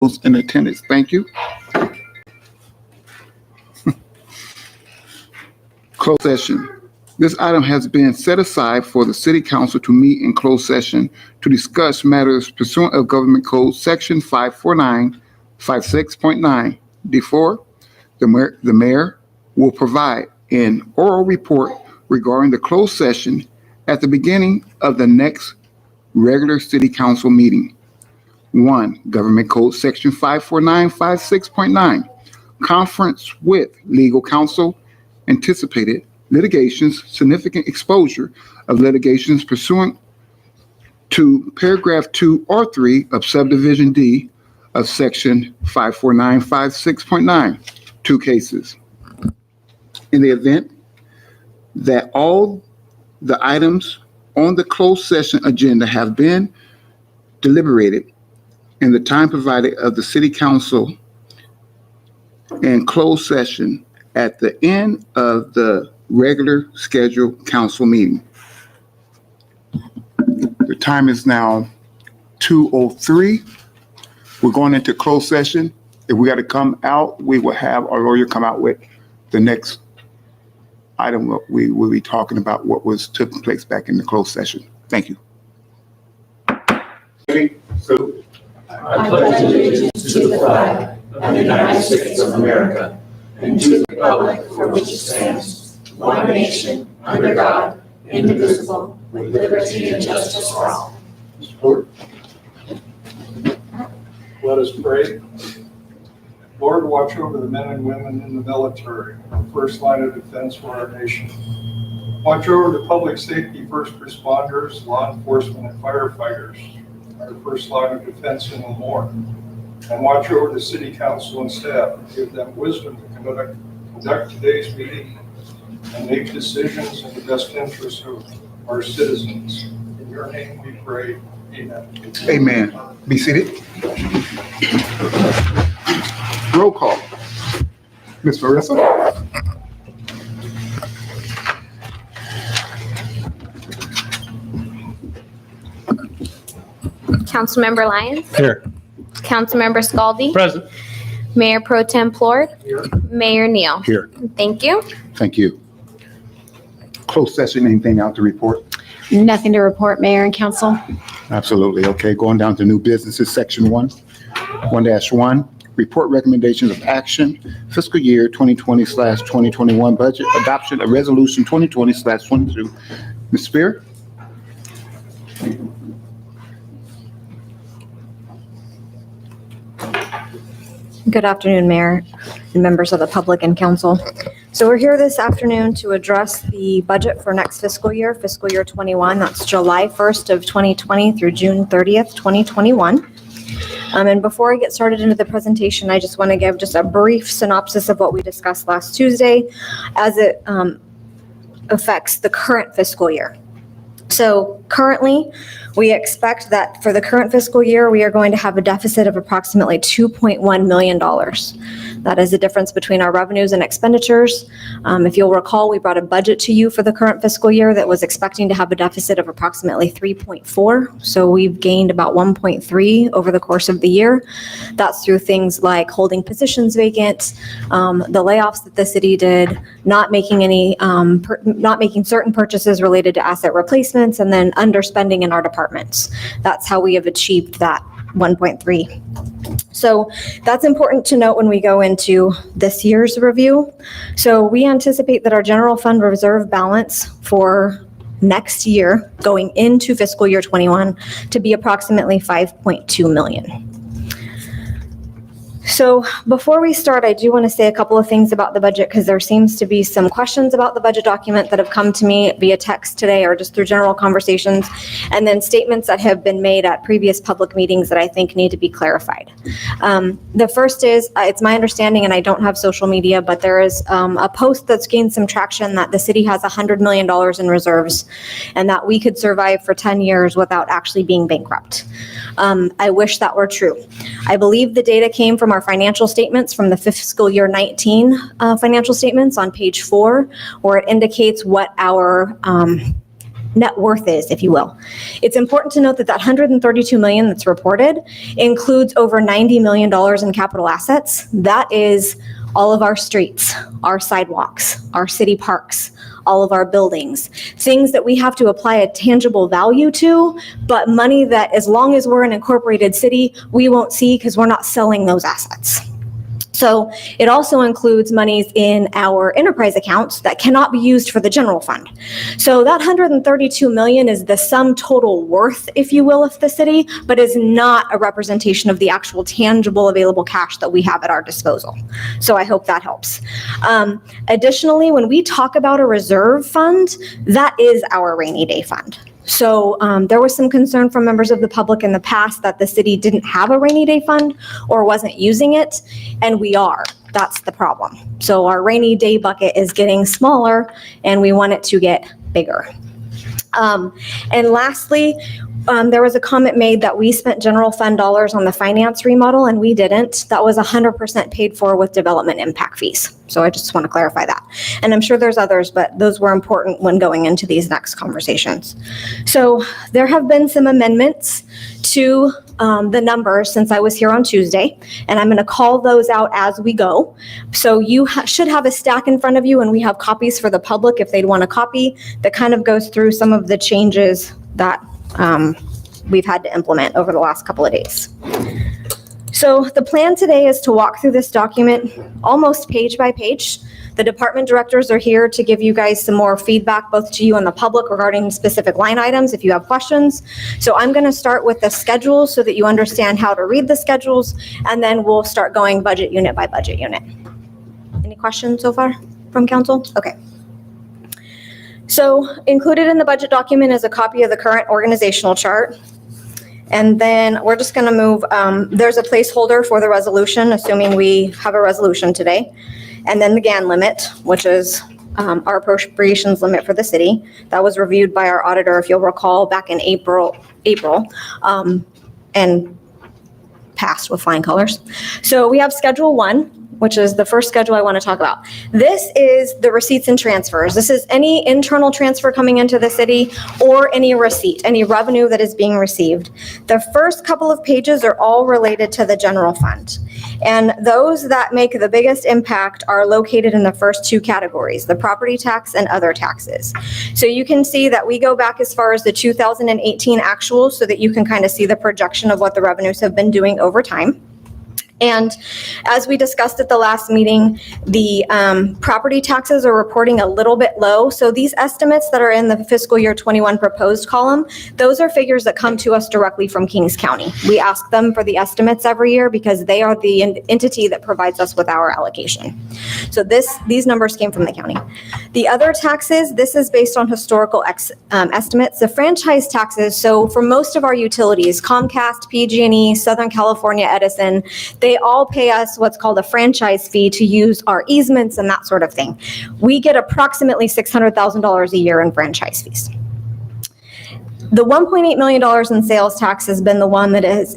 Those in attendance, thank you. Closed session. This item has been set aside for the City Council to meet in closed session to discuss matters pursuant of Government Code Section 549, 56.9. D4, the mayor will provide an oral report regarding the closed session at the beginning of the next regular City Council meeting. 1. Government Code Section 549, 56.9. Conference with legal counsel, anticipated litigations, significant exposure of litigations pursuant to paragraph 2 or 3 of subdivision D of section 54956.9, 2 cases. In the event that all the items on the closed session agenda have been deliberated in the time provided of the City Council and closed session at the end of the regular scheduled council meeting. The time is now 2:03. We're going into closed session. If we got to come out, we will have our lawyer come out with the next item. We will be talking about what took place back in the closed session. Thank you. So, I pledge allegiance to the flag of the United States of America and to the republic for which it stands, one nation, under God, indivisible, with liberty and justice for all. Support. Let us pray. Lord, watch over the men and women in the military, our first line of defense for our nation. Watch over the public safety first responders, law enforcement, and firefighters, our first line of defense in Lemoore. And watch over the city council and staff and give them wisdom to conduct today's meeting and make decisions in the best interest of our citizens. In your name we pray, amen. Amen. Be seated. Roll call. Ms. Marissa? Councilmember Lyons. Here. Councilmember Scaldi. Present. Mayor Pro Tem Plord. Here. Mayor Neal. Here. Thank you. Thank you. Closed session, anything out to report? Nothing to report, Mayor and Council. Absolutely. Okay, going down to new businesses, section 1-1, report recommendations of action, fiscal year 2020/2021 budget adoption of resolution 2020/22. Ms. Spear? Good afternoon, Mayor and members of the public and council. So we're here this afternoon to address the budget for next fiscal year 21. That's July 1st of 2020 through June 30th, 2021. And before I get started into the presentation, I just want to give just a brief synopsis of what we discussed last Tuesday as it affects the current fiscal year. So currently, we expect that for the current fiscal year, we are going to have a deficit of approximately $2.1 million. That is the difference between our revenues and expenditures. If you'll recall, we brought a budget to you for the current fiscal year that was expecting to have a deficit of approximately 3.4. So we've gained about 1.3 over the course of the year. That's through things like holding positions vacant, the layoffs that the city did, not making certain purchases related to asset replacements, and then underspending in our departments. That's how we have achieved that 1.3. So that's important to note when we go into this year's review. So we anticipate that our general fund reserve balance for next year, going into fiscal year 21, to be approximately $5.2 million. So before we start, I do want to say a couple of things about the budget because there seems to be some questions about the budget document that have come to me via text today or just through general conversations, and then statements that have been made at previous public meetings that I think need to be clarified. The first is, it's my understanding, and I don't have social media, but there is a post that's gained some traction that the city has $100 million in reserves and that we could survive for 10 years without actually being bankrupt. I wish that were true. I believe the data came from our financial statements from the fiscal year 19 financial statements on page 4, where it indicates what our net worth is, if you will. It's important to note that that $132 million that's reported includes over $90 million in capital assets. That is all of our streets, our sidewalks, our city parks, all of our buildings, things that we have to apply a tangible value to, but money that as long as we're an incorporated city, we won't see because we're not selling those assets. So it also includes monies in our enterprise accounts that cannot be used for the general fund. So that $132 million is the sum total worth, if you will, of the city, but is not a representation of the actual tangible available cash that we have at our disposal. So I hope that helps. Additionally, when we talk about a reserve fund, that is our rainy day fund. So there was some concern from members of the public in the past that the city didn't have a rainy day fund or wasn't using it, and we are. That's the problem. So our rainy day bucket is getting smaller, and we want it to get bigger. And lastly, there was a comment made that we spent general fund dollars on the finance remodel, and we didn't. That was 100% paid for with development impact fees. So I just want to clarify that. And I'm sure there's others, but those were important when going into these next conversations. So there have been some amendments to the numbers since I was here on Tuesday, and I'm going to call those out as we go. So you should have a stack in front of you, and we have copies for the public if they'd want a copy that kind of goes through some of the changes that we've had to implement over the last couple of days. So the plan today is to walk through this document almost page by page. The department directors are here to give you guys some more feedback, both to you and the public, regarding specific line items if you have questions. So I'm going to start with the schedules so that you understand how to read the schedules, and then we'll start going budget unit by budget unit. Any questions so far from council? Okay. So included in the budget document is a copy of the current organizational chart. And then we're just going to move, there's a placeholder for the resolution, assuming we have a resolution today. And then the GAN limit, which is our appropriations limit for the city. That was reviewed by our auditor, if you'll recall, back in April, and passed with flying colors. So we have Schedule 1, which is the first schedule I want to talk about. This is the receipts and transfers. This is any internal transfer coming into the city or any receipt, any revenue that is being received. The first couple of pages are all related to the general fund. And those that make the biggest impact are located in the first two categories, the property tax and other taxes. So you can see that we go back as far as the 2018 actuals so that you can kind of see the projection of what the revenues have been doing over time. And as we discussed at the last meeting, the property taxes are reporting a little bit low. So these estimates that are in the fiscal year 21 proposed column, those are figures that come to us directly from Kings County. We ask them for the estimates every year because they are the entity that provides us with our allocation. So these numbers came from the county. The other taxes, this is based on historical estimates. The franchise taxes, so for most of our utilities, Comcast, PG&E, Southern California Edison, they all pay us what's called a franchise fee to use our easements and that sort of thing. We get approximately $600,000 a year in franchise fees. The $1.8 million in sales tax has been the one that is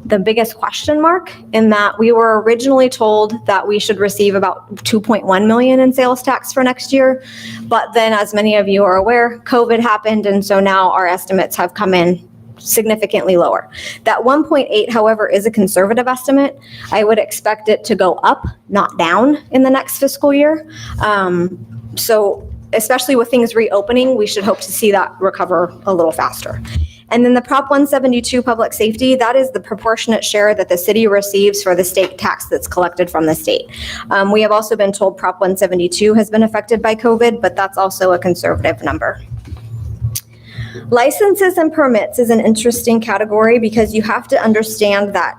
the biggest question mark, in that we were originally told that we should receive about $2.1 million in sales tax for next year. But then, as many of you are aware, COVID happened, and so now our estimates have come in significantly lower. That 1.8, however, is a conservative estimate. I would expect it to go up, not down, in the next fiscal year. So especially with things reopening, we should hope to see that recover a little faster. And then the Prop 172 public safety, that is the proportionate share that the city receives for the state tax that's collected from the state. We have also been told Prop 172 has been affected by COVID, but that's also a conservative number. Licenses and permits is an interesting category because you have to understand that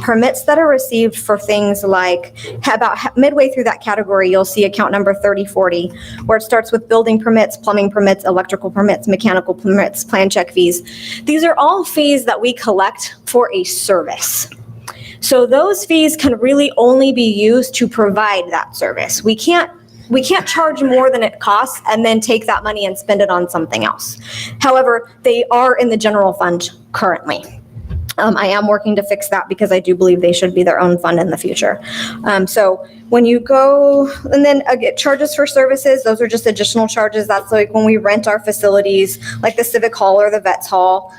permits that are received for things like about midway through that category, you'll see account number 3040, where it starts with building permits, plumbing permits, electrical permits, mechanical permits, plan check fees. These are all fees that we collect for a service. So those fees can really only be used to provide that service. We can't charge more than it costs and then take that money and spend it on something else. However, they are in the general fund currently. I am working to fix that because I do believe they should be their own fund in the future. So when you go, and then again, charges for services, those are just additional charges. That's like when we rent our facilities, like the Civic Hall or the Vets Hall.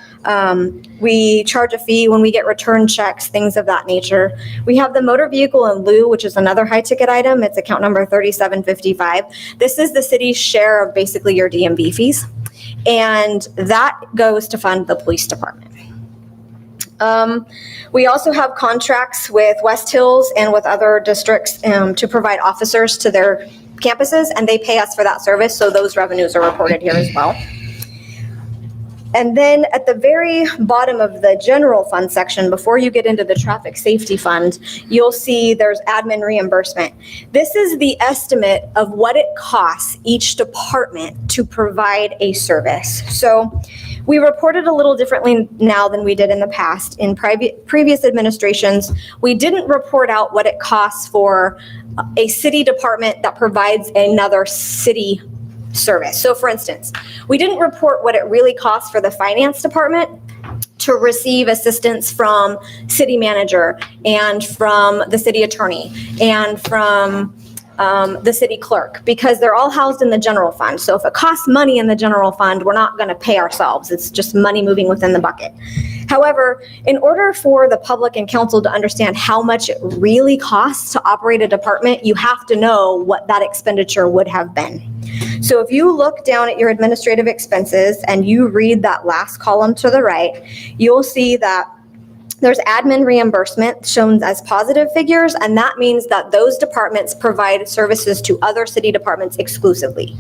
We charge a fee when we get return checks, things of that nature. We have the motor vehicle in lieu, which is another high ticket item. It's account number 3755. This is the city's share of basically your DMV fees. And that goes to fund the police department. We also have contracts with West Hills and with other districts to provide officers to their campuses, and they pay us for that service, so those revenues are reported here as well. And then at the very bottom of the general fund section, before you get into the traffic safety fund, you'll see there's admin reimbursement. This is the estimate of what it costs each department to provide a service. So we reported a little differently now than we did in the past. In previous administrations, we didn't report out what it costs for a city department that provides another city service. So for instance, we didn't report what it really costs for the finance department to receive assistance from city manager and from the city attorney and from the city clerk, because they're all housed in the general fund. So if it costs money in the general fund, we're not going to pay ourselves. It's just money moving within the bucket. However, in order for the public and council to understand how much it really costs to operate a department, you have to know what that expenditure would have been. So if you look down at your administrative expenses and you read that last column to the right, you'll see that there's admin reimbursement shown as positive figures, and that means that those departments provide services to other city departments exclusively.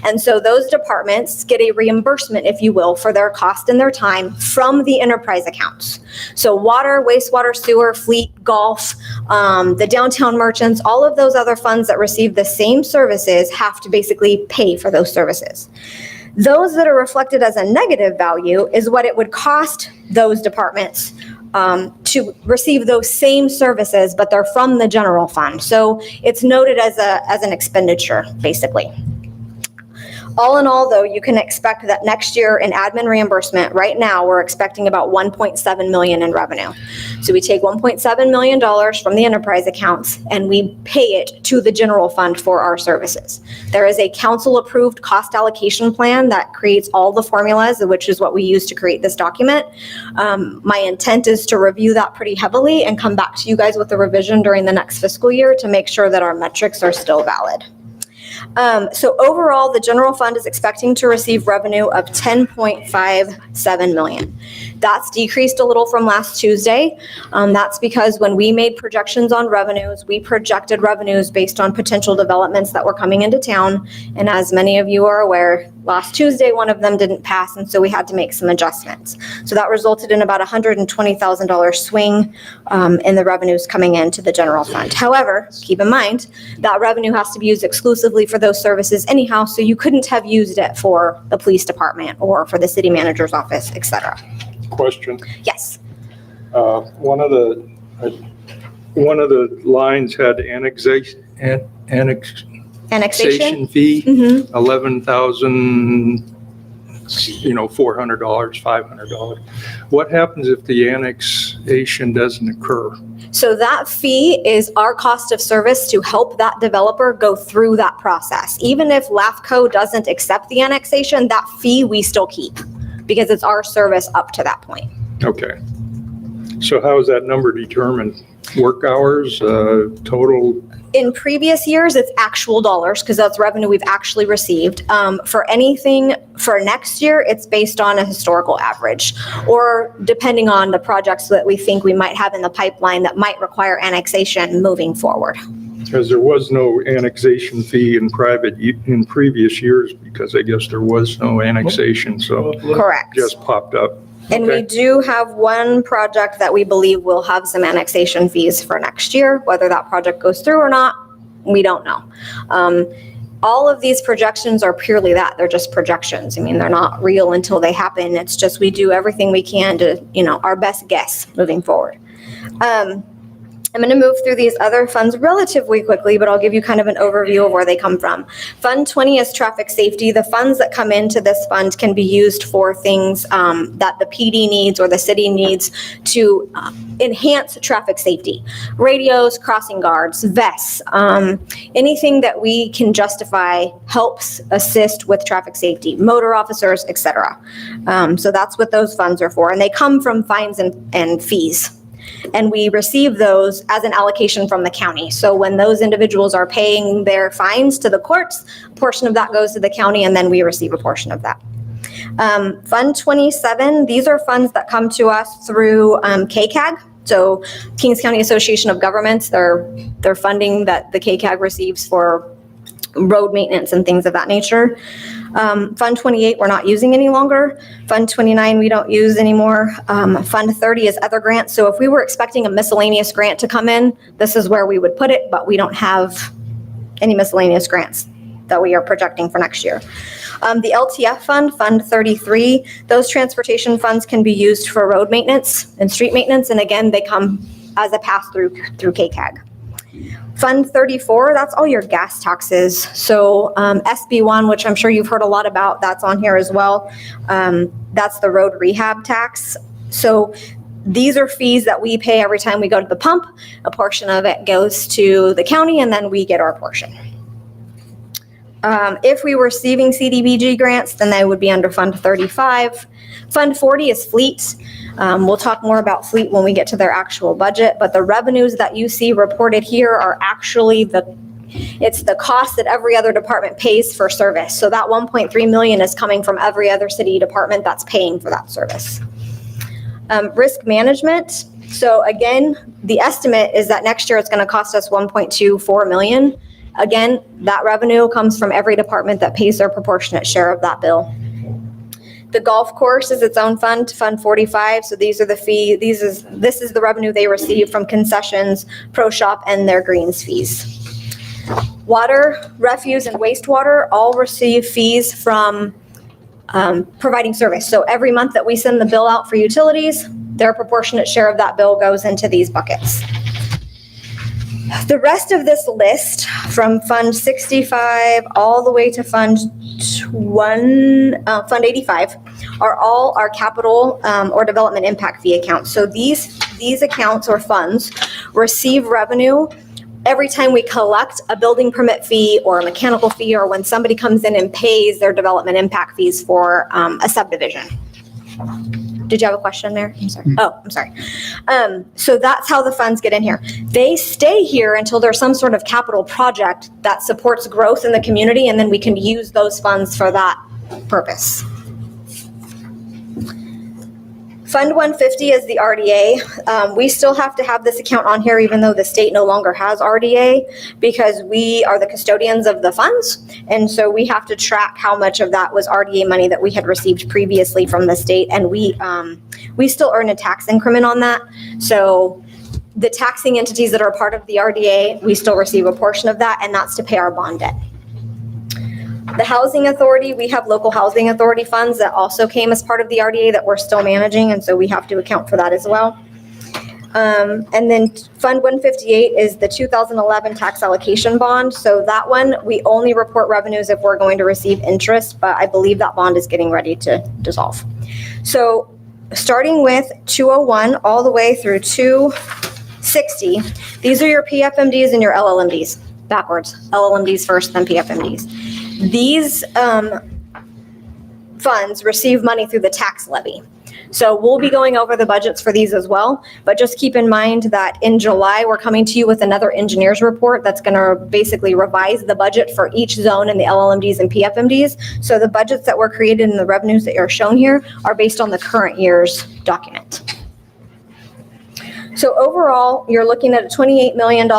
And so those departments get a reimbursement, if you will, for their cost and their time from the enterprise accounts. So water, wastewater, sewer, fleet, golf, the downtown merchants, all of those other funds that receive the same services have to basically pay for those services. Those that are reflected as a negative value is what it would cost those departments to receive those same services, but they're from the general fund. So it's noted as an expenditure, basically. All in all, though, you can expect that next year in admin reimbursement, right now, we're expecting about $1.7 million in revenue. So we take $1.7 million from the enterprise accounts and we pay it to the general fund for our services. There is a council-approved cost allocation plan that creates all the formulas, which is what we use to create this document. My intent is to review that pretty heavily and come back to you guys with a revision during the next fiscal year to make sure that our metrics are still valid. So overall, the general fund is expecting to receive revenue of $10.57 million. That's decreased a little from last Tuesday. That's because when we made projections on revenues, we projected revenues based on potential developments that were coming into town. And as many of you are aware, last Tuesday, one of them didn't pass, and so we had to make some adjustments. So that resulted in about $120,000 swing in the revenues coming into the general fund. However, keep in mind, that revenue has to be used exclusively for those services anyhow, so you couldn't have used it for the police department or for the city manager's office, etc. Question. Yes. One of the lines had annexation Annexation? fee, Mm-hmm. $11,400, $500. What happens if the annexation doesn't occur? So that fee is our cost of service to help that developer go through that process. Even if LAFCO doesn't accept the annexation, that fee we still keep because it's our service up to that point. Okay. So how is that number determined? Work hours, total? In previous years, it's actual dollars because that's revenue we've actually received. For anything for next year, it's based on a historical average or depending on the projects that we think we might have in the pipeline that might require annexation moving forward. Because there was no annexation fee in previous years because I guess there was no annexation, so. Correct. Just popped up. And Okay. we do have one project that we believe will have some annexation fees for next year. Whether that project goes through or not, we don't know. All of these projections are purely that. They're just projections. I mean, they're not real until they happen. It's just we do everything we can to, our best guess moving forward. I'm going to move through these other funds relatively quickly, but I'll give you kind of an overview of where they come from. Fund 20 is traffic safety. The funds that come into this fund can be used for things that the PD needs or the city needs to enhance traffic safety. Radios, crossing guards, vests, anything that we can justify helps assist with traffic safety, motor officers, etc. So that's what those funds are for. And they come from fines and fees. And we receive those as an allocation from the county. So when those individuals are paying their fines to the courts, a portion of that goes to the county, and then we receive a portion of that. Fund 27, these are funds that come to us through KCAG. So Kings County Association of Governments, they're funding that the KCAG receives for road maintenance and things of that nature. Fund 28, we're not using any longer. Fund 29, we don't use anymore. Fund 30 is other grants. So if we were expecting a miscellaneous grant to come in, this is where we would put it, but we don't have any miscellaneous grants that we are projecting for next year. The LTF fund, Fund 33, those transportation funds can be used for road maintenance and street maintenance. And again, they come as a pass-through through KCAG. Fund 34, that's all your gas taxes. So SB1, which I'm sure you've heard a lot about, that's on here as well. That's the road rehab tax. So these are fees that we pay every time we go to the pump. A portion of it goes to the county, and then we get our portion. If we were receiving CDBG grants, then they would be under Fund 35. Fund 40 is fleet. We'll talk more about fleet when we get to their actual budget, but the revenues that you see reported here are actually it's the cost that every other department pays for service. So that 1.3 million is coming from every other city department that's paying for that service. Risk management. So again, the estimate is that next year it's going to cost us 1.24 million. Again, that revenue comes from every department that pays their proportionate share of that bill. The golf course is its own fund, Fund 45. So these are the fee. This is the revenue they receive from concessions, pro shop, and their greens fees. Water, refuse, and wastewater all receive fees from providing service. So every month that we send the bill out for utilities, their proportionate share of that bill goes into these buckets. The rest of this list from Fund 65 all the way to Fund 85 are all our capital or development impact fee accounts. So these accounts or funds receive revenue every time we collect a building permit fee or a mechanical fee, or when somebody comes in and pays their development impact fees for a subdivision. Did you have a question there? I'm sorry. Oh, I'm sorry. So that's how the funds get in here. They stay here until there's some sort of capital project that supports growth in the community, and then we can use those funds for that purpose. Fund 150 is the RDA. We still have to have this account on here even though the state no longer has RDA, because we are the custodians of the funds. And so we have to track how much of that was RDA money that we had received previously from the state. And we still earn a tax increment on that. So the taxing entities that are part of the RDA, we still receive a portion of that, and that's to pay our bond debt. The housing authority, we have local housing authority funds that also came as part of the RDA that we're still managing, and so we have to account for that as well. And then Fund 158 is the 2011 tax allocation bond. So that one, we only report revenues if we're going to receive interest, but I believe that bond is getting ready to dissolve. So starting with 201 all the way through 260, these are your PFMDs and your LLMDs, backwards. LLMDs first, then PFMDs. These funds receive money through the tax levy. So we'll be going over the budgets for these as well, but just keep in mind that in July, we're coming to you with another engineer's report that's going to basically revise the budget for each zone in the LLMDs and PFMDs. So the budgets that were created and the revenues that are shown here are based on the current year's document. So overall, you're looking at $28 million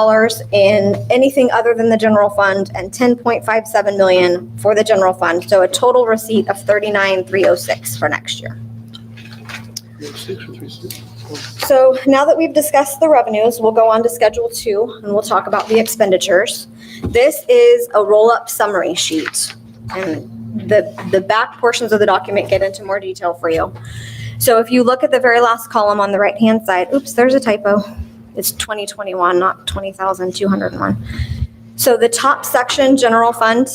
in anything other than the general fund and $10.57 million for the general fund. So a total receipt of $39,306 for next year. So now that we've discussed the revenues, we'll go on to Schedule 2 and we'll talk about the expenditures. This is a roll-up summary sheet, and the back portions of the document get into more detail for you. So if you look at the very last column on the right-hand side, oops, there's a typo. It's 2021, not 20,201. So the top section, general fund,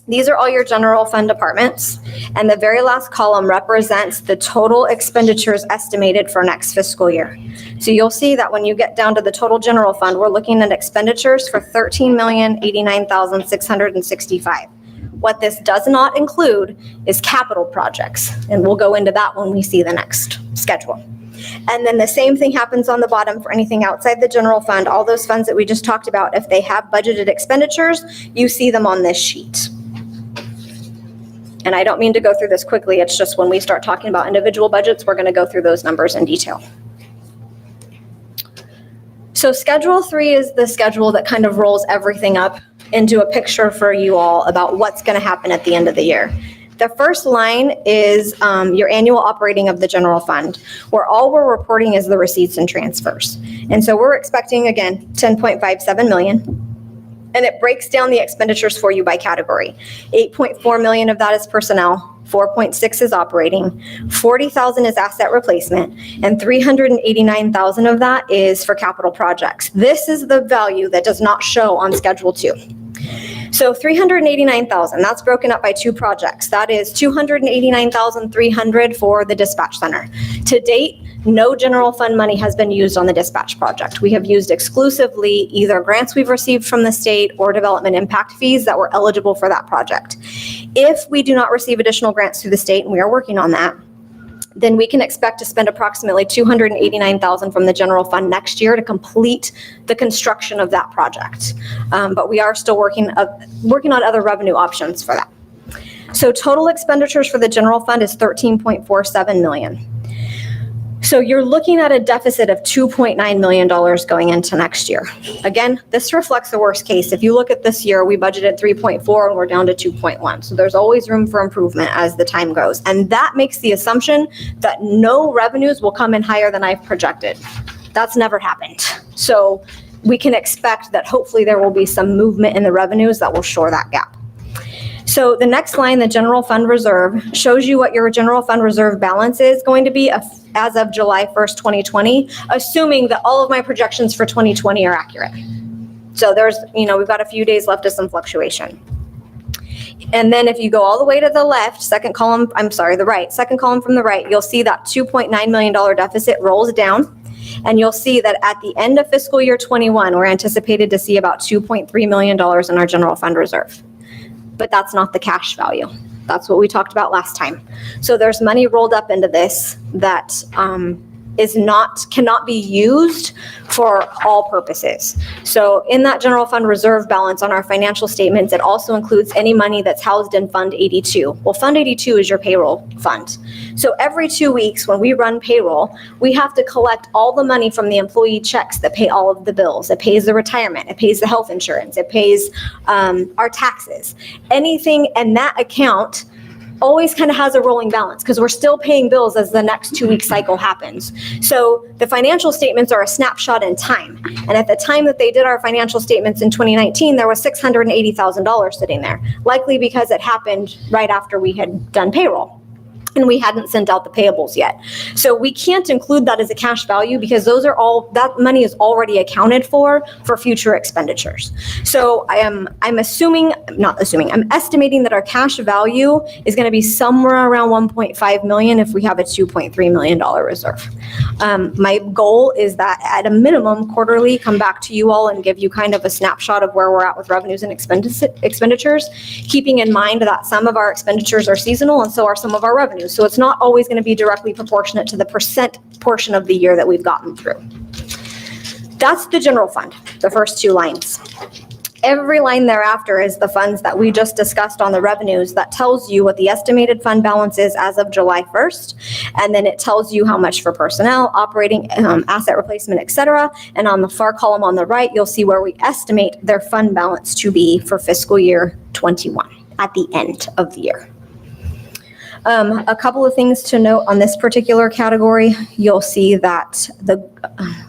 these are all your general fund departments. And the very last column represents the total expenditures estimated for next fiscal year. So you'll see that when you get down to the total general fund, we're looking at expenditures for $13,089,665. What this does not include is capital projects. And we'll go into that when we see the next schedule. And then the same thing happens on the bottom for anything outside the general fund. All those funds that we just talked about, if they have budgeted expenditures, you see them on this sheet. And I don't mean to go through this quickly. It's just when we start talking about individual budgets, we're going to go through those numbers in detail. So Schedule 3 is the schedule that kind of rolls everything up into a picture for you all about what's going to happen at the end of the year. The first line is your annual operating of the general fund, where all we're reporting is the receipts and transfers. And so we're expecting, again, $10.57 million. And it breaks down the expenditures for you by category. $8.4 million of that is personnel, 4.6 is operating, 40,000 is asset replacement, and 389,000 of that is for capital projects. This is the value that does not show on Schedule 2. So 389,000, that's broken up by two projects. That is 289,300 for the dispatch center. To date, no general fund money has been used on the dispatch project. We have used exclusively either grants we've received from the state or development impact fees that were eligible for that project. If we do not receive additional grants through the state, and we are working on that, then we can expect to spend approximately $289,000 from the general fund next year to complete the construction of that project. But we are still working on other revenue options for that. So total expenditures for the general fund is $13.47 million. So you're looking at a deficit of $2.9 million going into next year. Again, this reflects the worst case. If you look at this year, we budgeted 3.4 and we're down to 2.1. So there's always room for improvement as the time goes. And that makes the assumption that no revenues will come in higher than I've projected. That's never happened. So we can expect that hopefully there will be some movement in the revenues that will shore that gap. So the next line, the general fund reserve, shows you what your general fund reserve balance is going to be as of July 1st, 2020, assuming that all of my projections for 2020 are accurate. So we've got a few days left of some fluctuation. And then if you go all the way to the left, second column from the right, you'll see that $2.9 million deficit rolls down. And you'll see that at the end of fiscal year 21, we're anticipated to see about $2.3 million in our general fund reserve. But that's not the cash value. That's what we talked about last time. So there's money rolled up into this that cannot be used for all purposes. So in that general fund reserve balance on our financial statements, it also includes any money that's housed in Fund 82. Well, Fund 82 is your payroll fund. So every 2 weeks when we run payroll, we have to collect all the money from the employee checks that pay all of the bills. It pays the retirement, it pays the health insurance, it pays our taxes. Anything in that account always kind of has a rolling balance because we're still paying bills as the next 2 week cycle happens. So the financial statements are a snapshot in time. And at the time that they did our financial statements in 2019, there was $680,000 sitting there, likely because it happened right after we had done payroll. And we hadn't sent out the payables yet. So we can't include that as a cash value because that money is already accounted for future expenditures. So I'm estimating that our cash value is going to be somewhere around 1.5 million if we have a $2.3 million reserve. My goal is that at a minimum quarterly, come back to you all and give you kind of a snapshot of where we're at with revenues and expenditures, keeping in mind that some of our expenditures are seasonal and so are some of our revenues. So it's not always going to be directly proportionate to the percent portion of the year that we've gotten through. That's the general fund, the first two lines. Every line thereafter is the funds that we just discussed on the revenues that tells you what the estimated fund balance is as of July 1st. And then it tells you how much for personnel, operating, asset replacement, etc. And on the far column on the right, you'll see where we estimate their fund balance to be for fiscal year 21 at the end of the year. A couple of things to note on this particular category. You'll see that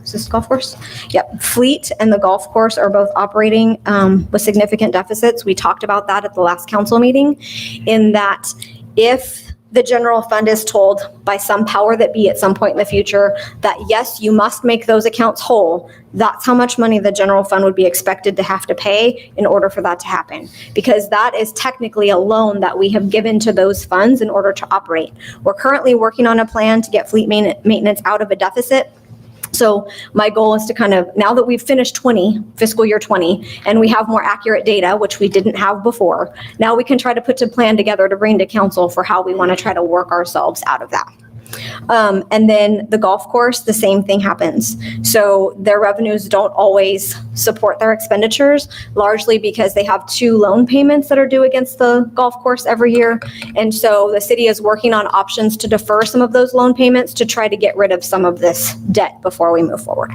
is this golf course? Yep. Fleet and the golf course are both operating with significant deficits. We talked about that at the last council meeting, in that if the general fund is told by some power that be at some point in the future that yes, you must make those accounts whole, that's how much money the general fund would be expected to have to pay in order for that to happen. Because that is technically a loan that we have given to those funds in order to operate. We're currently working on a plan to get fleet maintenance out of a deficit. So my goal is to kind of, now that we've finished fiscal year 20, and we have more accurate data, which we didn't have before, now we can try to put a plan together to bring to council for how we want to try to work ourselves out of that. And then the golf course, the same thing happens. So their revenues don't always support their expenditures, largely because they have 2 loan payments that are due against the golf course every year. And so the city is working on options to defer some of those loan payments to try to get rid of some of this debt before we move forward.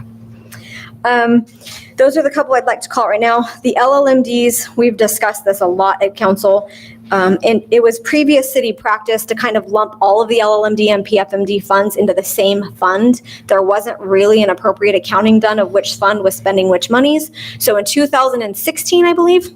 Those are the couple I'd like to call right now. The LLMDs, we've discussed this a lot at council. And it was previous city practice to kind of lump all of the LLMD and PFMD funds into the same fund. There wasn't really an appropriate accounting done of which fund was spending which monies. So in 2016, I believe,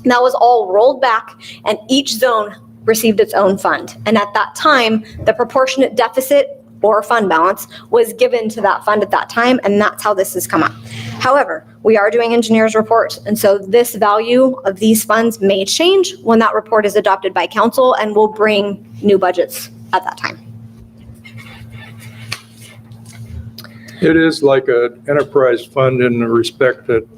that was all rolled back and each zone received its own fund. And at that time, the proportionate deficit or fund balance was given to that fund at that time, and that's how this has come up. However, we are doing engineers report, and so this value of these funds may change when that report is adopted by council, and we'll bring new budgets at that time. It is like an enterprise fund in the respect that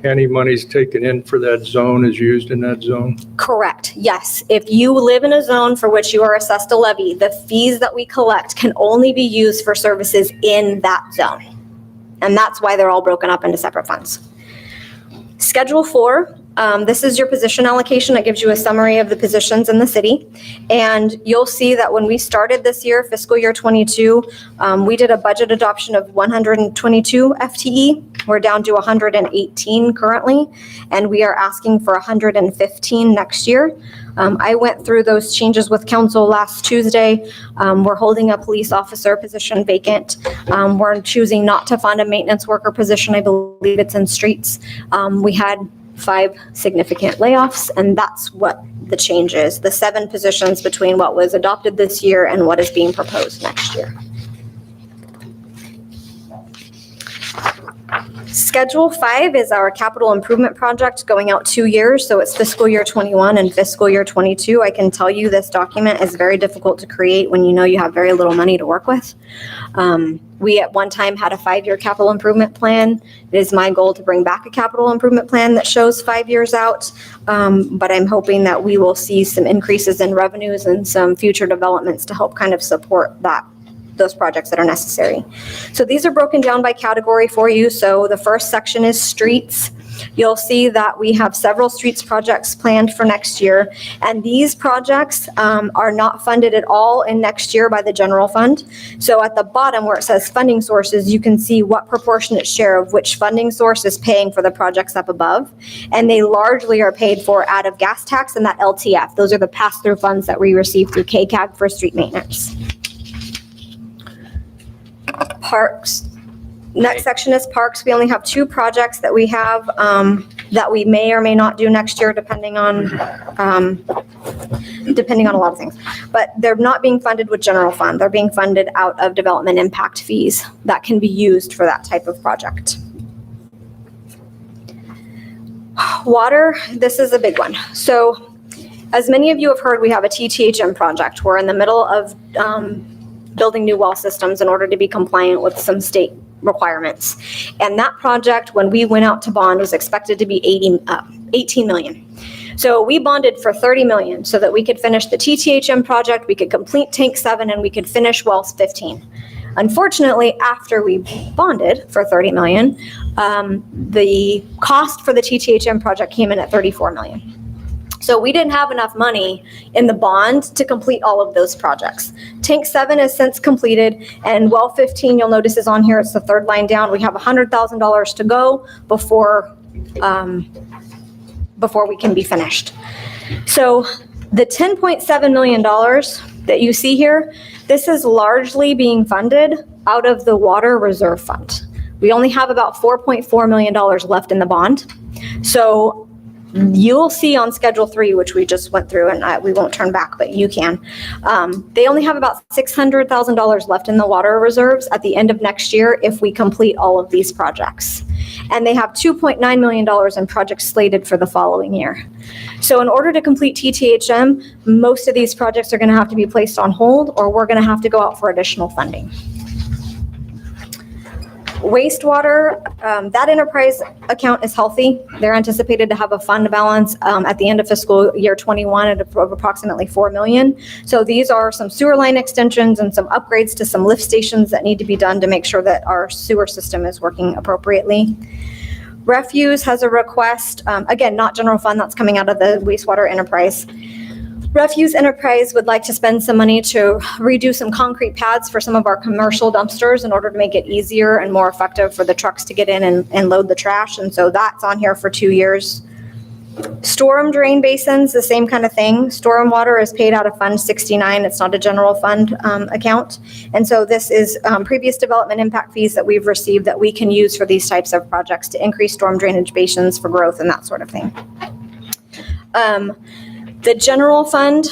any money's taken in for that zone is used in that zone. Correct, yes. If you live in a zone for which you are assessed a levy, the fees that we collect can only be used for services in that zone. And that's why they're all broken up into separate funds. Schedule 4, this is your position allocation. It gives you a summary of the positions in the city. And you'll see that when we started this year, fiscal year 22, we did a budget adoption of 122 FTE. We're down to 118 currently, and we are asking for 115 next year. I went through those changes with council last Tuesday. We're holding a police officer position vacant. We're choosing not to fund a maintenance worker position. I believe it's in streets. We had 5 significant layoffs, and that's what the change is. The 7 positions between what was adopted this year and what is being proposed next year. Schedule 5 is our capital improvement project going out 2 years. So it's fiscal year 21 and fiscal year 22. I can tell you this document is very difficult to create when you know you have very little money to work with. We at one time had a 5-year capital improvement plan. It is my goal to bring back a capital improvement plan that shows 5 years out. But I'm hoping that we will see some increases in revenues and some future developments to help kind of support those projects that are necessary. So these are broken down by category for you. So the first section is streets. You'll see that we have several streets projects planned for next year. And these projects are not funded at all in next year by the general fund. So at the bottom where it says funding sources, you can see what proportionate share of which funding source is paying for the projects up above. And they largely are paid for out of gas tax and that LTF. Those are the pass-through funds that we receive through KCAG for street maintenance. Parks. Next section is parks. We only have 2 projects that we have that we may or may not do next year, depending on a lot of things. But they're not being funded with general fund. They're being funded out of development impact fees that can be used for that type of project. Water, this is a big one. So as many of you have heard, we have a TTHM project. We're in the middle of building new well systems in order to be compliant with some state requirements. And that project, when we went out to bond, was expected to be 18 million. So we bonded for 30 million so that we could finish the TTHM project, we could complete tank 7, and we could finish wells 15. Unfortunately, after we bonded for 30 million, the cost for the TTHM project came in at 34 million. So we didn't have enough money in the bond to complete all of those projects. Tank 7 is since completed, and well 15, you'll notice is on here. It's the 3rd line down. We have $100,000 to go before we can be finished. So the $10.7 million that you see here, this is largely being funded out of the Water Reserve Fund. We only have about $4.4 million left in the bond. So You'll see on Schedule 3, which we just went through, and we won't turn back, but you can. They only have about $600,000 left in the water reserves at the end of next year if we complete all of these projects. And they have $2.9 million in projects slated for the following year. So in order to complete TTHM, most of these projects are going to have to be placed on hold, or we're going to have to go out for additional funding. Wastewater, that enterprise account is healthy. They're anticipated to have a fund balance at the end of fiscal year 21 of approximately $4 million. So these are some sewer line extensions and some upgrades to some lift stations that need to be done to make sure that our sewer system is working appropriately. Refuse has a request, again, not general fund, that's coming out of the wastewater enterprise. Refuse Enterprise would like to spend some money to redo some concrete pads for some of our commercial dumpsters in order to make it easier and more effective for the trucks to get in and load the trash. And so that's on here for 2 years. Storm drain basins, the same kind of thing. Storm water is paid out of Fund 69. It's not a general fund account. And so this is previous development impact fees that we've received that we can use for these types of projects to increase storm drainage basins for growth and that sort of thing. The general fund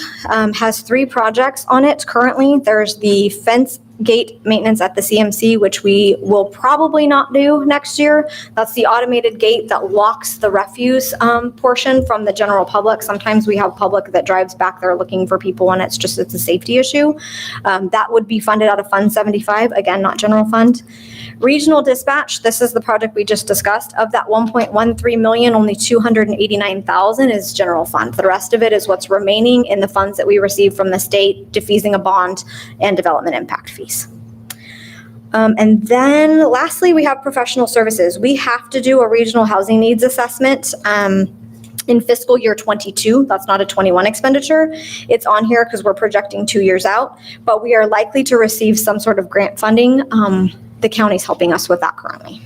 has 3 projects on it currently. There's the fence gate maintenance at the CMC, which we will probably not do next year. That's the automated gate that locks the refuse portion from the general public. Sometimes we have public that drives back there looking for people and it's a safety issue. That would be funded out of Fund 75, again, not general fund. Regional dispatch, this is the project we just discussed. Of that 1.13 million, only 289,000 is general fund. The rest of it is what's remaining in the funds that we receive from the state, defeasing a bond and development impact fees. And then lastly, we have professional services. We have to do a regional housing needs assessment in fiscal year 22. That's not a 21 expenditure. It's on here because we're projecting 2 years out, but we are likely to receive some sort of grant funding. The county's helping us with that currently.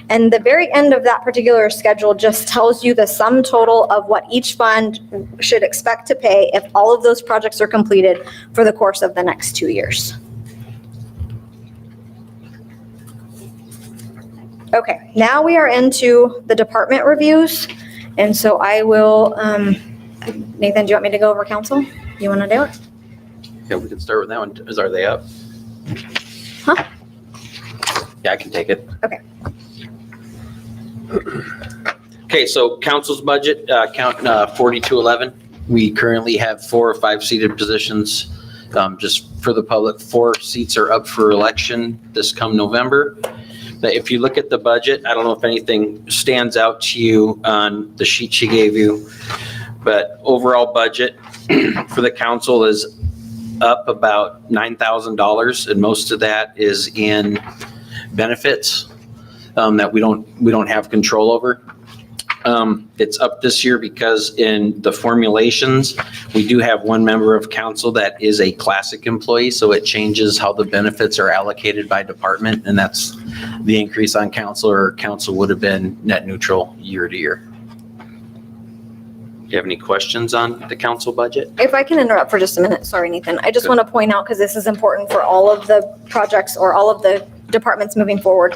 And the very end of that particular schedule just tells you the sum total of what each fund should expect to pay if all of those projects are completed for the course of the next 2 years. Okay, now we are into the department reviews. And so I will, Nathan, do you want me to go over council? You want to do it? Yeah, we can start with that one. Are they up? Huh? Yeah, I can take it. Okay. Okay, so council's budget, count 4211. We currently have 4 or 5 seated positions. Just for the public, 4 seats are up for election this come November. But if you look at the budget, I don't know if anything stands out to you on the sheet she gave you, but overall budget for the council is up about $9,000, and most of that is in benefits that we don't have control over. It's up this year because in the formulations, we do have one member of council that is a classic employee, so it changes how the benefits are allocated by department, and that's the increase on council, or council would have been net neutral year to year. Do you have any questions on the council budget? If I can interrupt for just a minute, sorry, Nathan. I just want to point out, because this is important for all of the projects or all of the departments moving forward.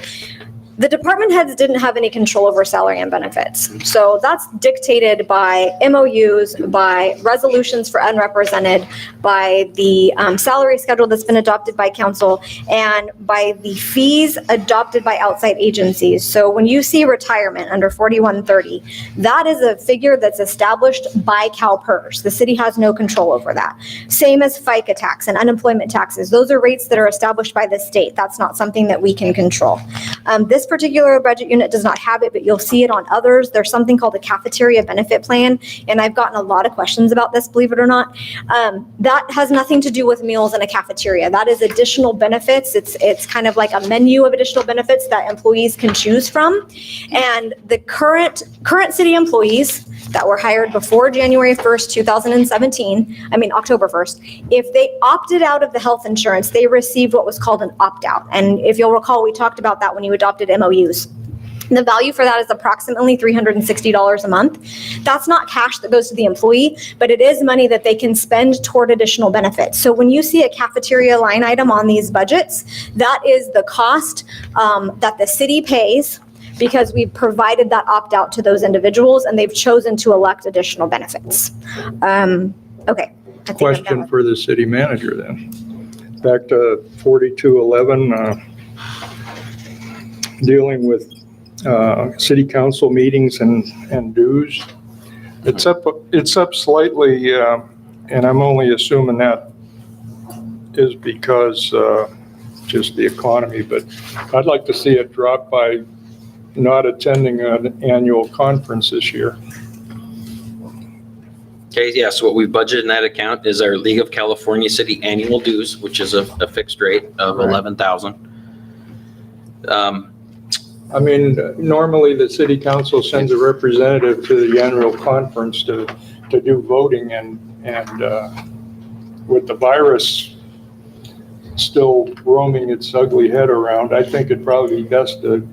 The department heads didn't have any control over salary and benefits. So that's dictated by MOUs, by resolutions for unrepresented, by the salary schedule that's been adopted by council, and by the fees adopted by outside agencies. So when you see retirement under 4130, that is a figure that's established by CalPERS. The city has no control over that. Same as FICA tax and unemployment taxes. Those are rates that are established by the state. That's not something that we can control. This particular budget unit does not have it, but you'll see it on others. There's something called a cafeteria benefit plan, and I've gotten a lot of questions about this, believe it or not. That has nothing to do with meals in a cafeteria. That is additional benefits. It's kind of like a menu of additional benefits that employees can choose from. And the current city employees that were hired before January 1st, 2017, October 1st, if they opted out of the health insurance, they received what was called an opt-out. And if you'll recall, we talked about that when you adopted MOUs. The value for that is approximately $360 a month. That's not cash that goes to the employee, but it is money that they can spend toward additional benefits. So when you see a cafeteria line item on these budgets, that is the cost that the city pays because we've provided that opt-out to those individuals and they've chosen to elect additional benefits. Okay. I think I'm Question done. for the city manager then. Back to 4211, dealing with city council meetings and dues. It's up slightly, and I'm only assuming that is because just the economy, but I'd like to see it drop by not attending an annual conference this year. Okay, yeah, so what we've budgeted in that account is our League of California City annual dues, which is a fixed rate of Right. $11,000. I mean, normally the city council sends a representative to the annual conference to do voting and with the virus still roaming its ugly head around, I think it'd probably be best to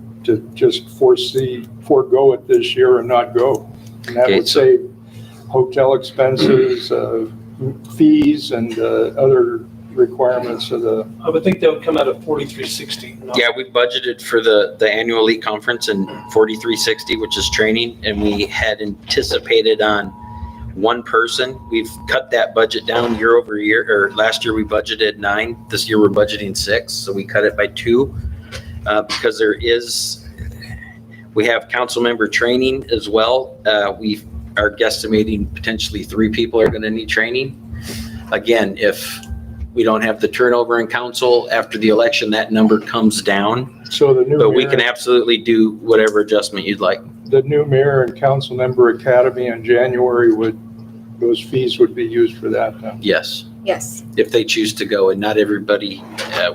just forego it this year and not go. And that Okay, would so- save hotel expenses, fees, and other requirements of the, I would think that would come out of 4360. Yeah, we budgeted for the annual League conference in 4360, which is training, and we had anticipated on one person. We've cut that budget down year over year, or last year we budgeted 9. This year we're budgeting 6, so we cut it by 2 because we have council member training as well. We are guesstimating potentially 3 people are going to need training. Again, if we don't have the turnover in council after the election, that number comes down. so the new But we can mayor, absolutely do whatever adjustment you'd like. the new mayor and council member academy in January those fees would be used for that then. Yes, Yes. if they choose to go, and not everybody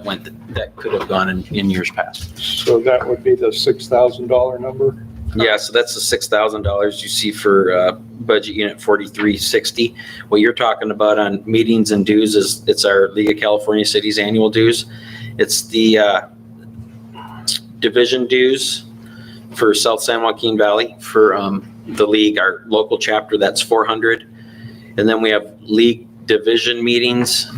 went that could have gone in years past. So that would be the $6,000 number? Yeah, so that's the $6,000 you see for budget unit 4360. What you're talking about on meetings and dues is it's our League of California Cities annual dues. It's the division dues for South San Joaquin Valley for the league, our local chapter, that's $400. And then we have league division meetings.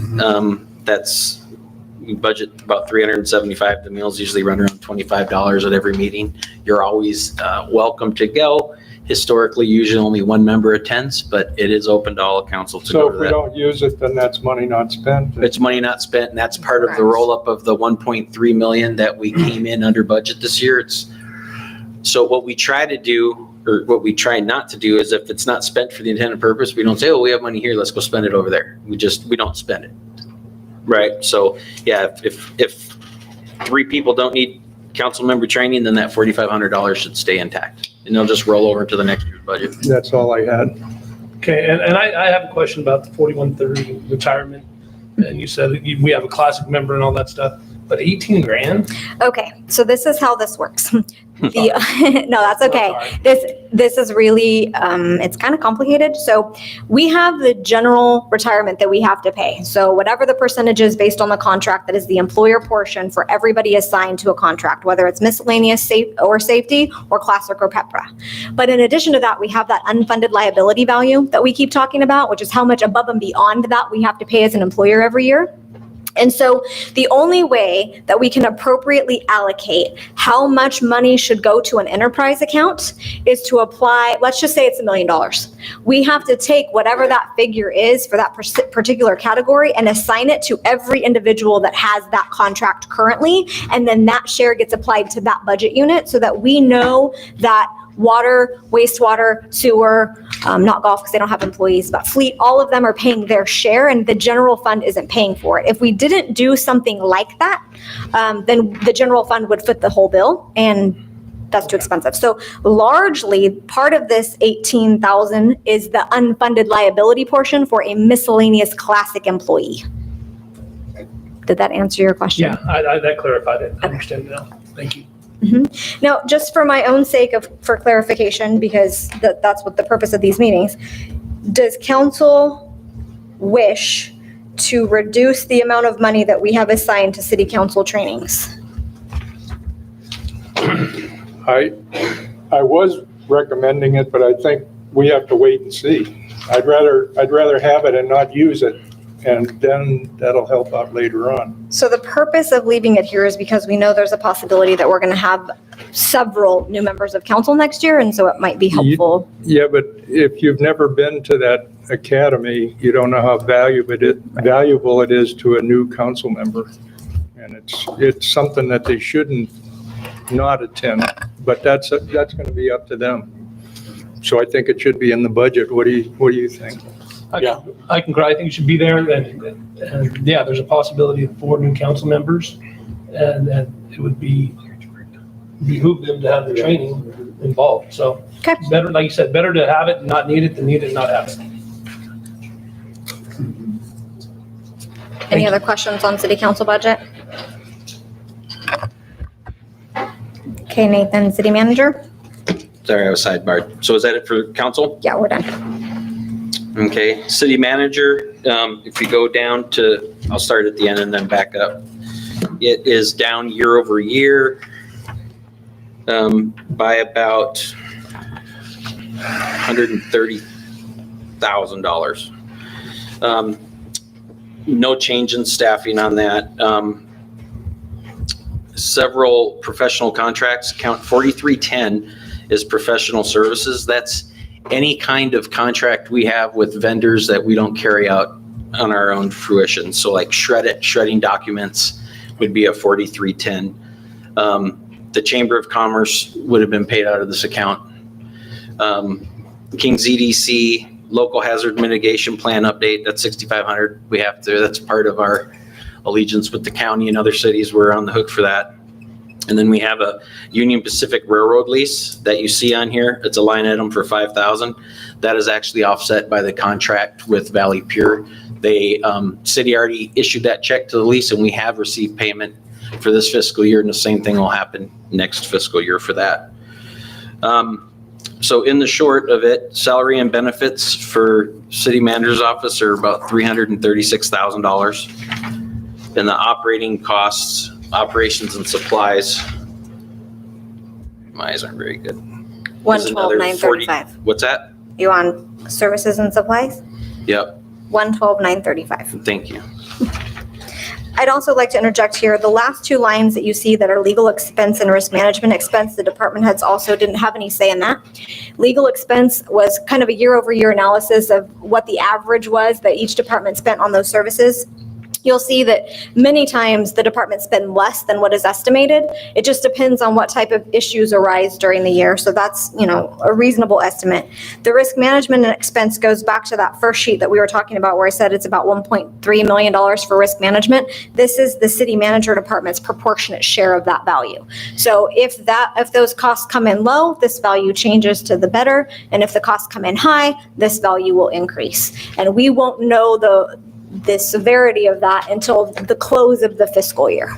We budget about $375. The meals usually run around $25 at every meeting. You're always welcome to go. Historically, usually only one member attends, but it is open to all council to So go if to we that. don't use it, then that's money not spent? It's money not spent, and that's part of the Correct. roll-up of the 1.3 million that we came in under budget this year. So what we try to do, or what we try not to do, is if it's not spent for the intended purpose, we don't say, oh, we have money here, let's go spend it over there. We don't spend it. Right, so, yeah, if 3 people don't need council member training, then that $4,500 should stay intact. And they'll just roll over into the next year's budget. That's all I had. Okay, and I have a question about the 4130 retirement. And you said that we have a classic member and all that stuff, but 18 grand? Okay, so this is how this works. No, that's okay. This is really, it's kind of complicated. So we have the general retirement that we have to pay. So whatever the percentage is based on the contract, that is the employer portion for everybody assigned to a contract, whether it's miscellaneous safety or classic or PEPRA. But in addition to that, we have that unfunded liability value that we keep talking about, which is how much above and beyond that we have to pay as an employer every year. And so the only way that we can appropriately allocate how much money should go to an enterprise account is to apply, let's just say it's $1 million. We have to take whatever that figure is for that particular category and assign it to every individual that has that contract currently. And then that share gets applied to that budget unit so that we know that water, wastewater, sewer, not golf because they don't have employees, but fleet, all of them are paying their share and the general fund isn't paying for it. If we didn't do something like that, then the general fund would foot the whole bill and that's too expensive. So largely part of this 18,000 is the unfunded liability portion for a miscellaneous classic employee. Did that answer your question? Yeah, that clarified it. I understand now. Thank you. Now, just for my own sake for clarification, because that's what the purpose of these meetings, does council wish to reduce the amount of money that we have assigned to city council trainings? I was recommending it, but I think we have to wait and see. I'd rather have it and not use it and then that'll help out later on. So the purpose of leaving it here is because we know there's a possibility that we're going to have several new members of council next year, and so it might be helpful. Yeah, but if you've never been to that academy, you don't know how valuable it is to a new council member. And it's something that they shouldn't not attend, but that's going to be up to them. So I think it should be in the budget. What do you think? I think it should be there, and yeah, there's a possibility of 4 new council members, and it would behoove them to have the training involved, so. Okay. Better, like you said, better to have it and not need it than need it and not have it. Any other questions on city council budget? Okay, Nathan, city manager? Sorry, I was sidebarred. So is that it for council? Yeah, we're done. Okay, city manager, if you go down to, I'll start at the end and then back up. It is down year over year by about $130,000. No change in staffing on that. Several professional contracts, count 4310 is professional services. That's any kind of contract we have with vendors that we don't carry out on our own fruition. So like shredding documents would be a 4310. The Chamber of Commerce would have been paid out of this account. King's EDC, local hazard mitigation plan update, that's 6,500. We have to, that's part of our allegiance with the county and other cities. We're on the hook for that. And then we have a Union Pacific Railroad lease that you see on here. It's a line item for 5,000. That is actually offset by the contract with Valley Pure. They, city already issued that check to the lease, and we have received payment for this fiscal year, and the same thing will happen next fiscal year for that. So in the short of it, salary and benefits for city manager's office are about $336,000. And the operating costs, operations and supplies, my eyes aren't very good. Is another 112,935. What's that? You on services and supplies? Yep, 112,935. thank you. I'd also like to interject here, the last 2 lines that you see that are legal expense and risk management expense, the department heads also didn't have any say in that. Legal expense was kind of a year-over-year analysis of what the average was that each department spent on those services. You'll see that many times the departments spend less than what is estimated. It just depends on what type of issues arise during the year. So that's, a reasonable estimate. The risk management expense goes back to that first sheet that we were talking about where I said it's about $1.3 million for risk management. This is the city manager department's proportionate share of that value. So if those costs come in low, this value changes to the better. And if the costs come in high, this value will increase. And we won't know the severity of that until the close of the fiscal year.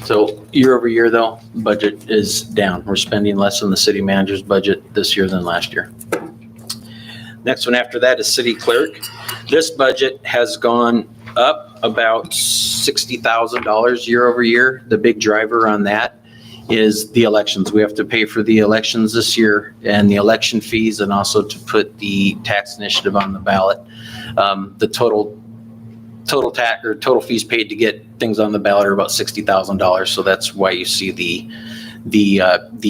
So year over year though, budget is down. We're spending less on the city manager's budget this year than last year. Next one after that is city clerk. This budget has gone up about $60,000 year over year. The big driver on that is the elections. We have to pay for the elections this year and the election fees, and also to put the tax initiative on the ballot. The total tax or total fees paid to get things on the ballot are about $60,000. So that's why you see the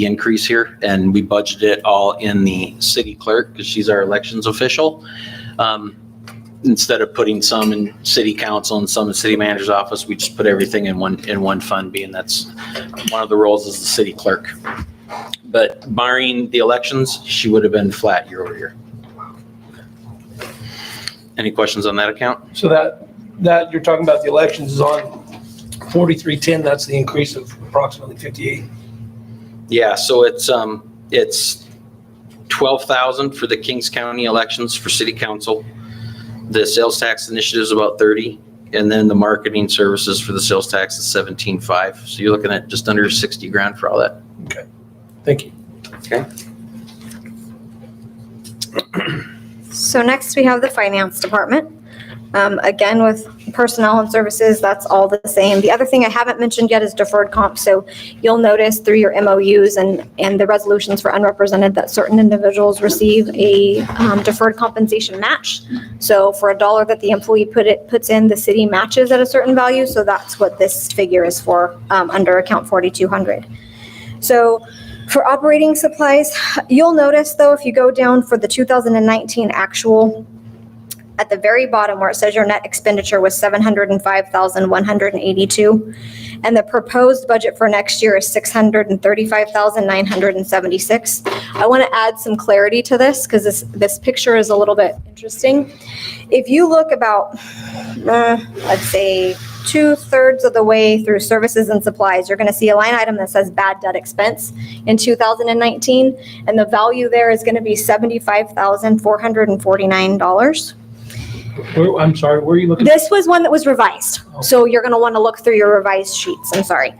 increase here. And we budgeted it all in the city clerk because she's our elections official. Instead of putting some in city council and some in city manager's office, we just put everything in one fund, being that's one of the roles is the city clerk. But barring the elections, she would have been flat year over year. Any questions on that account? So that you're talking about the elections is on 4310, that's the increase of approximately 58. Yeah, so it's $12,000 for the Kings County elections for city council. The sales tax initiative is about 30, and then the marketing services for the sales tax is 17.5. So you're looking at just under 60 grand for all that. Okay, thank you. Okay. So next we have the finance department. Again, with personnel and services, that's all the same. The other thing I haven't mentioned yet is deferred comp. So you'll notice through your MOUs and the resolutions for unrepresented that certain individuals receive a deferred compensation match. So for $1 that the employee puts in, the city matches at a certain value. So that's what this figure is for under account 4200. So for operating supplies, you'll notice though, if you go down for the 2019 actual, at the very bottom where it says your net expenditure was $705,182, and the proposed budget for next year is $635,976. I want to add some clarity to this because this picture is a little bit interesting. If you look about, let's say, 2/3 of the way through services and supplies, you're going to see a line item that says bad debt expense in 2019, and the value there is going to be $75,449. I'm sorry, where are you looking? This was one that was revised. So you're going to want to look through your revised sheets. I'm sorry.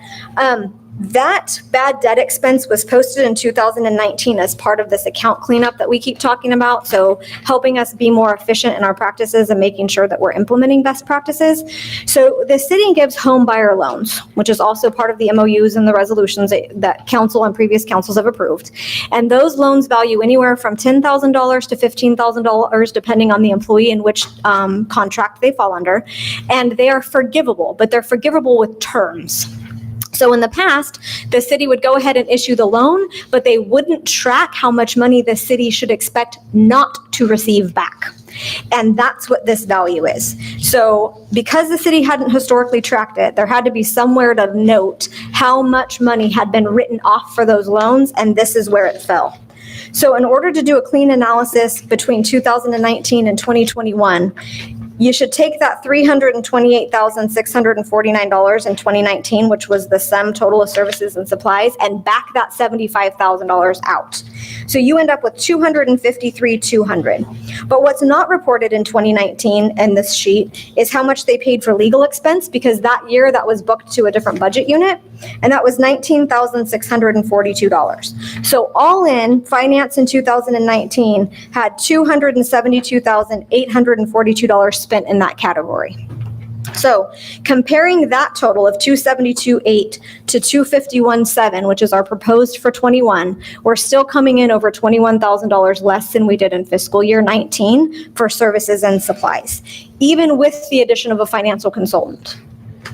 That bad debt expense was posted in 2019 as part of this account cleanup that we keep talking about. So helping us be more efficient in our practices and making sure that we're implementing best practices. So the city gives Homebuyer Loans, which is also part of the MOUs and the resolutions that council and previous councils have approved. And those loans value anywhere from $10,000 to $15,000, depending on the employee and which contract they fall under. And they are forgivable, but they're forgivable with terms. So in the past, the city would go ahead and issue the loan, but they wouldn't track how much money the city should expect not to receive back. And that's what this value is. So because the city hadn't historically tracked it, there had to be somewhere to note how much money had been written off for those loans, and this is where it fell. So in order to do a clean analysis between 2019 and 2021, you should take that $328,649 in 2019, which was the sum total of services and supplies, and back that $75,000 out. So you end up with $253,200. But what's not reported in 2019 in this sheet is how much they paid for legal expense, because that year that was booked to a different budget unit, and that was $19,642. So all in, finance in 2019 had $272,842 spent in that category. So comparing that total of $272,800 to $251,700, which is our proposed for 21, we're still coming in over $21,000 less than we did in fiscal year 19 for services and supplies, even with the addition of a financial consultant.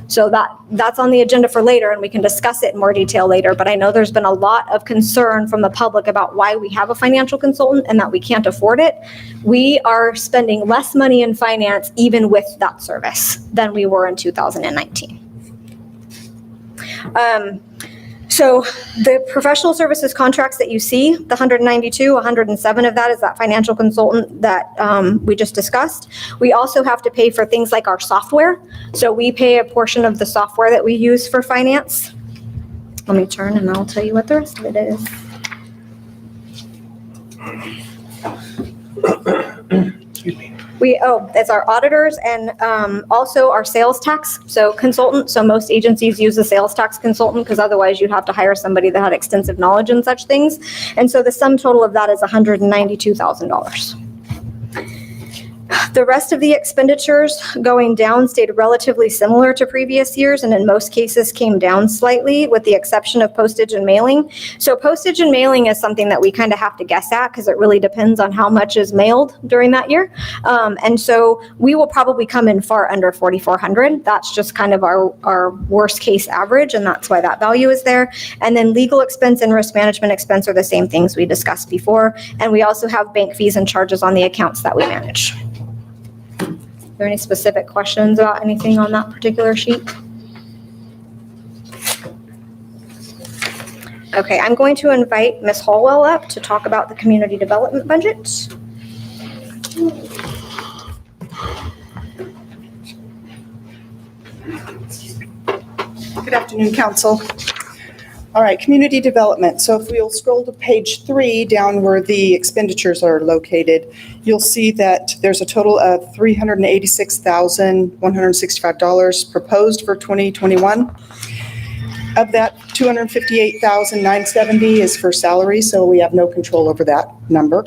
So that's on the agenda for later, and we can discuss it in more detail later. But I know there's been a lot of concern from the public about why we have a financial consultant and that we can't afford it. We are spending less money in finance even with that service than we were in 2019. So the professional services contracts that you see, the 192, 107 of that is that financial consultant that we just discussed. We also have to pay for things like our software. So we pay a portion of the software that we use for finance. Let me turn and I'll tell you what the rest of it is. Excuse me. It's our auditors and also our sales tax, so consultant. So most agencies use a sales tax consultant because otherwise you'd have to hire somebody that had extensive knowledge in such things. And so the sum total of that is $192,000. The rest of the expenditures going down stayed relatively similar to previous years, and in most cases came down slightly with the exception of postage and mailing. So postage and mailing is something that we kind of have to guess at because it really depends on how much is mailed during that year. And so we will probably come in far under 4,400. That's just kind of our worst case average, and that's why that value is there. And then legal expense and risk management expense are the same things we discussed before. And we also have bank fees and charges on the accounts that we manage. Are there any specific questions about anything on that particular sheet? Okay, I'm going to invite Ms. Hallwell up to talk about the community development budget. Good afternoon, Council. All right, community development. So if we'll scroll to page 3, down where the expenditures are located, you'll see that there's a total of $386,165 proposed for 2021. Of that, $258,970 is for salaries, so we have no control over that number.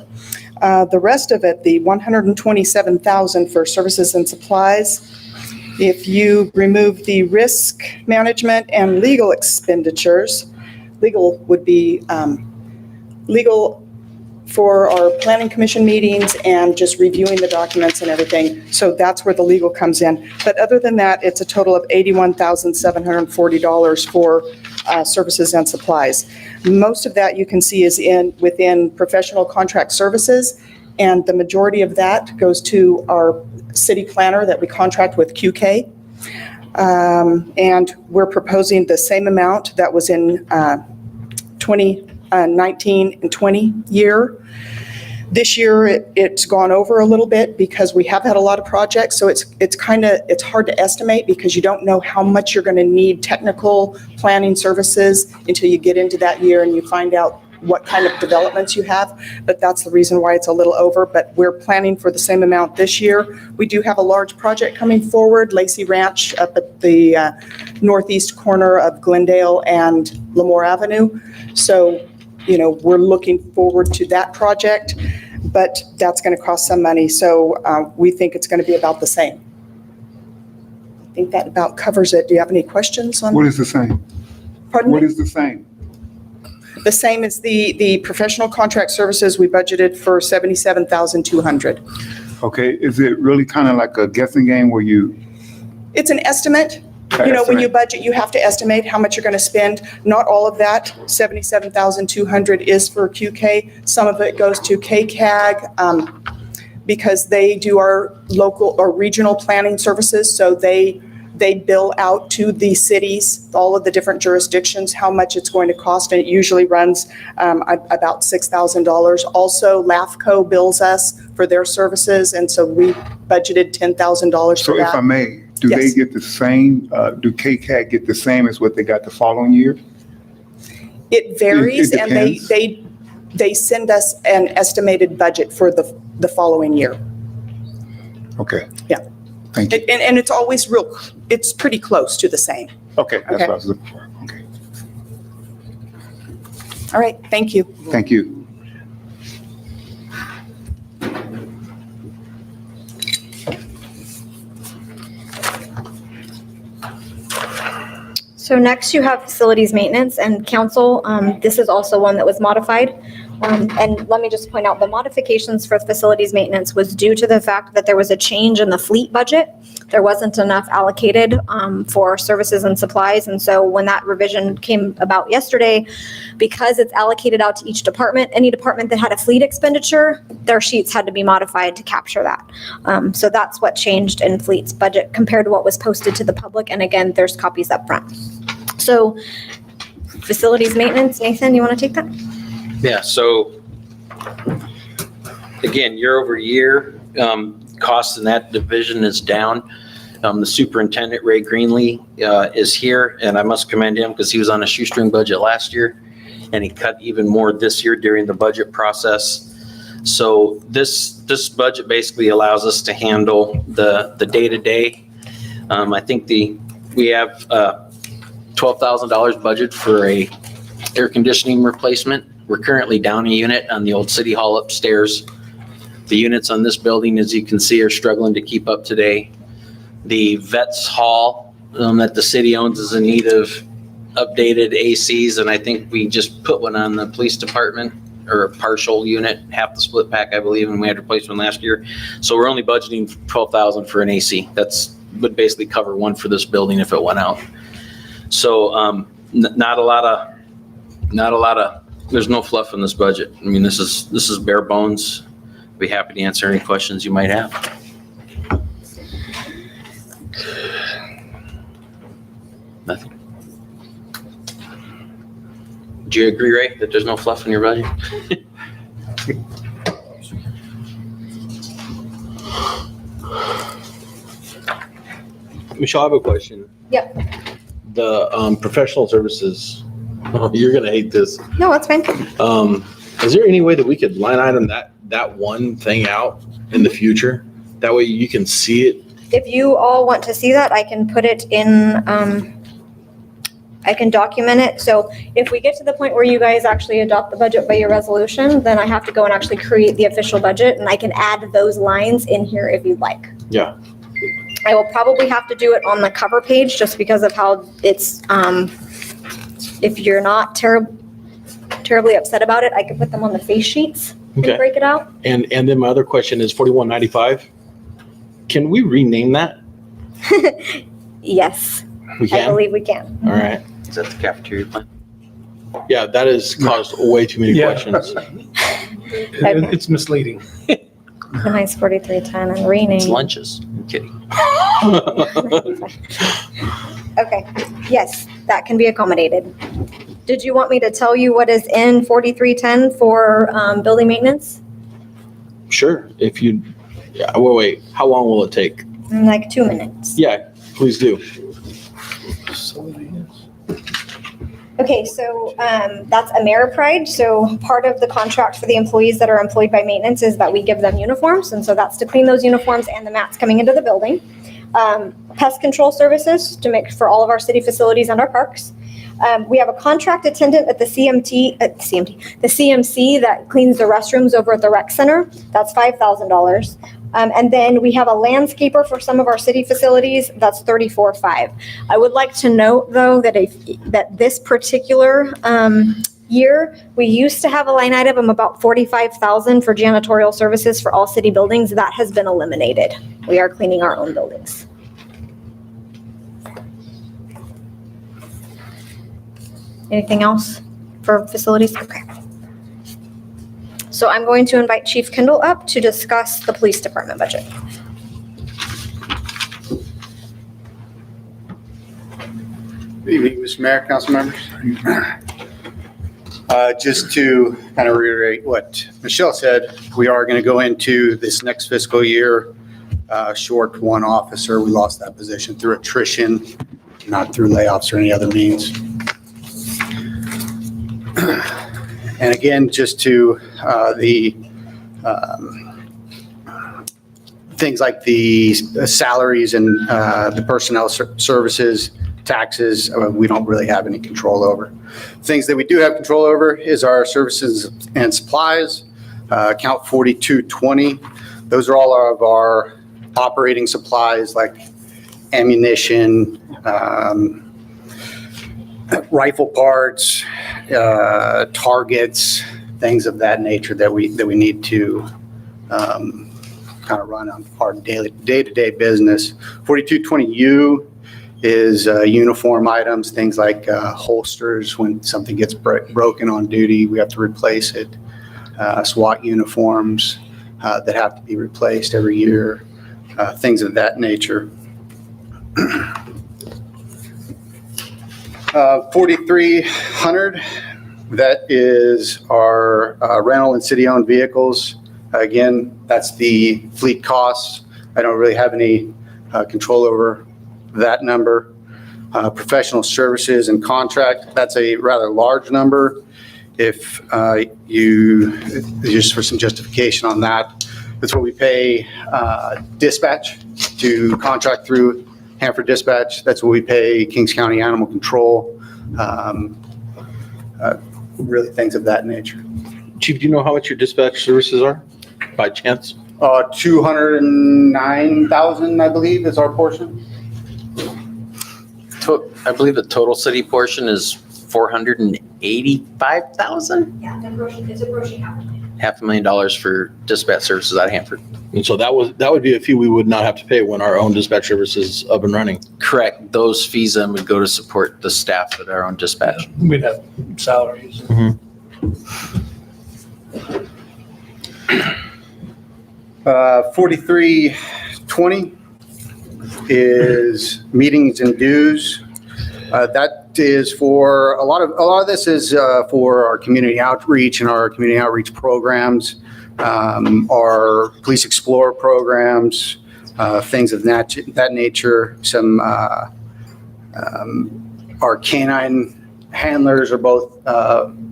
The rest of it, the $127,000 for services and supplies, if you remove the risk management and legal expenditures, legal would be legal for our planning commission meetings and just reviewing the documents and everything. So that's where the legal comes in. But other than that, it's a total of $81,740 for services and supplies. Most of that you can see is within professional contract services, and the majority of that goes to our city planner that we contract with QK. And we're proposing the same amount that was in 2019 and 20 year. This year, it's gone over a little bit because we have had a lot of projects, so it's hard to estimate because you don't know how much you're going to need technical planning services until you get into that year and you find out what kind of developments you have. But that's the reason why it's a little over, but we're planning for the same amount this year. We do have a large project coming forward, Lacey Ranch up at the northeast corner of Glendale and Lemoore Avenue. So, we're looking forward to that project, but that's going to cost some money. So we think it's going to be about the same. I think that about covers it. Do you have any questions on? What is the same? Pardon What me? is the same? The same as the professional contract services. We budgeted for $77,200. Okay, is it really kind of like a guessing game where you? It's an estimate. When you budget, you have to estimate how much you're going to spend. Not all of that, $77,200 is for QK. Some of it goes to KCAG because they do our local or regional planning services. So they bill out to the cities, all of the different jurisdictions, how much it's going to cost. And it usually runs about $6,000. Also, LAFCO bills us for their services. And so we budgeted $10,000 for So that. if I may, do they Yes. get the same, do KCAG get the same as what they got the following year? It varies, It and depends. they send us an estimated budget for the following year. Okay. Yeah. Thank you. And it's always it's pretty close to the same. Okay, that's Okay. what I was looking for. Okay, All right, thank you. thank you. So next you have facilities maintenance and council. This is also one that was modified. And let me just point out, the modifications for facilities maintenance was due to the fact that there was a change in the fleet budget. There wasn't enough allocated for services and supplies. And so when that revision came about yesterday, because it's allocated out to each department, any department that had a fleet expenditure, their sheets had to be modified to capture that. So that's what changed in fleet's budget compared to what was posted to the public. And again, there's copies up front. So facilities maintenance, Nathan, you want to take that? Yeah, so again, year over year, costs in that division is down. The superintendent, Ray Greenlee, is here, and I must commend him because he was on a shoestring budget last year, and he cut even more this year during the budget process. So this budget basically allows us to handle the day-to-day. I think we have $12,000 budget for a air conditioning replacement. We're currently down a unit on the old city hall upstairs. The units on this building, as you can see, are struggling to keep up today. The vets hall that the city owns is in need of updated ACs, and I think we just put one on the police department, or a partial unit, half the split pack, I believe, and we had to replace one last year. So we're only budgeting $12,000 for an AC. Would basically cover one for this building if it went out. So not a lot of. There's no fluff in this budget. I mean, this is bare bones. Be happy to answer any questions you might have. Nothing. Do you agree, Ray, that there's no fluff in your budget? Michelle, I have a question. Yep. The professional services, you're gonna hate this. No, that's fine. Is there any way that we could line item that one thing out in the future? That way you can see it. If you all want to see that, I can put it in, I can document it. So if we get to the point where you guys actually adopt the budget by your resolution, then I have to go and actually create the official budget, and I can add those lines in here if you'd like. Yeah. I will probably have to do it on the cover page just because of how it's, if you're not terribly upset about it, I could put them on the face sheets and Okay. break it out. And then my other question is 4195. Can we rename that? Yes, We I can? believe we can. All right. Is that the cafeteria plan? Yeah, that has caused way too many Yeah. questions. It's misleading. The nice 4310 and It's rename. lunches. I'm kidding. Okay, yes, that can be accommodated. Did you want me to tell you what is in 4310 for building maintenance? Sure. If you, yeah, wait, how long will it take? In like 2 minutes. Yeah, please do. Okay, so that's Ameripride. So part of the contract for the employees that are employed by maintenance is that we give them uniforms. And so that's to clean those uniforms and the mats coming into the building. Pest control services to make for all of our city facilities and our parks. We have a contract attendant at the CMC that cleans the restrooms over at the rec center. That's $5,000. And then we have a landscaper for some of our city facilities. That's $34,500. I would like to note, though, that this particular year, we used to have a line item of about $45,000 for janitorial services for all city buildings. That has been eliminated. We are cleaning our own buildings. Anything else for facilities? Okay. So I'm going to invite Chief Kendall up to discuss the police department budget. Good evening, Mr. Mayor, council members. Just to kind of reiterate what Michelle said, we are going to go into this next fiscal year short one officer. We lost that position through attrition, not through layoffs or any other means. And again, just to the things like the salaries and the personnel services, taxes, we don't really have any control over. Things that we do have control over is our services and supplies, account 4220. Those are all of our operating supplies like ammunition, rifle parts, targets, things of that nature that we need to kind of run on our day-to-day business. 4220U is uniform items, things like holsters. When something gets broken on duty, we have to replace it. SWAT uniforms that have to be replaced every year, things of that nature. 4300, that is our rental and city-owned vehicles. Again, that's the fleet costs. I don't really have any control over that number. Professional services and contract, that's a rather large number. If you, just for some justification on that, that's what we pay dispatch to contract through Hanford Dispatch. That's what we pay Kings County Animal Control. Really things of that nature. Chief, do you know how much your dispatch services are by chance? 209,000, I believe, is our portion. I believe the total city portion is 485,000? Yeah, it's approaching $500,000 for dispatch services out of Hanford. And so that would be a fee we would not have to pay when our own dispatch service is up and running. Correct. Those fees then would go to support the staff at our own dispatch. We'd have salaries. 4320 is meetings and dues. That is for a lot of this is for our community outreach and our community outreach programs, our Police Explorer programs, things of that nature. Some our canine handlers are both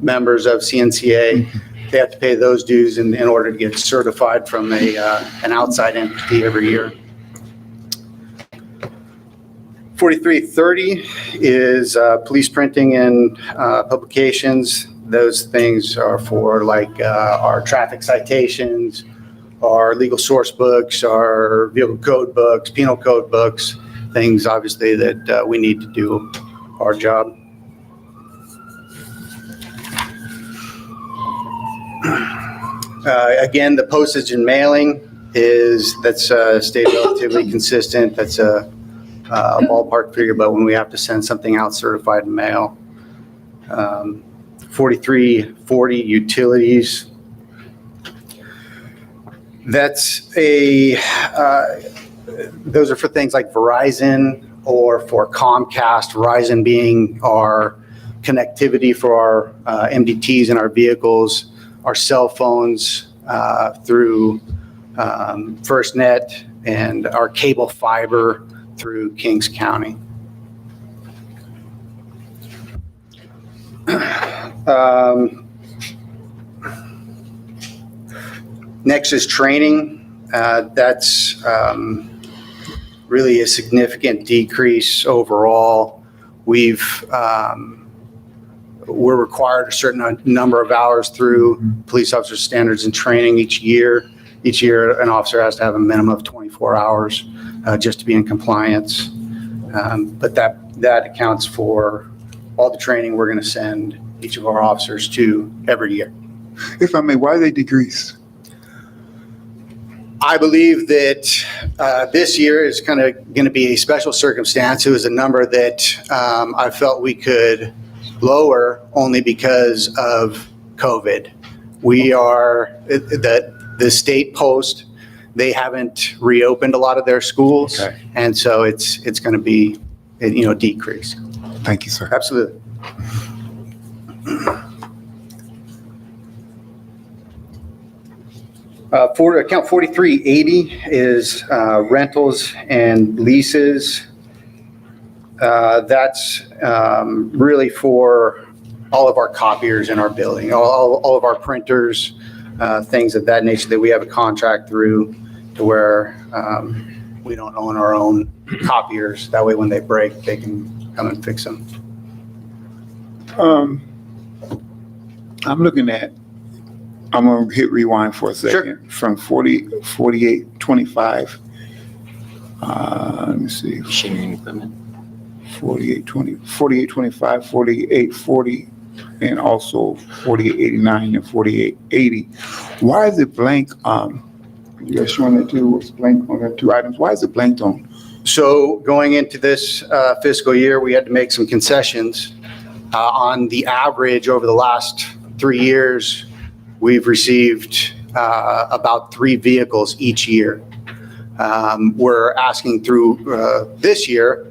members of CNCA. They have to pay those dues in order to get certified from an outside entity every year. 4330 is police printing and publications. Those things are for like our traffic citations, our legal source books, our vehicle code books, penal code books, things obviously that we need to do our job. Again, the postage and mailing that's stayed relatively consistent. That's a ballpark figure, but when we have to send something out certified in mail. 4340 utilities. That's those are for things like Verizon or for Comcast, Verizon being our connectivity for our MDTs in our vehicles, our cell phones through FirstNet, and our cable fiber through Kings County. Next is training. That's really a significant decrease overall. We're required a certain number of hours through police officer standards and training each year. Each year, an officer has to have a minimum of 24 hours just to be in compliance. But that accounts for all the training we're going to send each of our officers to every year. If I may, why they decrease? I believe that this year is kind of going to be a special circumstance. It was a number that I felt we could lower only because of COVID. The state post, they haven't reopened a lot of their schools. Okay. And so it's going to be, decrease. Thank you, sir. Absolutely. For account 4380 is rentals and leases. That's really for all of our copiers in our building, all of our printers, things of that nature that we have a contract through to where we don't own our own copiers. That way when they break, they can come and fix them. I'm going to hit rewind for a second. Sure. From 4825. Let me see. Machinery and equipment. 4825, 4840, and also 4889 and 4880. Why is it blank? You guys showing that too? It's blank on the two items. Why is it blanked on? So going into this fiscal year, we had to make some concessions. On the average over the last 3 years, we've received about 3 vehicles each year. We're asking through this year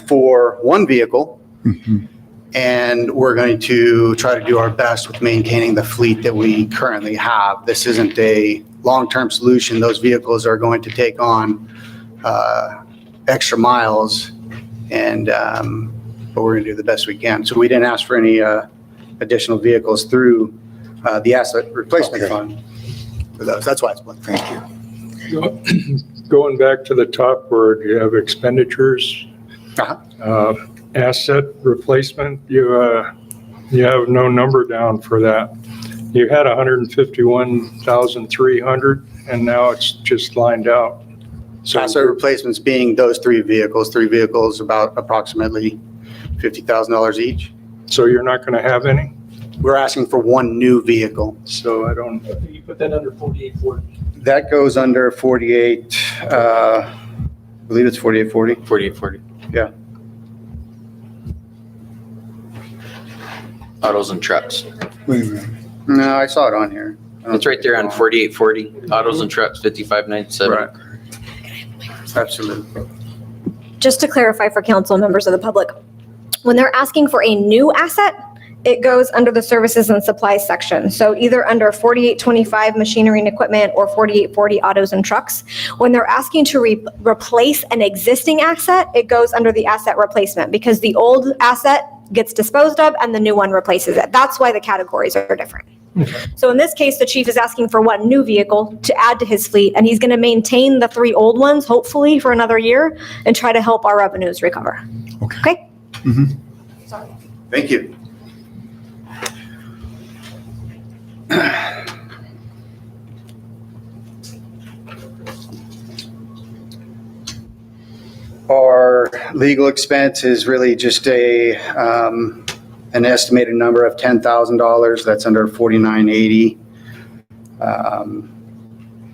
for 1 vehicle, and we're going to try to do our best with maintaining the fleet that we currently have. This isn't a long-term solution. Those vehicles are going to take on extra miles, and but we're going to do the best we can. So we didn't ask for any additional vehicles through the asset replacement fund for those. That's why it's blank. Thank you. Going back to the top where you have expenditures, asset replacement, you have no number down for that. You had 151,300 and now it's just lined out. So Asset replacements being those 3 vehicles. 3 vehicles, about approximately $50,000 each. So you're not going to have any? We're asking for 1 new vehicle. So I don't, You put that under 4840. That goes under 48, I believe it's 4840. 4840. Yeah. Autos and trucks. Wait a minute. No, I saw it on here. It's right there on 4840. Autos and trucks, 5597. Right. Absolutely. Just to clarify for council members of the public, when they're asking for a new asset, it goes under the services and supplies section. So either under 4825 machinery and equipment or 4840 autos and trucks. When they're asking to replace an existing asset, it goes under the asset replacement because the old asset gets disposed of and the new one replaces it. That's why the categories are different. So in this case, the chief is asking for one new vehicle to add to his fleet, and he's going to maintain the 3 old ones, hopefully for another year, and try to help our revenues recover. Okay? Thank you. Our legal expense is really just an estimated number of $10,000. That's under 4980.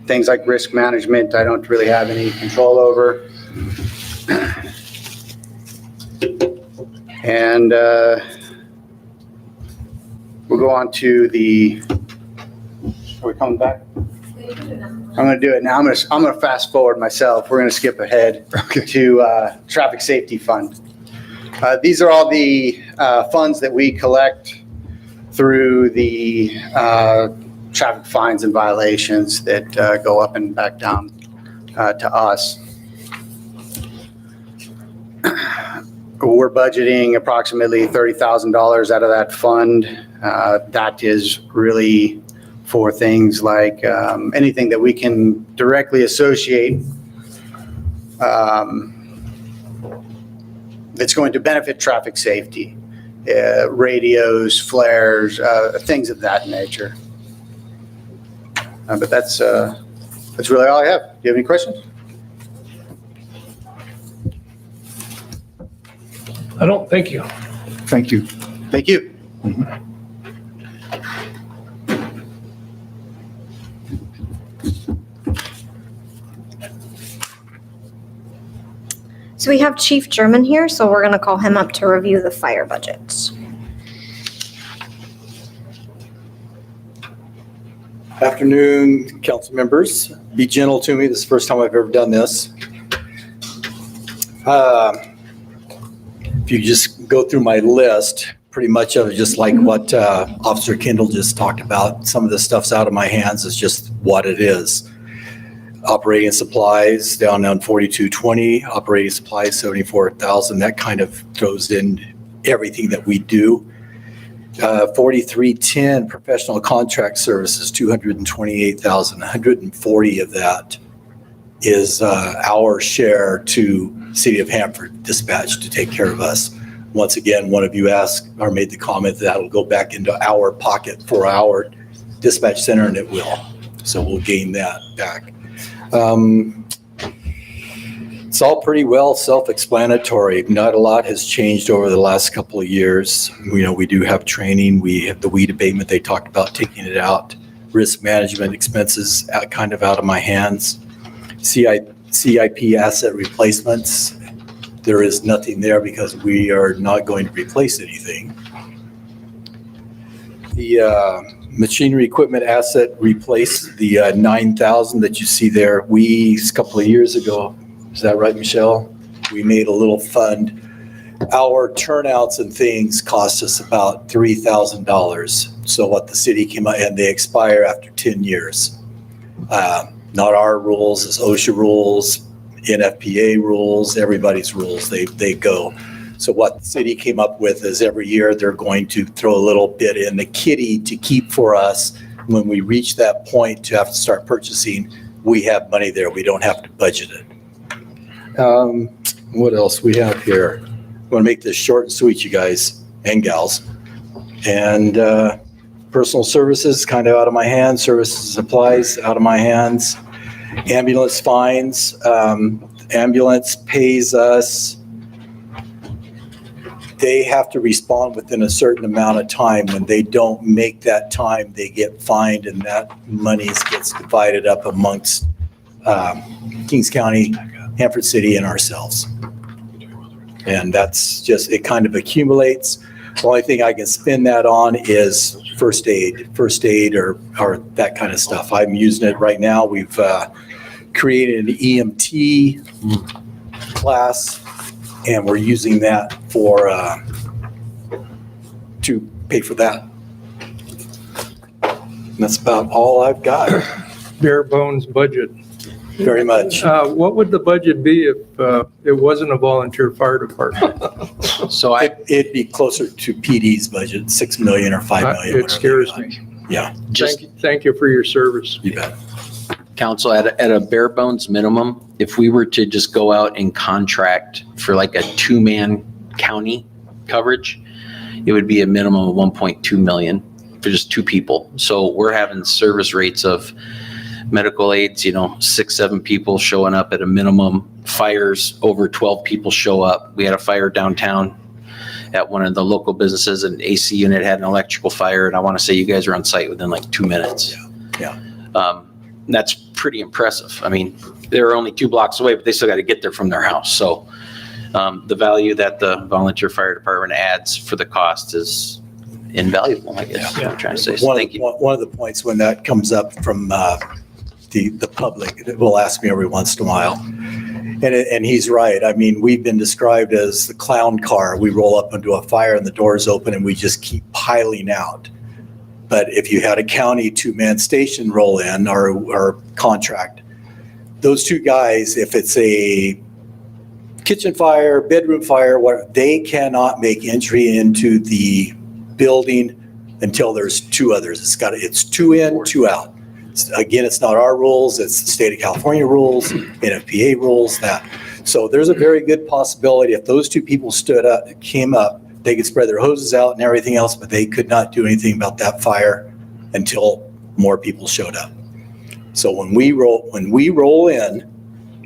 Things like risk management, I don't really have any control over. And we'll go on to the, are we coming back? I'm going to do it now. I'm going to fast forward myself. We're going to skip ahead to Traffic Safety Fund. These are all the funds that we collect through the traffic fines and violations that go up and back down to us. We're budgeting approximately $30,000 out of that fund. That is really for things like anything that we can directly associate that's going to benefit traffic safety, radios, flares, things of that nature. But that's really all I have. Do you have any questions? I don't, thank you. Thank you. Thank you. So we have Chief German here, so we're going to call him up to review the fire budgets. Afternoon, council members. Be gentle to me. This is the first time I've ever done this. If you just go through my list, pretty much of it, just like what Officer Kendall just talked about, some of the stuff's out of my hands. It's just what it is. Operating supplies down on 4220, operating supplies 74,000. That kind of throws in everything that we do. 4310, professional contract services, 228,000. 140 of that is our share to City of Hanford Dispatch to take care of us. Once again, one of you asked or made the comment that that'll go back into our pocket for our dispatch center, and it will. So we'll gain that back. It's all pretty well self-explanatory. Not a lot has changed over the last couple of years. We do have training. We have the weed abatement. They talked about taking it out. Risk management expenses kind of out of my hands. CIP asset replacements. There is nothing there because we are not going to replace anything. The machinery equipment asset replace, the 9,000 that you see there. A couple of years ago, is that right, Michelle? We made a little fund. Our turnouts and things cost us about $3,000. So what the city came out, and they expire after 10 years. Not our rules, it's OSHA rules, NFPA rules, everybody's rules, they go. So what the city came up with is every year they're going to throw a little bit in the kitty to keep for us. When we reach that point to have to start purchasing, we have money there. We don't have to budget it. What else we have here? I want to make this short and sweet, you guys and gals. And personal services kind of out of my hands. Services supplies out of my hands. Ambulance fines. Ambulance pays us. They have to respond within a certain amount of time. When they don't make that time, they get fined, and that money gets divided up amongst Kings County, Hanford City, and ourselves. And that's just, it kind of accumulates. The only thing I can spend that on is first aid or that kind of stuff. I'm using it right now. We've created an EMT class, and we're using that to pay for that. And that's about all I've got. Bare bones budget. very much. What would the budget be if it wasn't a volunteer fire department? So It'd be closer to PD's budget, 6 million or 5 million. It whatever scares they me. like. Yeah, Thank you for your service. you bet. council, at a bare bones minimum, if we were to just go out and contract for like a 2-man county coverage, it would be a minimum of 1.2 million for just 2 people. So we're having service rates of medical aids, 6, 7 people showing up at a minimum. Fires, over 12 people show up. We had a fire downtown at one of the local businesses, an AC unit had an electrical fire, and I want to say you guys were on site within like 2 minutes. Yeah. That's pretty impressive. I mean, they're only 2 blocks away, but they still got to get there from their house. So the value that the volunteer fire department adds for the cost is invaluable, I guess, is what I'm trying to say. So thank you. One of the points when that comes up from the public, it will ask me every once in a while. And he's right. I mean, we've been described as the clown car. We roll up into a fire and the doors open and we just keep piling out. But if you had a county 2-man station roll in or contract, those 2 guys, if it's a kitchen fire, bedroom fire, they cannot make entry into the building until there's 2 others. It's 2 in, 2 out. Again, it's not our rules, it's the state of California rules, NFPA rules, that. So there's a very good possibility if those 2 people came up, they could spread their hoses out and everything else, but they could not do anything about that fire until more people showed up. So when we roll in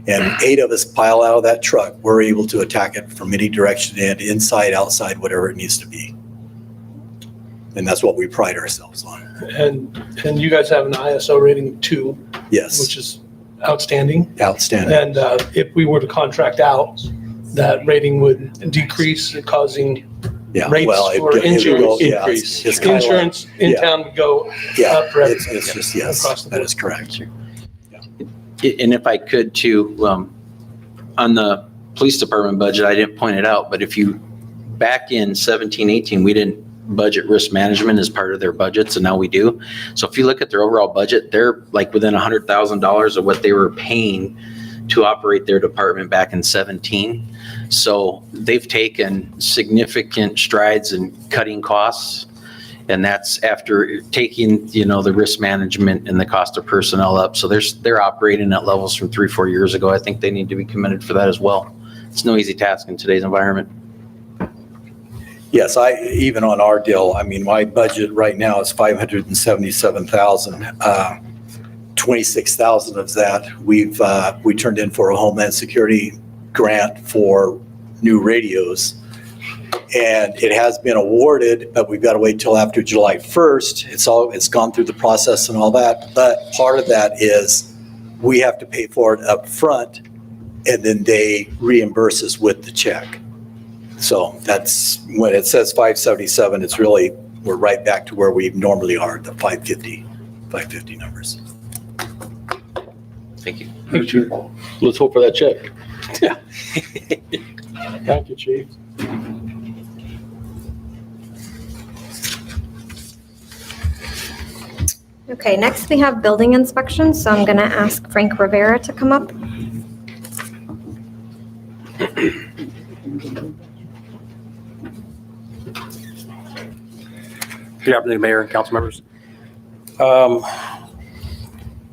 and 8 of us pile out of that truck, we're able to attack it from any direction and inside, outside, whatever it needs to be. And that's what we pride ourselves on. And you guys have an ISO rating 2, Yes. which is outstanding. Outstanding. And if we were to contract out, that rating would decrease, causing Yeah, rates well, for insurance yeah, increase. it's kinda like- Insurance in yeah. town would go Yeah, up for it's everybody. just, yes, Across the that board. is correct. And if I could too, on the police department budget, I didn't point it out, but if you, back in 17, 18, we didn't budget risk management as part of their budgets, and now we do. So if you look at their overall budget, they're like within $100,000 of what they were paying to operate their department back in 17. So they've taken significant strides in cutting costs. And that's after taking, the risk management and the cost of personnel up. So they're operating at levels from 3-4 years ago. I think they need to be commended for that as well. It's no easy task in today's environment. Yes, even on our deal, I mean, my budget right now is $577,000. 26,000 of that we turned in for a Homeland Security grant for new radios. And it has been awarded, but we've got to wait till after July 1st. It's gone through the process and all that. But part of that is we have to pay for it up front, and then they reimburse us with the check. So that's when it says 577, it's really, we're right back to where we normally are, the 550 numbers. Thank you. Let's hope for that check. Thank you, Chief. Okay, next we have building inspections, so I'm going to ask Frank Rivera to come up. Good afternoon, Mayor and council members.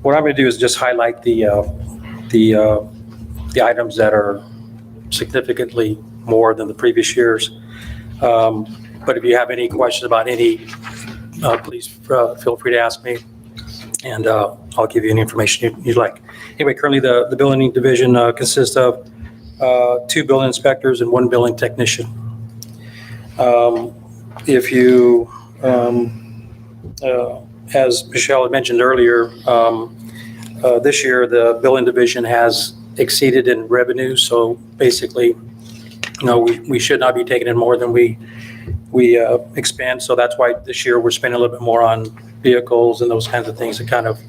What I'm going to do is just highlight the items that are significantly more than the previous years. But if you have any questions about any, please feel free to ask me, and I'll give you any information you'd like. Anyway, currently the building division consists of 2 building inspectors and 1 building technician. If you, as Michelle had mentioned earlier, this year the building division has exceeded in revenue. So basically, we should not be taking in more than we expand. So that's why this year we're spending a little bit more on vehicles and those kinds of things to kind of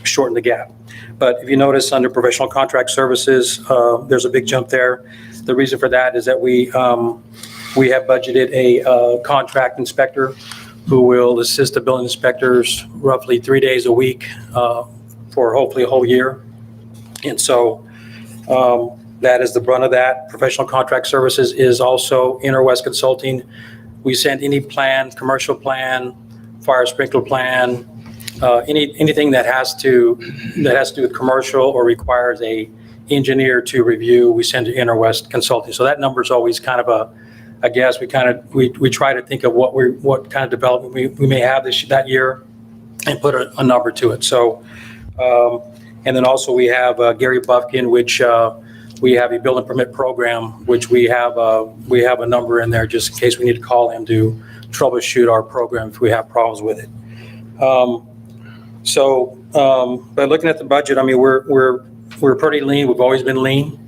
shorten the gap. But if you notice under professional contract services, there's a big jump there. The reason for that is that we have budgeted a contract inspector who will assist the building inspectors roughly 3 days a week for hopefully a whole year. And so that is the brunt of that. Professional contract services is also Interwest Consulting. We send any plan, commercial plan, fire sprinkler plan, anything that has to do with commercial or requires a engineer to review, we send to Interwest Consulting. So that number is always kind of I guess we try to think of what kind of development we may have that year and put a number to it. So, and then also we have Gary Buffkin, which we have a building permit program, which we have a number in there just in case we need to call him to troubleshoot our program if we have problems with it. By looking at the budget, I mean, we're pretty lean. We've always been lean.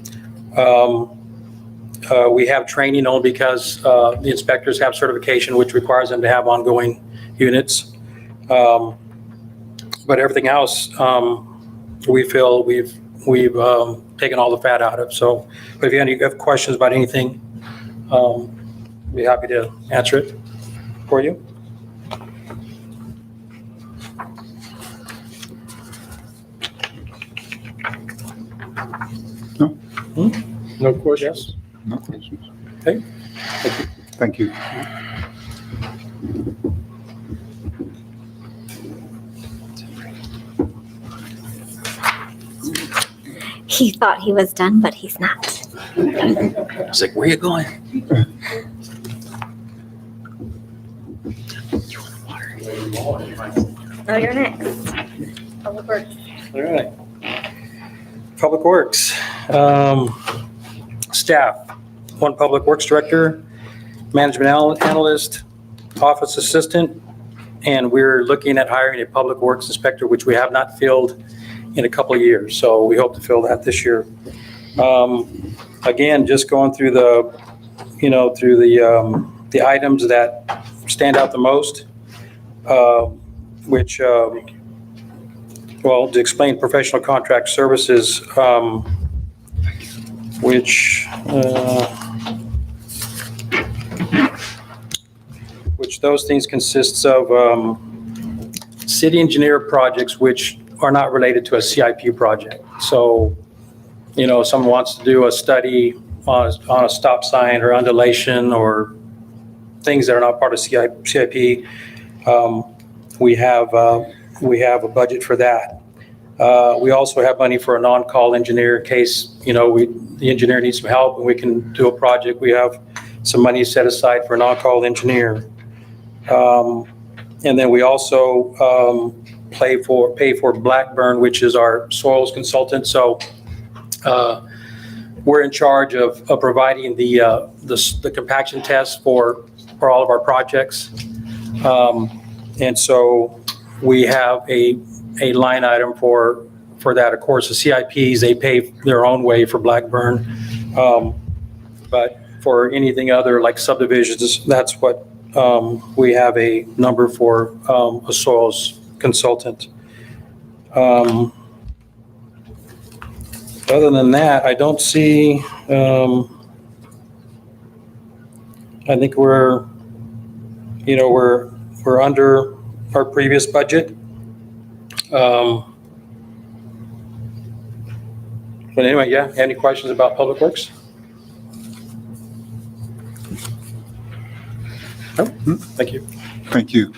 We have training only because the inspectors have certification, which requires them to have ongoing units. But everything else, we feel we've taken all the fat out of. So, but if you have questions about anything, be happy to answer it for you. No questions? No questions. Okay. Thank you. He thought he was done, but he's not. It's like, where you going? Oh, you're next. Public Works. All right. Public Works. Staff, one Public Works Director, Management Analyst, Office Assistant, and we're looking at hiring a Public Works Inspector, which we have not filled in a couple of years. So we hope to fill that this year. Again, just going through the items that stand out the most, which, to explain professional contract services, which those things consists of city engineer projects, which are not related to a CIP project. So, someone wants to do a study on a stop sign or undulation or things that are not part of CIP. We have a budget for that. We also have money for a non-call engineer in case, the engineer needs some help and we can do a project. We have some money set aside for a non-call engineer. And then we also pay for Blackburn, which is our soils consultant. So we're in charge of providing the compaction tests for all of our projects. And so we have a line item for that. Of course, the CIPs, they pay their own way for Blackburn. But for anything other like subdivisions, that's what we have a number for a soils consultant. Other than that, I don't see, I think we're under our previous budget. But anyway, yeah, any questions about Public Works? No? Thank you. Thank you.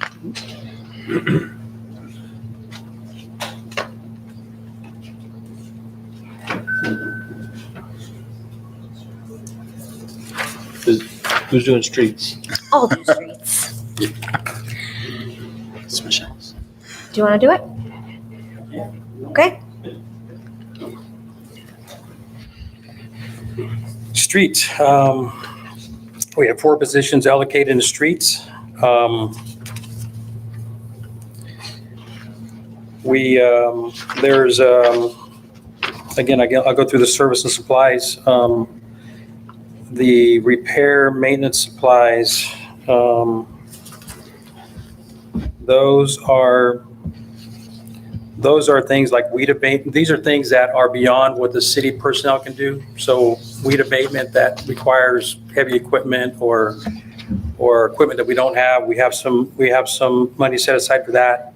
Who's doing streets? I'll do streets. It's Michelle's. Do you want to do it? Okay. Streets. We have 4 positions allocated in the streets. There's, again, I'll go through the service and supplies. The repair, maintenance supplies, those are things like weed abatement. These are things that are beyond what the city personnel can do. So weed abatement that requires heavy equipment or equipment that we don't have. We have some money set aside for that.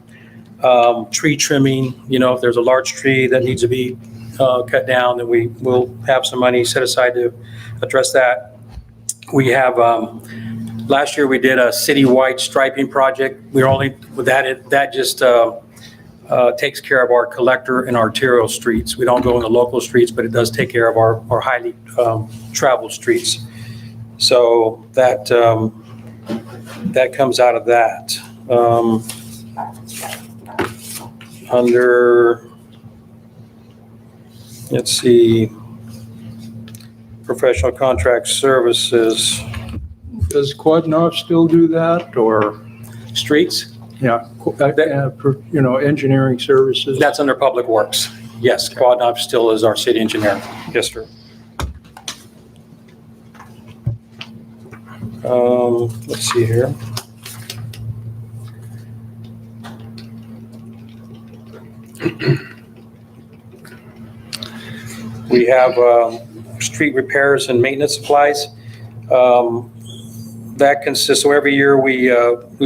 Tree trimming, if there's a large tree that needs to be cut down, then we will have some money set aside to address that. We have, last year we did a citywide striping project. We're only, that just takes care of our collector and arterial streets. We don't go in the local streets, but it does take care of our highly traveled streets. So that comes out of that. Under, let's see, professional contract services. Does Quadnoff still do that, or, Streets, engineering services? that's under Public Works. Yes, Quadnoff still is our city engineer. Yes, sir. Let's see here. We have street repairs and maintenance supplies. That consists, so every year we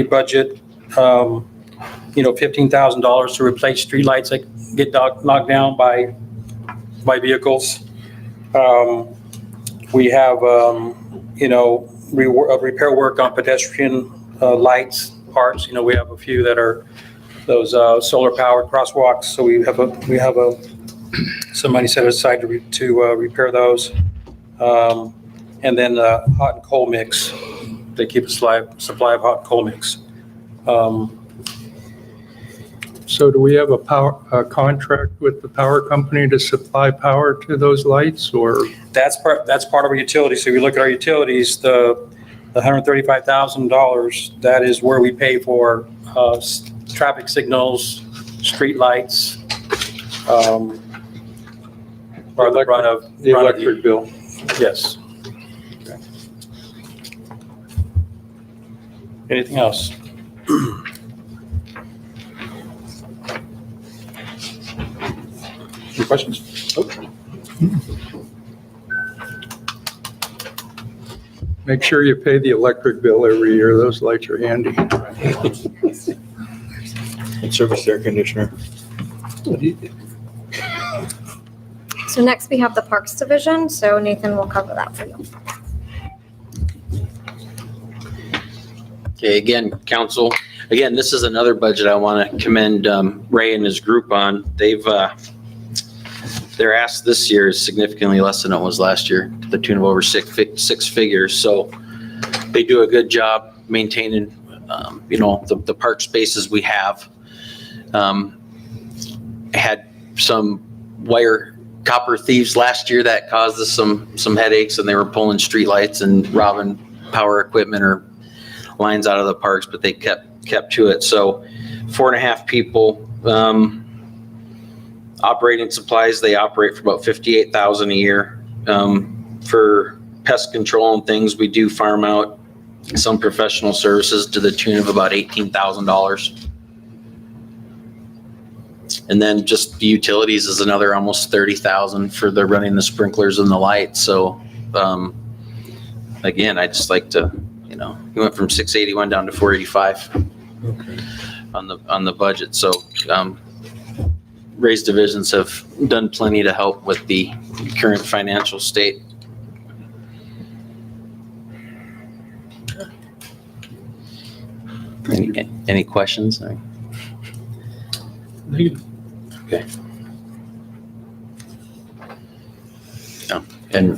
budget, $15,000 to replace streetlights that get knocked down by vehicles. We have, repair work on pedestrian lights, parts. We have a few that are those solar powered crosswalks. So we have some money set aside to repair those. And then hot and cold mix. They keep a supply of hot and cold mix. So do we have a contract with the power company to supply power to those lights, or? That's part of our utilities. So if you look at our utilities, the $135,000, that is where we pay for traffic signals, street lights, or the run of the electric bill. Yes. Anything else? Any questions? Make sure you pay the electric bill every year. Those lights are handy. And service air conditioner. So next we have the Parks Division, so Nathan will cover that for you. Okay, again, council, this is another budget I want to commend Ray and his group on. Their ask this year is significantly less than it was last year, to the tune of over six figures. So they do a good job maintaining, the park spaces we have. Had some copper thieves last year that caused us some headaches, and they were pulling streetlights and robbing power equipment or lines out of the parks, but they kept to it. So 4.5 people. Operating supplies, they operate for about $58,000 a year. For pest control and things, we do farm out some professional services to the tune of about $18,000. And then just the utilities is another almost $30,000 for the running the sprinklers and the lights. So again, I just like to, we went from 681 down to 485 on the budget. So Ray's divisions have done plenty to help with the current financial state. Any questions? Okay. And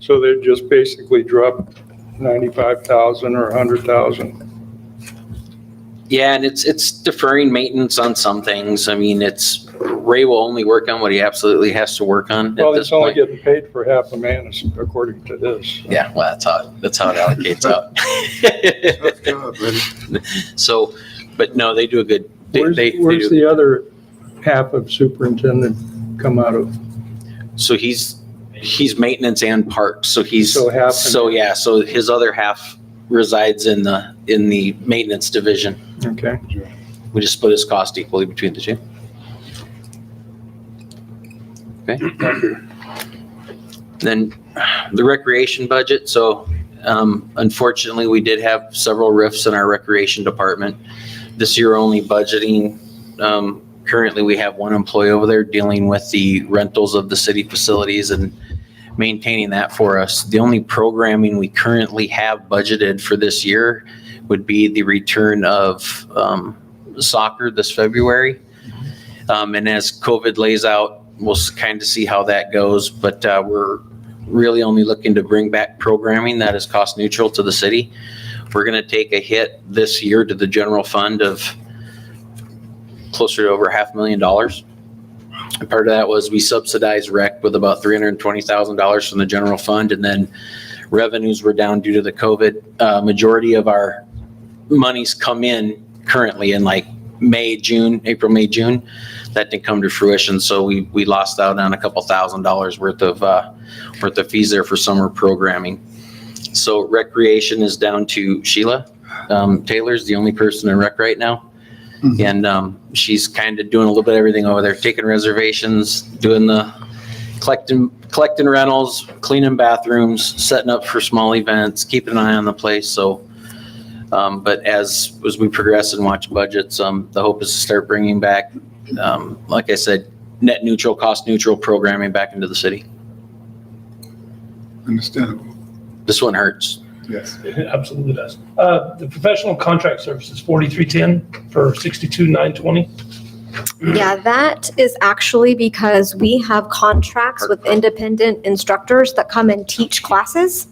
So they just basically drop 95,000 or 100,000. yeah, and it's deferring maintenance on some things. I mean, Ray will only work on what he absolutely has to work on Well, at this it's only point. getting paid for half a man, according to this. Yeah, well, that's how it allocates out. Tough job, buddy. So, but no, they do a good. Where's the other half of superintendent come out of? So he's maintenance and parks. So he's So half and so his other half resides in the maintenance division. Okay. We just split his cost equally between the two. Okay. Then the recreation budget. So unfortunately, we did have several rifts in our recreation department. This year, only budgeting Currently, we have one employee over there dealing with the rentals of the city facilities and maintaining that for us. The only programming we currently have budgeted for this year would be the return of soccer this February. And as COVID lays out, we'll kind of see how that goes. But we're really only looking to bring back programming that is cost neutral to the city. We're going to take a hit this year to the general fund of closer to over $500,000. And part of that was we subsidized rec with about $320,000 from the general fund, and then revenues were down due to the COVID. Majority of our monies come in currently in like April, May, June. That didn't come to fruition, so we lost out on a couple $1,000s worth of fees there for summer programming. So recreation is down to Sheila. Taylor's the only person in rec right now. And she's kind of doing a little bit of everything over there, taking reservations, doing the collecting rentals, cleaning bathrooms, setting up for small events, keeping an eye on the place. So, but as we progress and watch budgets, the hope is to start bringing back, like I said, net neutral, cost neutral programming back into the city. Understandable. This one hurts. Yes. It absolutely does. The professional contract services, 4310 for 62,920. Yeah, that is actually because we have contracts with independent instructors that come and teach classes.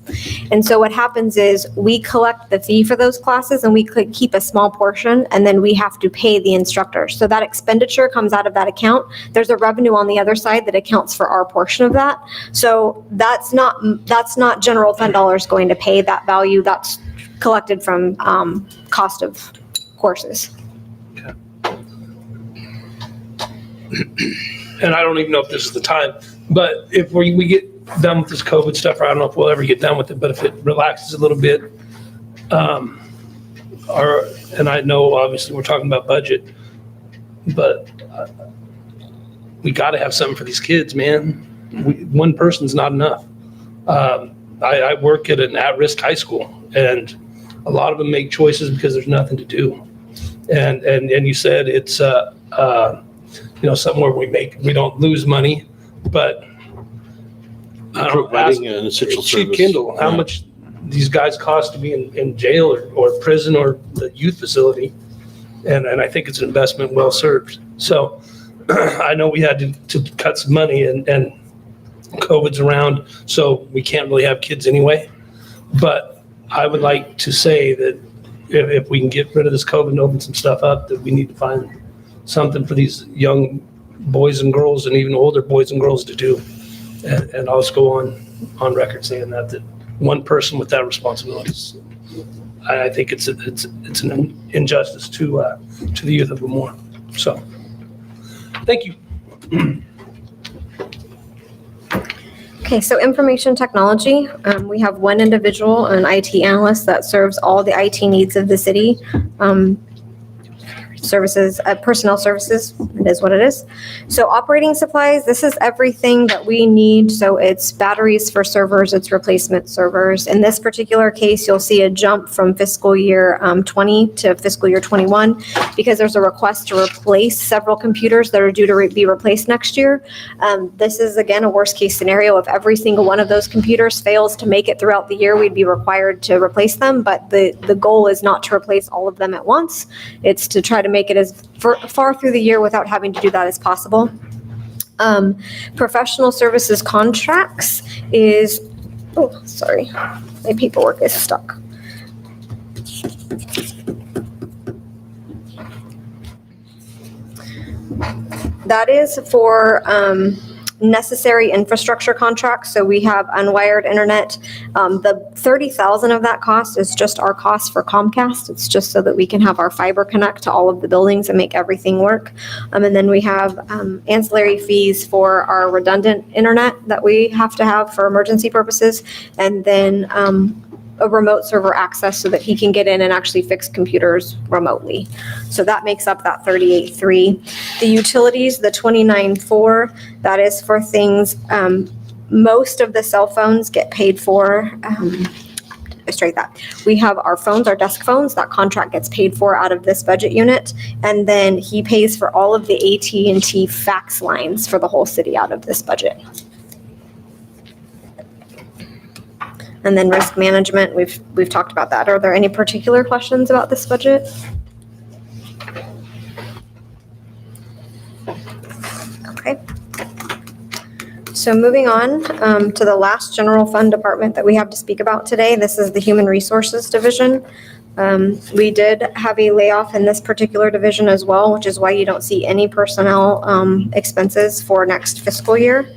And so what happens is we collect the fee for those classes and we could keep a small portion, and then we have to pay the instructors. So that expenditure comes out of that account. There's a revenue on the other side that accounts for our portion of that. So that's not general fund dollars going to pay that value. That's collected from cost of courses. And I don't even know if this is the time, but if we get done with this COVID stuff, or I don't know if we'll ever get done with it, but if it relaxes a little bit, and I know obviously we're talking about budget, but we got to have something for these kids, man. One person's not enough. I work at an at-risk high school, and a lot of them make choices because there's nothing to do. And you said it's somewhere we don't lose money, but providing an essential Chief service. Kindle, how much these guys cost to be in jail or prison or the youth facility, and I think it's an investment well served. So I know we had to cut some money, and COVID's around, so we can't really have kids anyway. But I would like to say that if we can get rid of this COVID and open some stuff up, that we need to find something for these young boys and girls and even older boys and girls to do. And I'll just go on record saying that one person with that responsibility, I think it's an injustice to the youth of Lemoore. So, thank you. Okay, so information technology, we have one individual, an IT analyst that serves all the IT needs of the city. Services, personnel services, it is what it is. So operating supplies, this is everything that we need. So it's batteries for servers, it's replacement servers. In this particular case, you'll see a jump from fiscal year 20 to fiscal year 21 because there's a request to replace several computers that are due to be replaced next year. This is again a worst case scenario. If every single one of those computers fails to make it throughout the year, we'd be required to replace them. But the goal is not to replace all of them at once. It's to try to make it as far through the year without having to do that as possible. Professional services contracts is, oh, sorry, my paperwork is stuck. That is for necessary infrastructure contracts. So we have unwired internet. The $30,000 of that cost is just our cost for Comcast. It's just so that we can have our fiber connect to all of the buildings and make everything work. And then we have ancillary fees for our redundant internet that we have to have for emergency purposes. And then a remote server access so that he can get in and actually fix computers remotely. So that makes up that 38.3. The utilities, the 29.4, that is for things, most of the cell phones get paid for. We have our phones, our desk phones, that contract gets paid for out of this budget unit. And then he pays for all of the AT&T fax lines for the whole city out of this budget. And then risk management, we've talked about that. Are there any particular questions about this budget? Okay. So moving on to the last general fund department that we have to speak about today. This is the Human Resources Division. We did have a layoff in this particular division as well, which is why you don't see any personnel expenses for next fiscal year.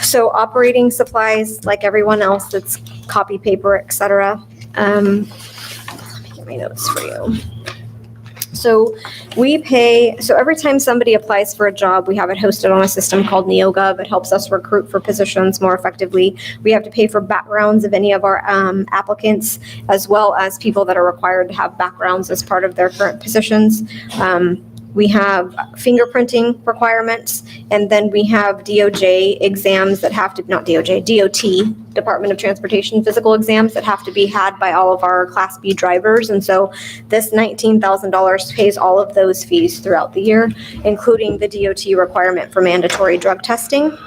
So operating supplies, like everyone else, it's copy paper, et cetera. Let me get my notes for you. So so every time somebody applies for a job, we have it hosted on a system called NeoGov. It helps us recruit for positions more effectively. We have to pay for backgrounds of any of our applicants, as well as people that are required to have backgrounds as part of their current positions. We have fingerprinting requirements, and then we have DOJ exams that have to, not DOJ, DOT, Department of Transportation physical exams that have to be had by all of our Class B drivers. And so this $19,000 pays all of those fees throughout the year, including the DOT requirement for mandatory drug testing.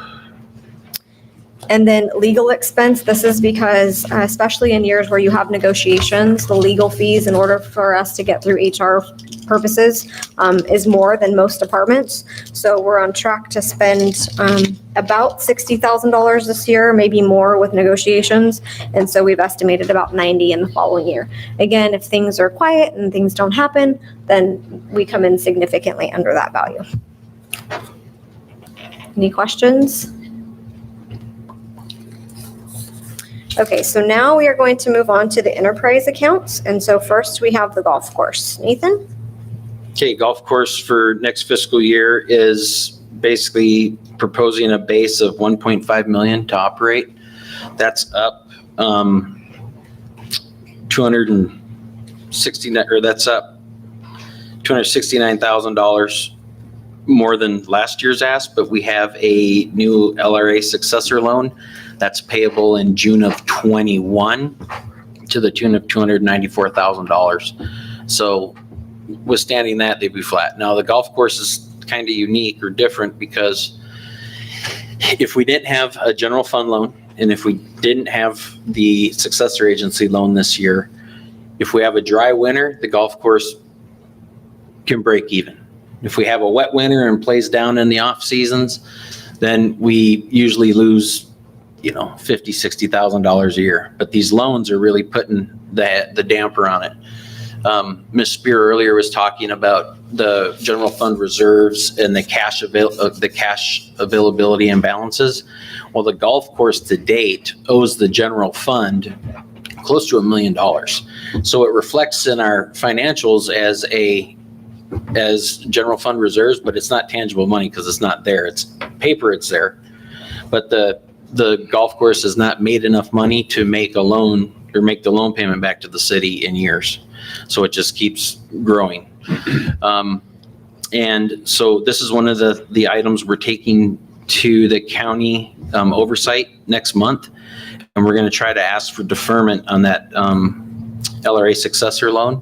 And then legal expense, this is because, especially in years where you have negotiations, the legal fees in order for us to get through HR purposes is more than most departments. So we're on track to spend about $60,000 this year, maybe more with negotiations. And so we've estimated about 90 in the following year. Again, if things are quiet and things don't happen, then we come in significantly under that value. Any questions? Okay, so now we are going to move on to the enterprise accounts. And so first we have the golf course. Nathan? Okay, golf course for next fiscal year is basically proposing a base of 1.5 million to operate. That's up 269,000 more than last year's ask, but we have a new LRA successor loan that's payable in June of 21 to the tune of $294,000. So withstanding that, they'd be flat. Now the golf course is kind of unique or different because if we didn't have a general fund loan and if we didn't have the successor agency loan this year, if we have a dry winter, the golf course can break even. If we have a wet winter and plays down in the off seasons, then we usually lose, $50,000, $60,000 a year. But these loans are really putting the damper on it. Ms. Spear earlier was talking about the general fund reserves and the cash availability and balances. Well, the golf course to date owes the general fund close to $1 million. So it reflects in our financials as general fund reserves, but it's not tangible money because it's not there. It's paper, it's there. But the golf course has not made enough money to make a loan or make the loan payment back to the city in years. So it just keeps growing. And so this is one of the items we're taking to the county oversight next month. And we're going to try to ask for deferment on that LRA successor loan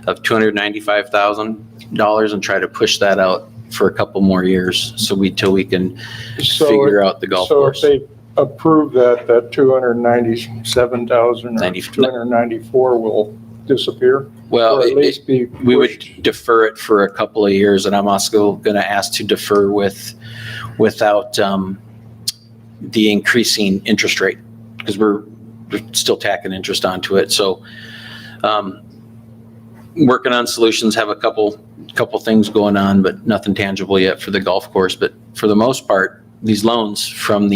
of $295,000 and try to push that out for a couple more years till we can figure out the golf course. So if they approve that 297,000 or 294 will disappear? Well, or at least be we would defer it for a couple of years, and I'm also going to ask to defer without the increasing interest rate because we're still tacking interest onto it. So working on solutions, have a couple things going on, but nothing tangible yet for the golf course. But for the most part, these loans from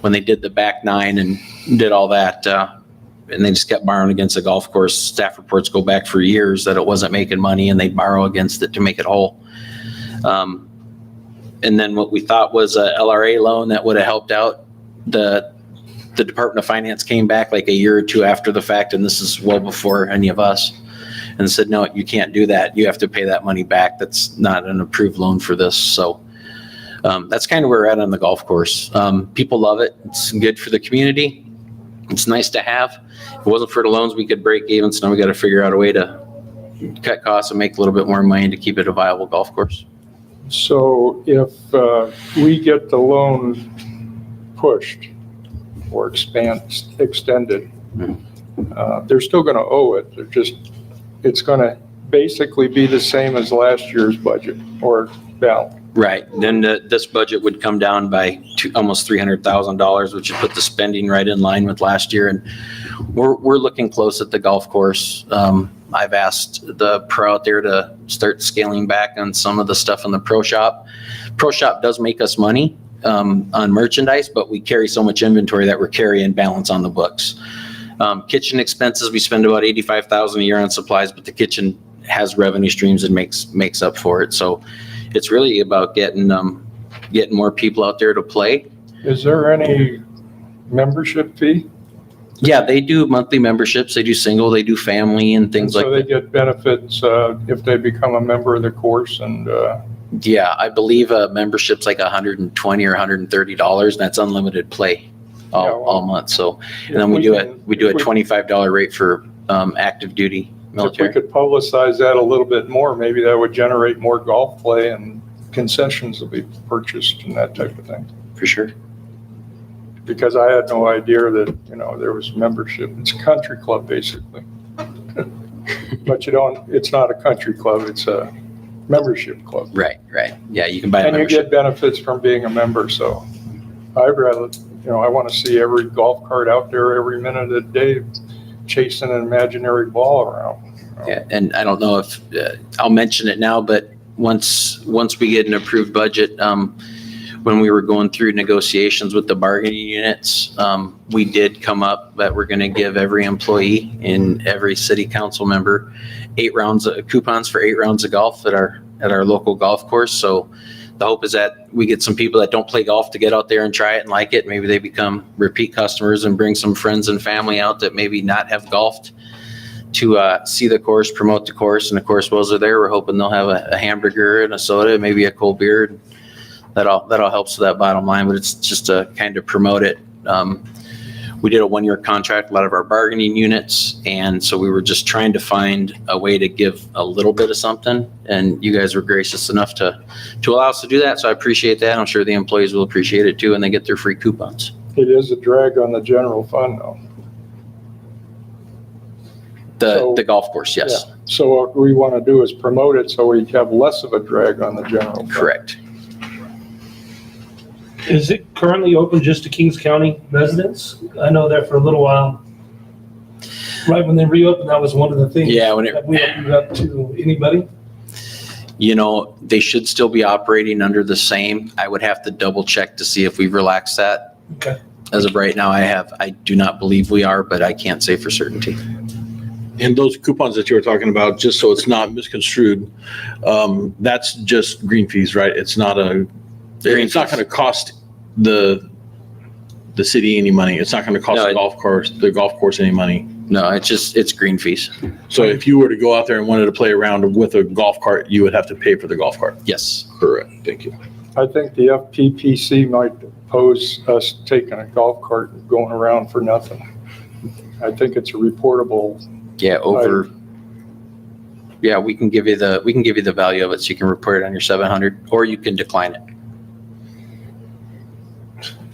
when they did the back nine and did all that, and they just kept borrowing against the golf course. Staff reports go back for years that it wasn't making money and they'd borrow against it to make it whole. And then what we thought was a LRA loan that would have helped out, the Department of Finance came back like a year or two after the fact, and this is well before any of us, and said, no, you can't do that. You have to pay that money back. That's not an approved loan for this. So that's kind of where we're at on the golf course. People love it. It's good for the community. it's nice to have. If it wasn't for the loans, we could break even, so now we got to figure out a way to cut costs and make a little bit more money to keep it a viable golf course. So if we get the loan pushed or extended, they're still going to owe it. It's going to basically be the same as last year's budget or balance. Right. Then this budget would come down by almost $300,000, which would put the spending right in line with last year. And we're looking close at the golf course. I've asked the pro out there to start scaling back on some of the stuff in the pro shop. Pro shop does make us money on merchandise, but we carry so much inventory that we're carrying balance on the books. Kitchen expenses, we spend about $85,000 a year on supplies, but the kitchen has revenue streams and makes up for it. So it's really about getting more people out there to play. Is there any membership fee? Yeah, they do monthly memberships. They do single, they do family and things like that. So they get benefits if they become a member of the course and. Yeah, I believe a membership's like $120 or $130, and that's unlimited play all month. So, and then we do a $25 rate for active duty military. If we could publicize that a little bit more, maybe that would generate more golf play and concessions will be purchased and that type of thing. For sure. Because I had no idea that, there was membership. It's a country club basically. But it's not a country club, it's a membership club. Right. Yeah, you can buy a membership. And you get benefits from being a member, so I'd rather, I want to see every golf cart out there every minute of the day chasing an imaginary ball around. Yeah, and I don't know if I'll mention it now, but once we get an approved budget, when we were going through negotiations with the bargaining units, we did come up that we're going to give every employee and every city council member 8 rounds of coupons for 8 rounds of golf at our local golf course. So the hope is that we get some people that don't play golf to get out there and try it and like it. Maybe they become repeat customers and bring some friends and family out that maybe not have golfed to see the course, promote the course. And of course, while they're there, we're hoping they'll have a hamburger and a soda, maybe a cold beer. That all helps with that bottom line, but it's just to kind of promote it. We did a 1-year contract, a lot of our bargaining units, and so we were just trying to find a way to give a little bit of something, and you guys were gracious enough to allow us to do that, so I appreciate that. I'm sure the employees will appreciate it too, and they get their free coupons. It is a drag on the general fund though. The golf course, yes. Yeah. So what we want to do is promote it so we have less of a drag on the general fund. Correct. Is it currently open just to Kings County residents? I know that for a little while. Right when they reopened, that was one of the things. Yeah, that we opened it up to anybody. They should still be operating under the same. I would have to double check to see if we've relaxed that. Okay. As of right now, I do not believe we are, but I can't say for certainty. And those coupons that you were talking about, just so it's not misconstrued, that's just green fees, right? It's not going to cost the city any money. It's not going to cost the golf course any money. No, it's green fees. So if you were to go out there and wanted to play around with a golf cart, you would have to pay for the golf cart. Yes. Correct. Thank you. I think the FPPC might oppose us taking a golf cart and going around for nothing. I think it's a reportable. Yeah, Yeah, we can give you the value of it, so you can report it on your 700, or you can decline it.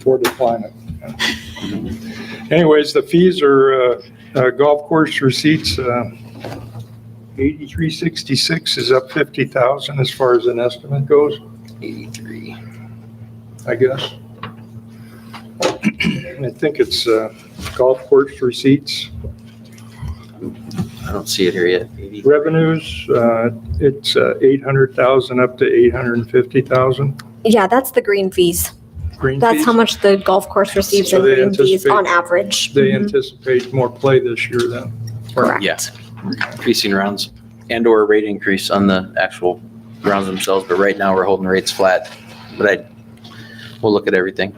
Or decline it. Anyways, the fees are golf course receipts. 8366 is up 50,000 as far as an estimate goes. 83. I guess. I think it's golf course receipts. I don't see it here yet. 80. Revenues, it's 800,000 up to 850,000. Yeah, that's the green fees. Green That's fees? how much the golf course receives So in they green fees anticipate- on average. They Mhm. anticipate more play this year then. Correct. Yeah, increasing rounds and/or a rate increase on the actual rounds themselves. But right now we're holding rates flat. But we'll look at everything.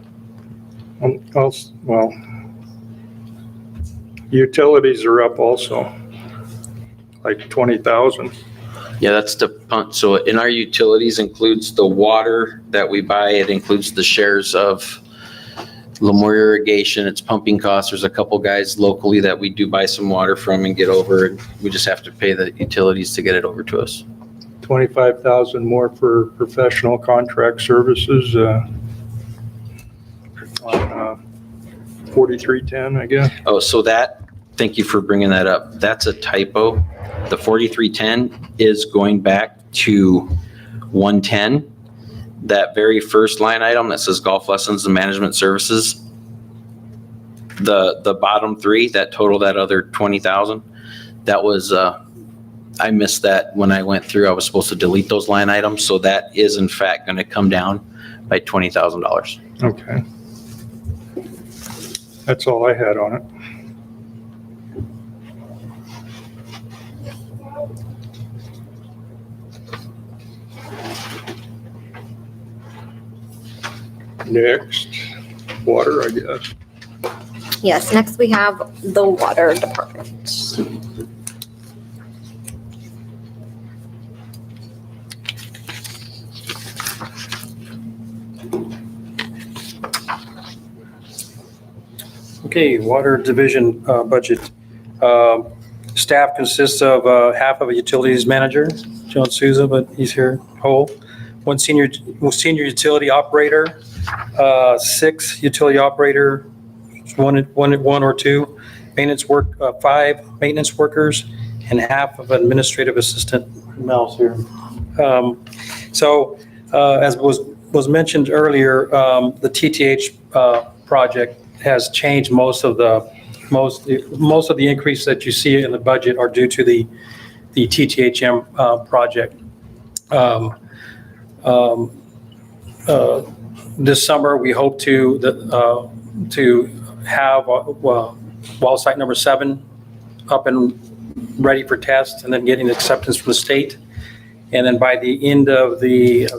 Well, utilities are up also, like 20,000. Yeah, that's the punt. So in our utilities includes the water that we buy. It includes the shares of Lemoore irrigation, it's pumping costs. There's a couple guys locally that we do buy some water from and get over. And we just have to pay the utilities to get it over to us. 25,000 more for professional contract services, on 4310, I guess. Oh, so thank you for bringing that up. That's a typo. The 4310 is going back to 110. That very first line item that says golf lessons and management services, the bottom three, that total, that other 20,000, that was, I missed that when I went through. I was supposed to delete those line items. So that is in fact going to come down by $20,000. Okay. That's all I had on it. Next, water, I guess. Yes, next we have the water department. Okay, Water Division budget. Staff consists of half of a utilities manager, John Souza, but he's here whole. One senior utility operator, 6 utility operator, one or two maintenance work, 5 maintenance workers, and half of administrative assistant. Mel's here. As was mentioned earlier, the TTH project has changed most of the increase that you see in the budget are due to the TTHM project. This summer, we hope to have well site number 7 up and ready for test, and then getting acceptance from the state. And then by the end of the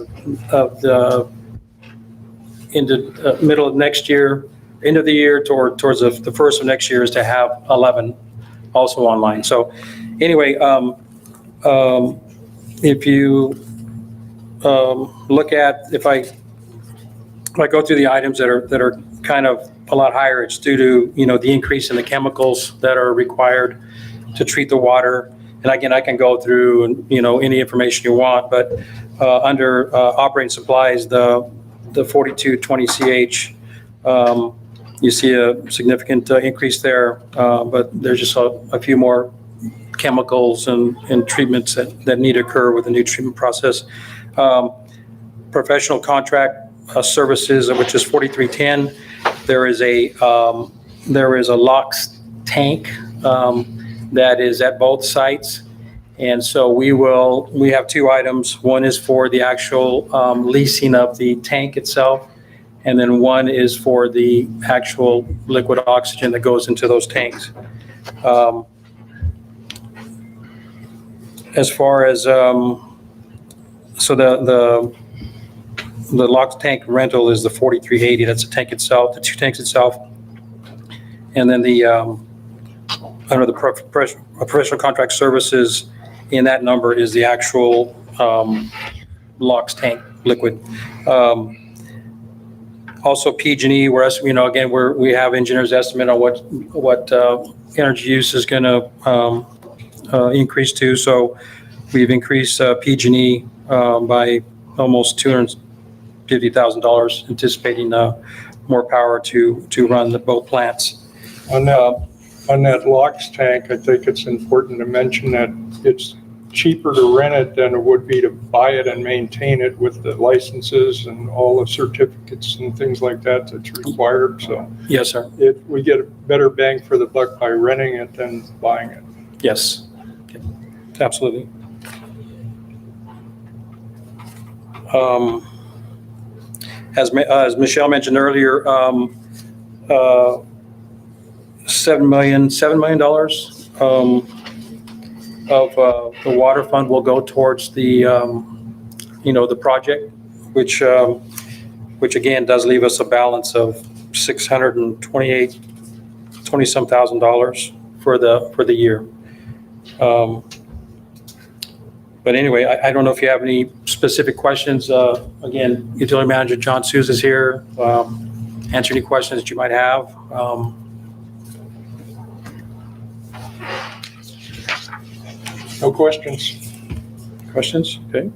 middle of next year, end of the year towards the first of next year, is to have 11 also online. So anyway, if you look at, if I go through the items that are kind of a lot higher, it's due to, the increase in the chemicals that are required to treat the water. And again, I can go through, any information you want, but under operating supplies, the 4220CH, you see a significant increase there, but there's just a few more chemicals and treatments that need to occur with the new treatment process. Professional contract services, which is 4310. There is a LOX tank that is at both sites. And so we have 2 items. One is for the actual leasing of the tank itself, and then one is for the actual liquid oxygen that goes into those tanks. As far as, so the LOX tank rental is the 4380. That's the tank itself, the 2 tanks itself. And then the under the professional contract services, in that number is the actual LOX tank liquid. Also PG&E, again, we have engineers' estimate on what energy use is going to increase to. So we've increased PG&E by almost $250,000, anticipating more power to run both plants. On that LOX tank, I think it's important to mention that it's cheaper to rent it than it would be to buy it and maintain it with the licenses and all the certificates and things like that that's required. So yes, sir. We get a better bang for the buck by renting it than buying it. Yes, absolutely. As Michelle mentioned earlier, $7 million of the water fund will go towards the the project, which again does leave us a balance of $620-some thousand for the year. But anyway, I don't know if you have any specific questions. Again, Utility Manager John Souza is here. answer any questions that you might have. No questions? Questions? Okay.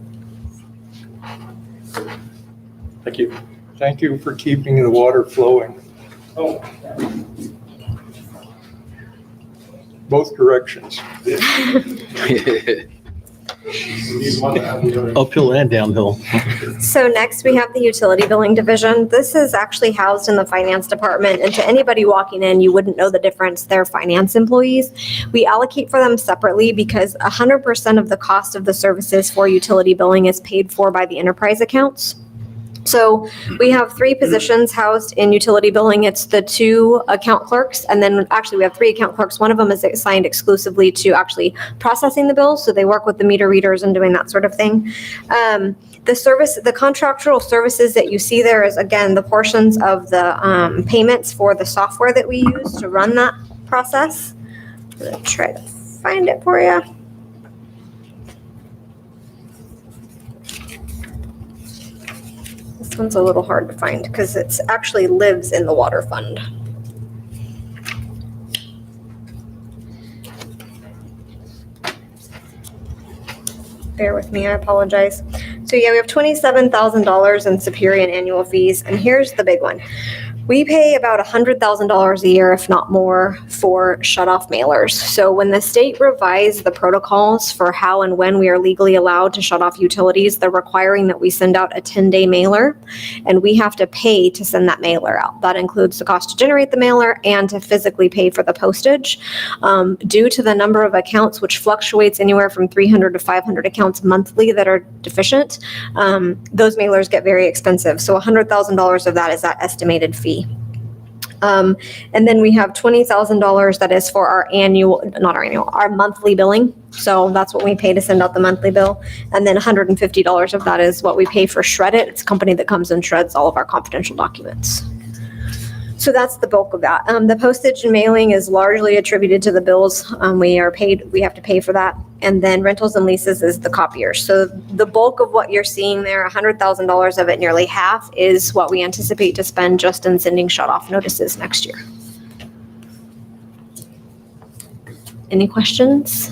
Thank you. Thank you for keeping the water flowing. Oh, Both directions. we need one to have the other. Uphill and downhill. So next we have the Utility Billing Division. This is actually housed in the Finance Department, and to anybody walking in, you wouldn't know the difference. They're finance employees. We allocate for them separately because 100% of the cost of the services for utility billing is paid for by the enterprise accounts. So we have 3 positions housed in utility billing. It's the 2 account clerks, and then actually we have 3 account clerks. One of them is assigned exclusively to actually processing the bills, so they work with the meter readers and doing that sort of thing. The contractual services that you see there is, again, the portions of the payments for the software that we use to run that process. I'm gonna try to find it for you. This one's a little hard to find because it actually lives in the water fund. Bear with me, I apologize. So yeah, we have $27,000 in Superior annual fees, and here's the big one. We pay about $100,000 a year, if not more, for shut-off mailers. So when the state revised the protocols for how and when we are legally allowed to shut off utilities, they're requiring that we send out a 10-day mailer, and we have to pay to send that mailer out. That includes the cost to generate the mailer and to physically pay for the postage. Due to the number of accounts, which fluctuates anywhere from 300 to 500 accounts monthly that are deficient, those mailers get very expensive. So $100,000 of that is that estimated fee. And then we have $20,000 that is for our monthly billing. So that's what we pay to send out the monthly bill. And then $150 of that is what we pay for Shred It. It's a company that comes and shreds all of our confidential documents. So that's the bulk of that. The postage and mailing is largely attributed to the bills. We have to pay for that. And then rentals and leases is the copiers. So the bulk of what you're seeing there, $100,000 of it, nearly half, is what we anticipate to spend just in sending shut-off notices next year. Any questions?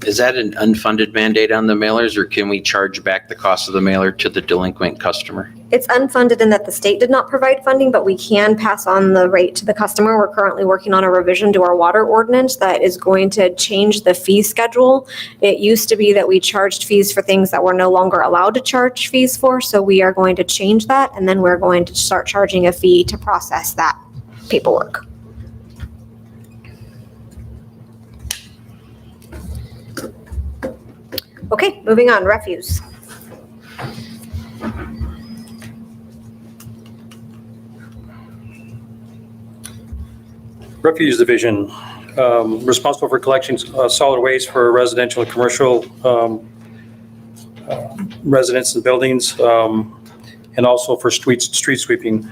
Is that an unfunded mandate on the mailers, or can we charge back the cost of the mailer to the delinquent customer? It's unfunded in that the state did not provide funding, but we can pass on the rate to the customer. We're currently working on a revision to our water ordinance that is going to change the fee schedule. It used to be that we charged fees for things that we're no longer allowed to charge fees for, so we are going to change that, and then we're going to start charging a fee to process that paperwork. Okay, moving on, refuse. Refuse Division, responsible for collections solid waste for residential and commercial residents and buildings, and also for street sweeping.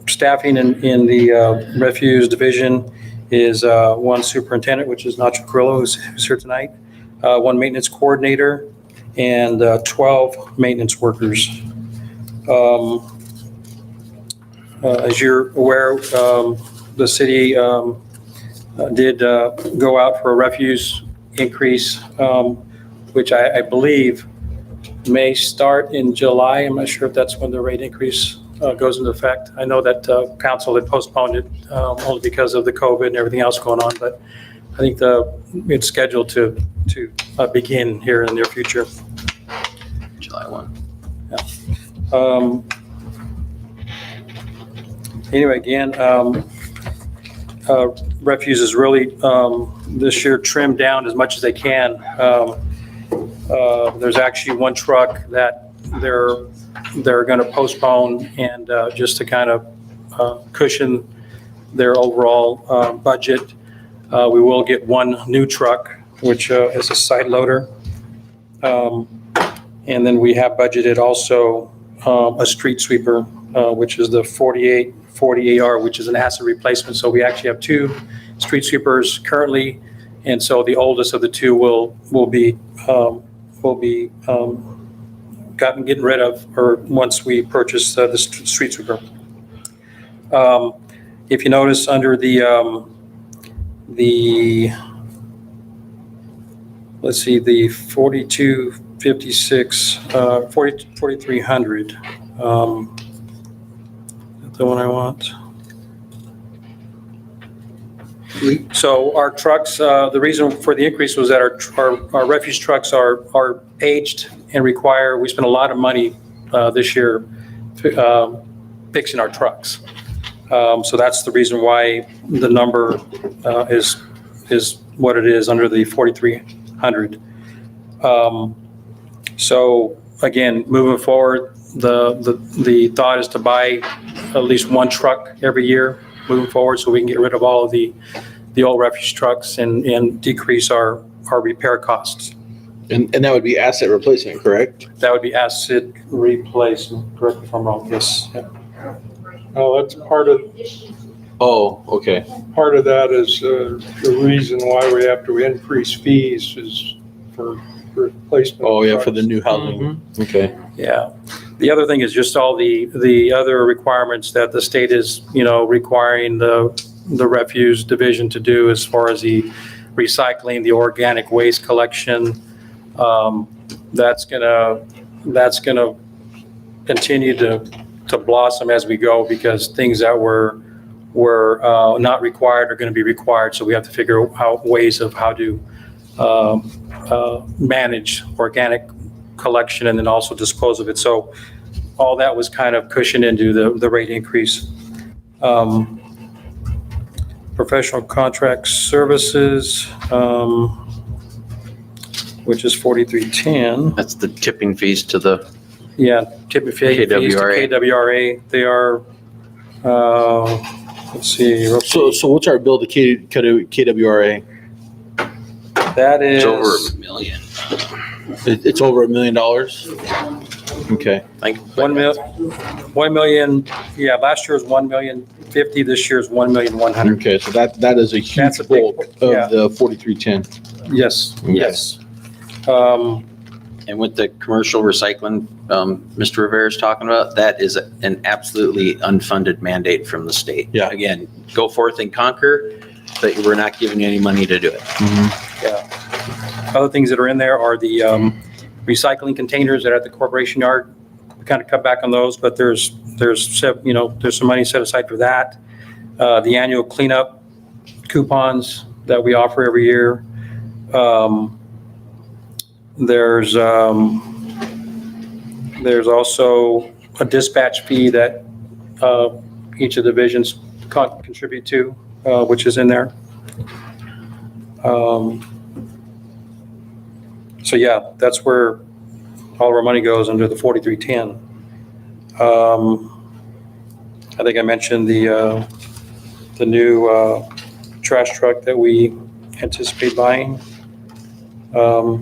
Staffing in the Refuse Division is 1 superintendent, which is Nacho Carrillo, who's here tonight, 1 maintenance coordinator, and 12 maintenance workers. As you're aware, the city did go out for a refuse increase, which I believe may start in July. I'm not sure if that's when the rate increase goes into effect. I know that council had postponed it only because of the COVID and everything else going on, but I think it's scheduled to begin here in the near future. July 1. Yeah. Anyway, again, refuse is really this year trimmed down as much as they can. There's actually 1 truck that they're going to postpone, and just to kind of cushion their overall budget, we will get 1 new truck, which is a side loader. And then we have budgeted also a street sweeper, which is the 40AR, which is an asset replacement. So we actually have 2 street sweepers currently, and so the oldest of the 2 will be getting rid of, or once we purchased the street sweeper. If you notice under let's see, the 4256, 4300, the one I want. So our trucks, the reason for the increase was that our refuse trucks are aged and we spent a lot of money this year fixing our trucks. So that's the reason why the number is what it is under the 4,300. So again, moving forward, the thought is to buy at least one truck every year moving forward, so we can get rid of all of the old refuse trucks and decrease our repair costs. And that would be asset replacement, correct? That would be asset replacement, correct me if I'm wrong, yes. Yeah. Oh, that's part of Okay. that is the reason why we have to increase fees is for replacement. Oh, yeah, for trucks. the new housing. Okay. Yeah. The other thing is just all the other requirements that the state is, requiring the refuse division to do as far as the recycling, the organic waste collection. That's gonna continue to blossom as we go, because things that were not required are going to be required. So we have to figure out ways of how to manage organic collection and then also dispose of it. So all that was kind of cushioned into the rate increase. Professional contract services, which is 4,310. That's the tipping fees to the, Tipping fees to KWRA. They are, let's see. So what's our bill to KWRA? That is. it's over $1 million. It's over $1 million? Okay. Like, 1 million, yeah, last year was 1,050,000, this year is 1,100,000. Okay, so that is a huge That's a big- bulk yeah. of the 4,310. Yes, Okay. yes. And with the commercial recycling, Mr. Rivera's talking about, that is an absolutely unfunded mandate from the state. Yeah. Again, go forth and conquer, but we're not giving you any money to do it. Yeah. Other things that are in there are the recycling containers that are at the corporation yard. We kind of cut back on those, but there's some money set aside for that. The annual cleanup coupons that we offer every year. There's also a dispatch fee that each of the divisions contribute to, which is in there. So yeah, that's where all of our money goes under the 4,310. I think I mentioned the new trash truck that we anticipate buying. But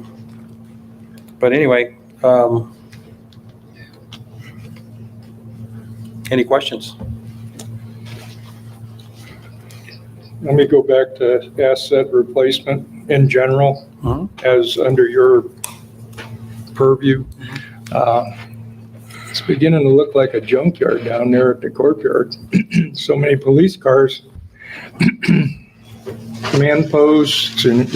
anyway, any questions? Let me go back to asset replacement in general, as under your purview. It's beginning to look like a junkyard down there at the courtyard. So many police cars, command posts, and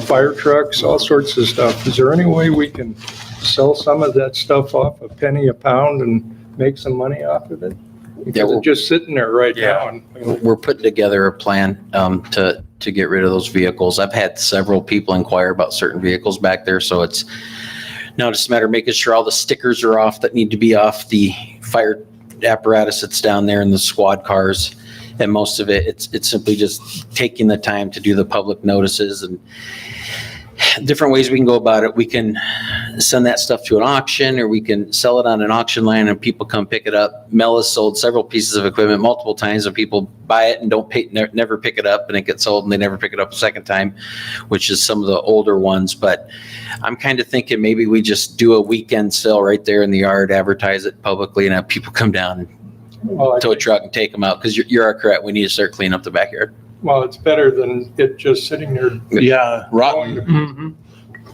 fire trucks, all sorts of stuff. Is there any way we can sell some of that stuff off a penny a pound and make some money off of it? Because it's just sitting there right now. And We're putting together a plan to get rid of those vehicles. I've had several people inquire about certain vehicles back there, so it's now just a matter of making sure all the stickers are off that need to be off the fire apparatus that's down there in the squad cars. And most of it, it's simply just taking the time to do the public notices and different ways we can go about it. We can send that stuff to an auction, or we can sell it on an auction line and people come pick it up. Mel has sold several pieces of equipment multiple times, and people buy it and don't pay, never pick it up, and it gets sold and they never pick it up a second time, which is some of the older ones. But I'm kind of thinking maybe we just do a weekend sale right there in the yard, advertise it publicly, and have people come down and tow a truck and take them out, because you're correct. We need to start cleaning up the backyard. well, it's better than it just sitting there. Yeah, rotten. going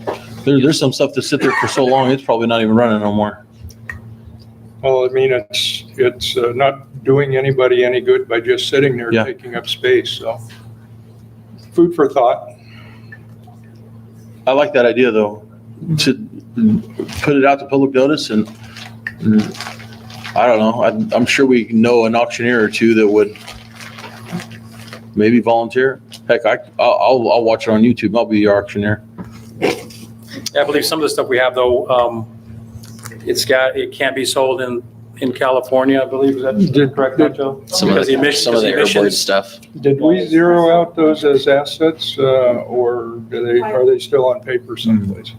to- There's some stuff that sit there for so long, it's probably not even running no more. Well, I mean, it's not doing anybody any good by just sitting there Yeah. taking up space, so. Food for thought. I like that idea, though, to put it out to public notice, and I don't know, I'm sure we know an auctioneer or two that would maybe volunteer. Heck, I'll watch it on YouTube. I'll be your auctioneer. Yeah, I believe some of the stuff we have though, it can't be sold in California, I believe. Is that correct, Joe? Some of the airboard stuff. Did we zero out those as assets, or are they still on paper someplace?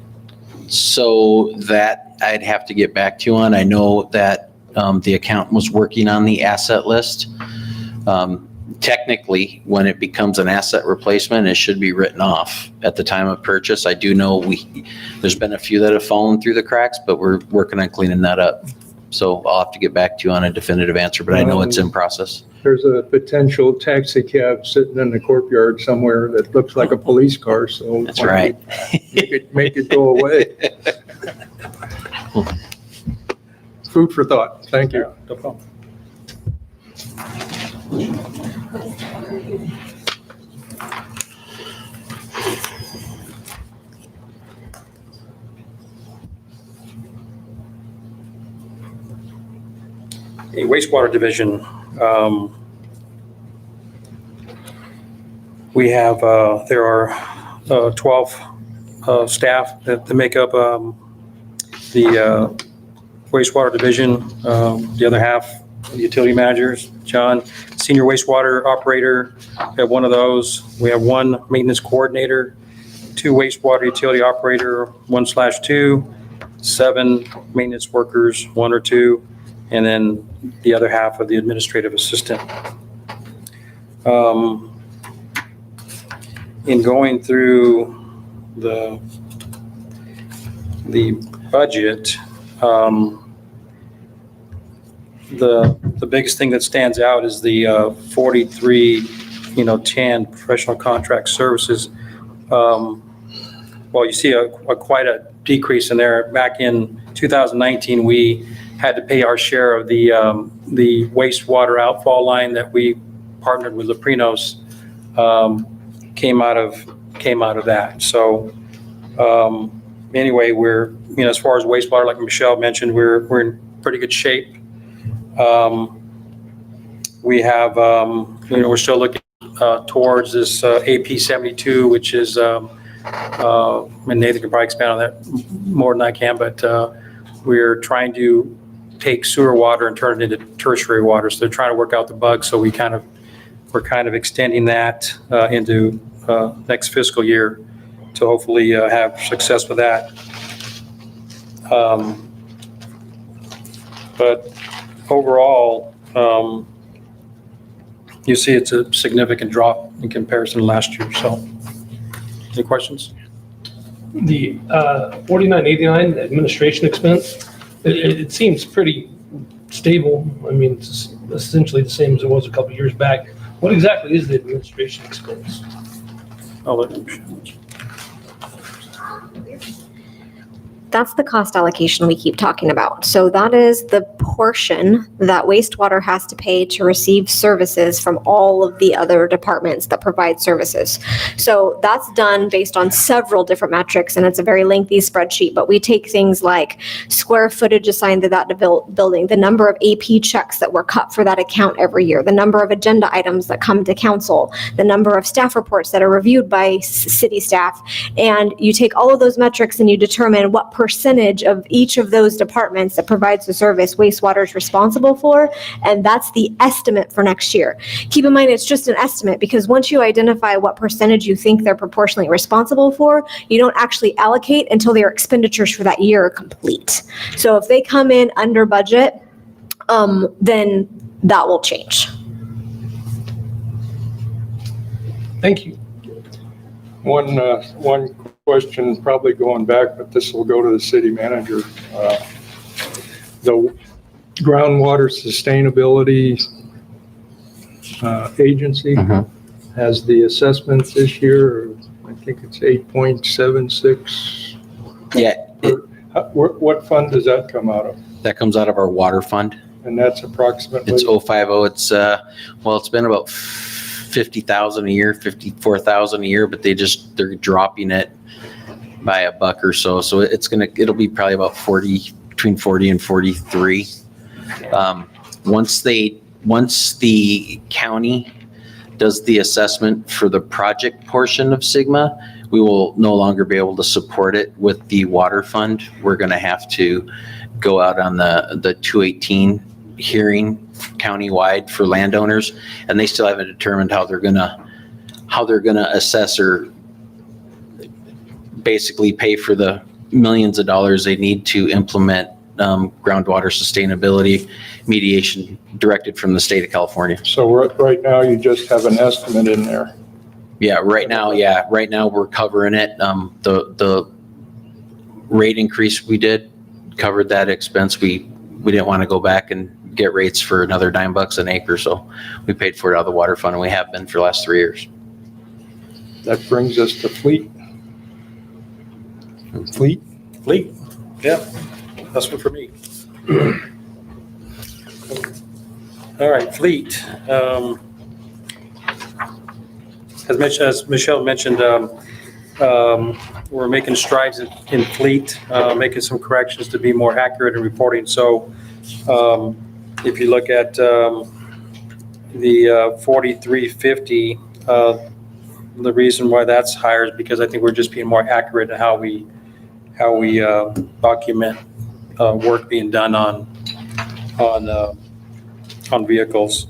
So that I'd have to get back to you on. I know that the accountant was working on the asset list. Technically, when it becomes an asset replacement, it should be written off at the time of purchase. I do know there's been a few that have fallen through the cracks, but we're working on cleaning that up. So I'll have to get back to you on a definitive answer, but I know it's in process. There's a potential taxi cab sitting in the courtyard somewhere that looks like a police car, so. That's right. Make it go away. Food for thought. Thank you. No problem. The Wastewater Division, we have, there are 12 staff that make up the Wastewater Division. The other half, the utility managers, John, senior wastewater operator, we have one of those. We have one maintenance coordinator, 2 wastewater utility operator, 1/2, 7 maintenance workers, 1 or 2, and then the other half of the administrative assistant. In going through the budget, the biggest thing that stands out is the 4310 professional contract services. Well, you see quite a decrease in there. Back in 2019, we had to pay our share of the wastewater outfall line that we partnered with Leprinos, came out of that. So anyway, we're, as far as wastewater, like Michelle mentioned, we're in pretty good shape. We have, we're still looking towards this AP 72, which is, and Nathan can probably expand on that more than I can, but we're trying to take sewer water and turn it into tertiary water. So they're trying to work out the bugs. So we're kind of extending that into next fiscal year to hopefully have success with that. But overall, you see it's a significant drop in comparison to last year. So, any questions? The 4989 administration expense, it seems pretty stable. I mean, it's essentially the same as it was a couple of years back. What exactly is the administration expense? I'll let them show. That's the cost allocation we keep talking about. So that is the portion that wastewater has to pay to receive services from all of the other departments that provide services. So that's done based on several different metrics, and it's a very lengthy spreadsheet, but we take things like square footage assigned to that building, the number of AP checks that were cut for that account every year, the number of agenda items that come to council, the number of staff reports that are reviewed by city staff, and you take all of those metrics and you determine what percentage of each of those departments that provides the service wastewater is responsible for, and that's the estimate for next year. Keep in mind, it's just an estimate, because once you identify what percentage you think they're proportionally responsible for, you don't actually allocate until their expenditures for that year are complete. So if they come in under budget, then that will change. Thank you. One question, probably going back, but this will go to the city manager. The groundwater sustainability agency has the assessment this year. I think it's 8.76 Yeah, What fund does that come out of? that comes out of our water fund. And that's approximately? It's 050. It's, well, it's been about 50,000 a year, 54,000 a year, but they're dropping it by $1 or so. So it'll be probably about between 40 and 43. Once the county does the assessment for the project portion of Sigma, we will no longer be able to support it with the water fund. We're going to have to go out on the 218 hearing countywide for landowners, and they still haven't determined how they're gonna assess or basically pay for the millions of dollars they need to implement groundwater sustainability mediation directed from the state of California. So right now, you just have an estimate in there? Yeah, right now we're covering it. The rate increase we did covered that expense. We didn't want to go back and get rates for another $9 an acre, so we paid for it out of the water fund, and we have been for the last 3 years. That brings us to fleet. Fleet, yeah, that's one for me. All right, fleet. As Michelle mentioned, we're making strides in fleet, making some corrections to be more accurate in reporting. So if you look at the 4350, the reason why that's higher is because I think we're just being more accurate in how we document work being done on vehicles.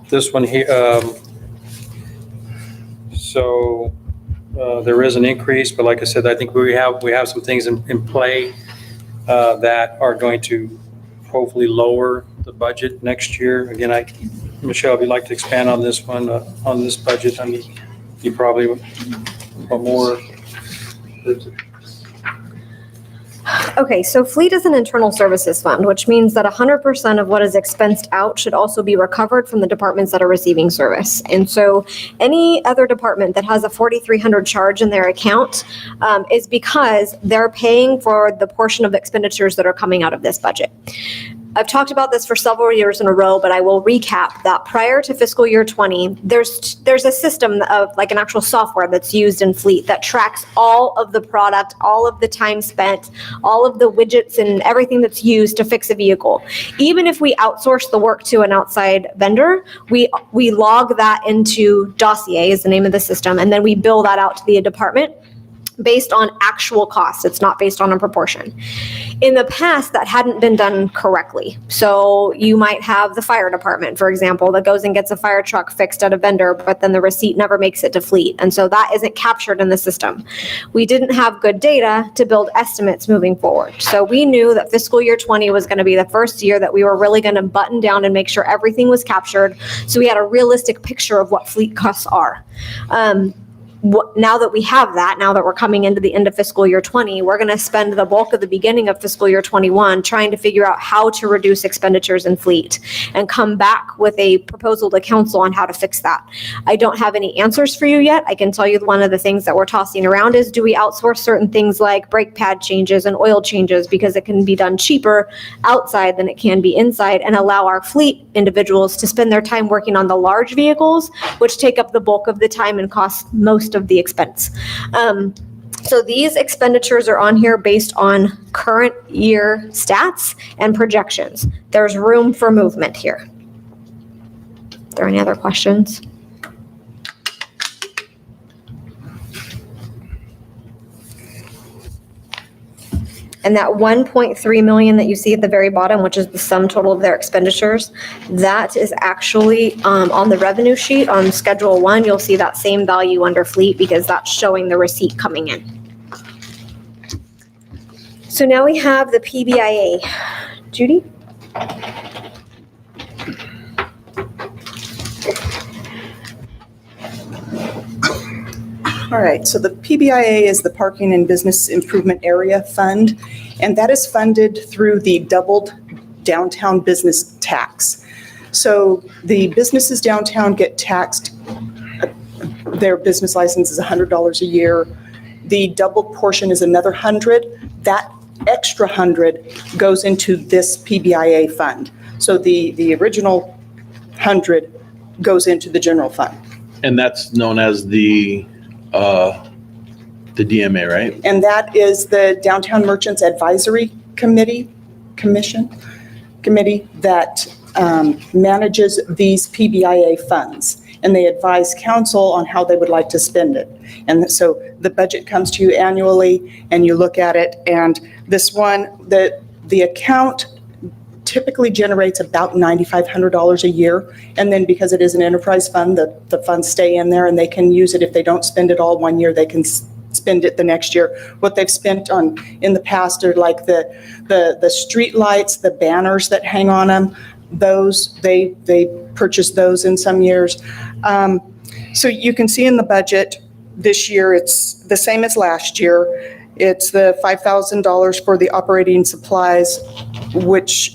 This one here, so there is an increase, but like I said, I think we have some things in play that are going to hopefully lower the budget next year. Again, Michelle, if you'd like to expand on this one, on this budget, I mean, you probably want more. Okay, so fleet is an internal services fund, which means that 100% of what is expensed out should also be recovered from the departments that are receiving service. And so any other department that has a 4,300 charge in their account is because they're paying for the portion of expenditures that are coming out of this budget. I've talked about this for several years in a row, but I will recap that prior to fiscal year 20, there's a system of like an actual software that's used in fleet that tracks all of the product, all of the time spent, all of the widgets and everything that's used to fix a vehicle. Even if we outsource the work to an outside vendor, we log that into Dossier is the name of the system, and then we bill that out to the department based on actual costs. It's not based on a proportion. In the past, that hadn't been done correctly. So you might have the fire department, for example, that goes and gets a fire truck fixed at a vendor, but then the receipt never makes it to fleet. And so that isn't captured in the system. We didn't have good data to build estimates moving forward. So we knew that fiscal year 20 was going to be the first year that we were really going to button down and make sure everything was captured. So we had a realistic picture of what fleet costs are. Now that we have that, now that we're coming into the end of fiscal year 20, we're going to spend the bulk of the beginning of fiscal year 21 trying to figure out how to reduce expenditures in fleet and come back with a proposal to council on how to fix that. I don't have any answers for you yet. I can tell you one of the things that we're tossing around is, do we outsource certain things like brake pad changes and oil changes because it can be done cheaper outside than it can be inside, and allow our fleet individuals to spend their time working on the large vehicles, which take up the bulk of the time and cost most of the expense. So these expenditures are on here based on current year stats and projections. There's room for movement here. Are there any other questions? And that 1.3 million that you see at the very bottom, which is the sum total of their expenditures, that is actually on the revenue sheet on Schedule 1. You'll see that same value under fleet because that's showing the receipt coming in. So now we have the PBIA. Judy? All right, so the PBIA is the Parking and Business Improvement Area Fund, and that is funded through the doubled downtown business tax. So the businesses downtown get taxed Their business license is $100 a year. The doubled portion is another 100. That extra 100 goes into this PBIA fund. So the original 100 goes into the general fund. And that's known as the DMA, right? And that is the Downtown Merchants Advisory Commission that manages these PBIA funds. And they advise council on how they would like to spend it. And so the budget comes to you annually and you look at it. And this one, the account typically generates about $9,500 a year. And then because it is an enterprise fund, the funds stay in there and they can use it. If they don't spend it all one year, they can spend it the next year. What they've spent on in the past are like the street lights, the banners that hang on them. Those, they purchased those in some years. So you can see in the budget this year, it's the same as last year. It's the $5,000 for the operating supplies, which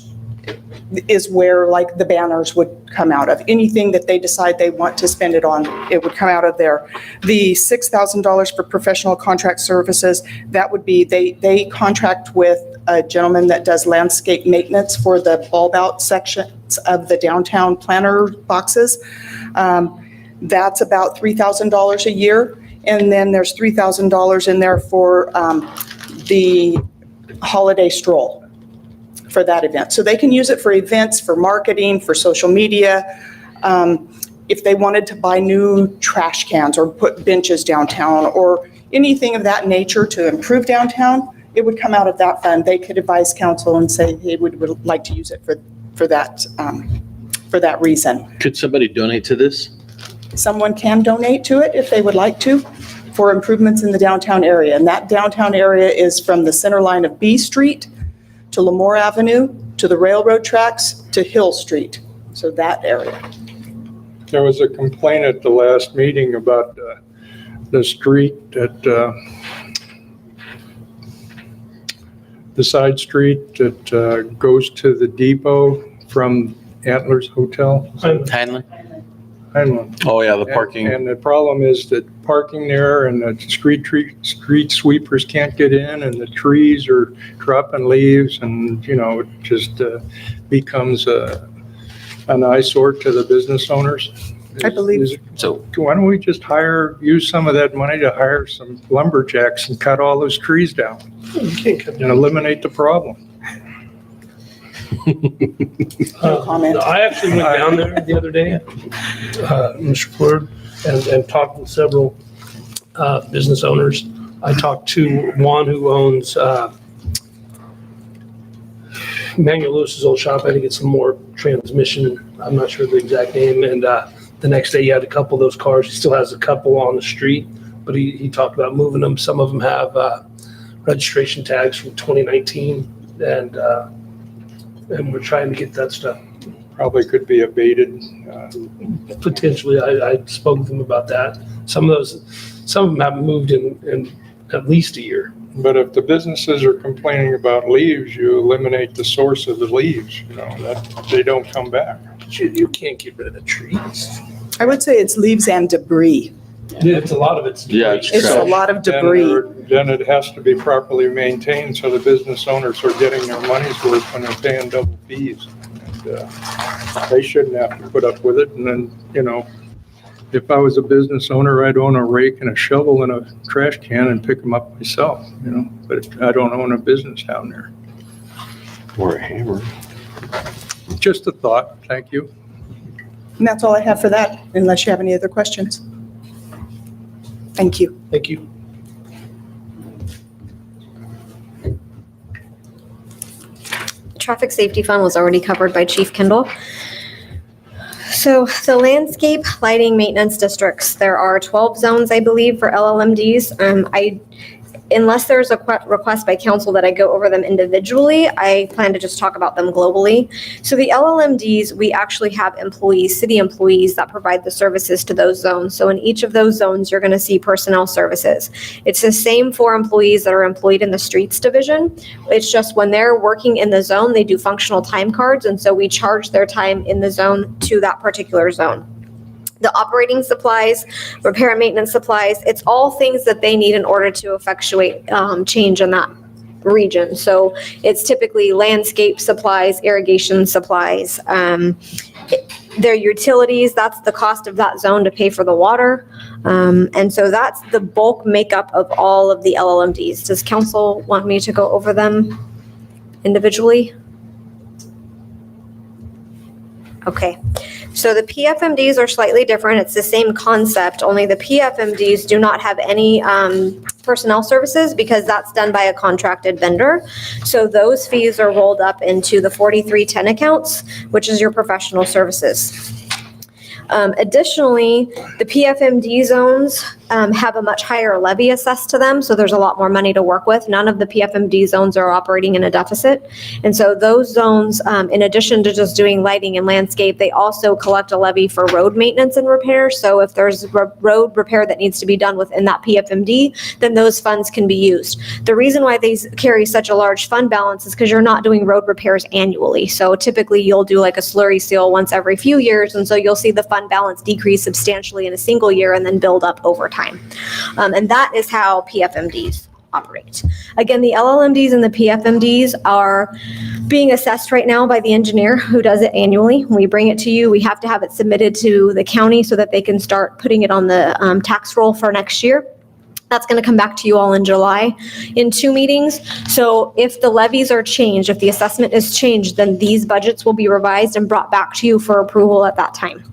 is where like the banners would come out of. Anything that they decide they want to spend it on, it would come out of there. The $6,000 for professional contract services, that would be, they contract with a gentleman that does landscape maintenance for the bulb out sections of the downtown planter boxes. That's about $3,000 a year. And then there's $3,000 in there for the holiday stroll for that event. So they can use it for events, for marketing, for social media. If they wanted to buy new trash cans or put benches downtown or anything of that nature to improve downtown, it would come out of that fund. They could advise council and say they would like to use it for that reason. Could somebody donate to this? Someone can donate to it if they would like to for improvements in the downtown area. And that downtown area is from the center line of B Street to Lemoore Avenue, to the railroad tracks, to Hill Street. So that area. There was a complaint at the last meeting about the street that the side street that goes to the depot from Antlers Hotel. Heinlein? Heinlein. Oh, yeah, the parking. And the problem is that parking there and the street sweepers can't get in and the trees are dropping leaves and, you know, it just becomes an eyesore to the business owners. I believe. So Why don't we just use some of that money to hire some lumberjacks and cut all those trees down and eliminate the problem? No comment. I actually went down there the other day, Mr. Ford, and talked with several business owners. I talked to one who owns Manuel Lewis's old shop. I think it's some more transmission. I'm not sure the exact name. And the next day he had a couple of those cars. He still has a couple on the street, but he talked about moving them. Some of them have registration tags from 2019, and we're trying to get that stuff. Probably could be abated. Potentially, I spoke with them about that. Some of them haven't moved in at least a year. But if the businesses are complaining about leaves, you eliminate the source of the leaves, you know, that they don't come back. You can't get rid of the trees. I would say it's leaves and debris. Yeah, it's a lot of it's. Yeah, it's It's a lot of debris. Then it has to be properly maintained so the business owners are getting their money's worth when they're paying double fees. And they shouldn't have to put up with it. And then, you know, if I was a business owner, I'd own a rake and a shovel and a trash can and pick them up myself, you know, but I don't own a business down there. Or a hammer. Just a thought. Thank you. And that's all I have for that, unless you have any other questions. Thank you. Thank you. Traffic safety fund was already covered by Chief Kendall. So the landscape lighting maintenance districts, there are 12 zones, I believe, for LLMDs. Unless there's a request by council that I go over them individually, I plan to just talk about them globally. So the LLMDs, we actually have employees, city employees that provide the services to those zones. So in each of those zones, you're going to see personnel services. It's the same for employees that are employed in the streets division. It's just when they're working in the zone, they do functional time cards. And so we charge their time in the zone to that particular zone. The operating supplies, repair and maintenance supplies, it's all things that they need in order to effectuate change in that region. So it's typically landscape supplies, irrigation supplies, their utilities, that's the cost of that zone to pay for the water. And so that's the bulk makeup of all of the LLMDs. Does council want me to go over them individually? Okay, so the PFMDs are slightly different. It's the same concept, only the PFMDs do not have any personnel services because that's done by a contracted vendor. So those fees are rolled up into the 4310 accounts, which is your professional services. Additionally, the PFMD zones have a much higher levy assessed to them, so there's a lot more money to work with. None of the PFMD zones are operating in a deficit. And so those zones, in addition to just doing lighting and landscape, they also collect a levy for road maintenance and repair. So if there's road repair that needs to be done within that PFMD, then those funds can be used. The reason why they carry such a large fund balance is because you're not doing road repairs annually. So typically you'll do like a slurry seal once every few years, and so you'll see the fund balance decrease substantially in a single year and then build up over time. And that is how PFMDs operate. Again, the LLMDs and the PFMDs are being assessed right now by the engineer who does it annually. When we bring it to you, we have to have it submitted to the county so that they can start putting it on the tax roll for next year. That's going to come back to you all in July in 2 meetings. So if the levies are changed, if the assessment is changed, then these budgets will be revised and brought back to you for approval at that time.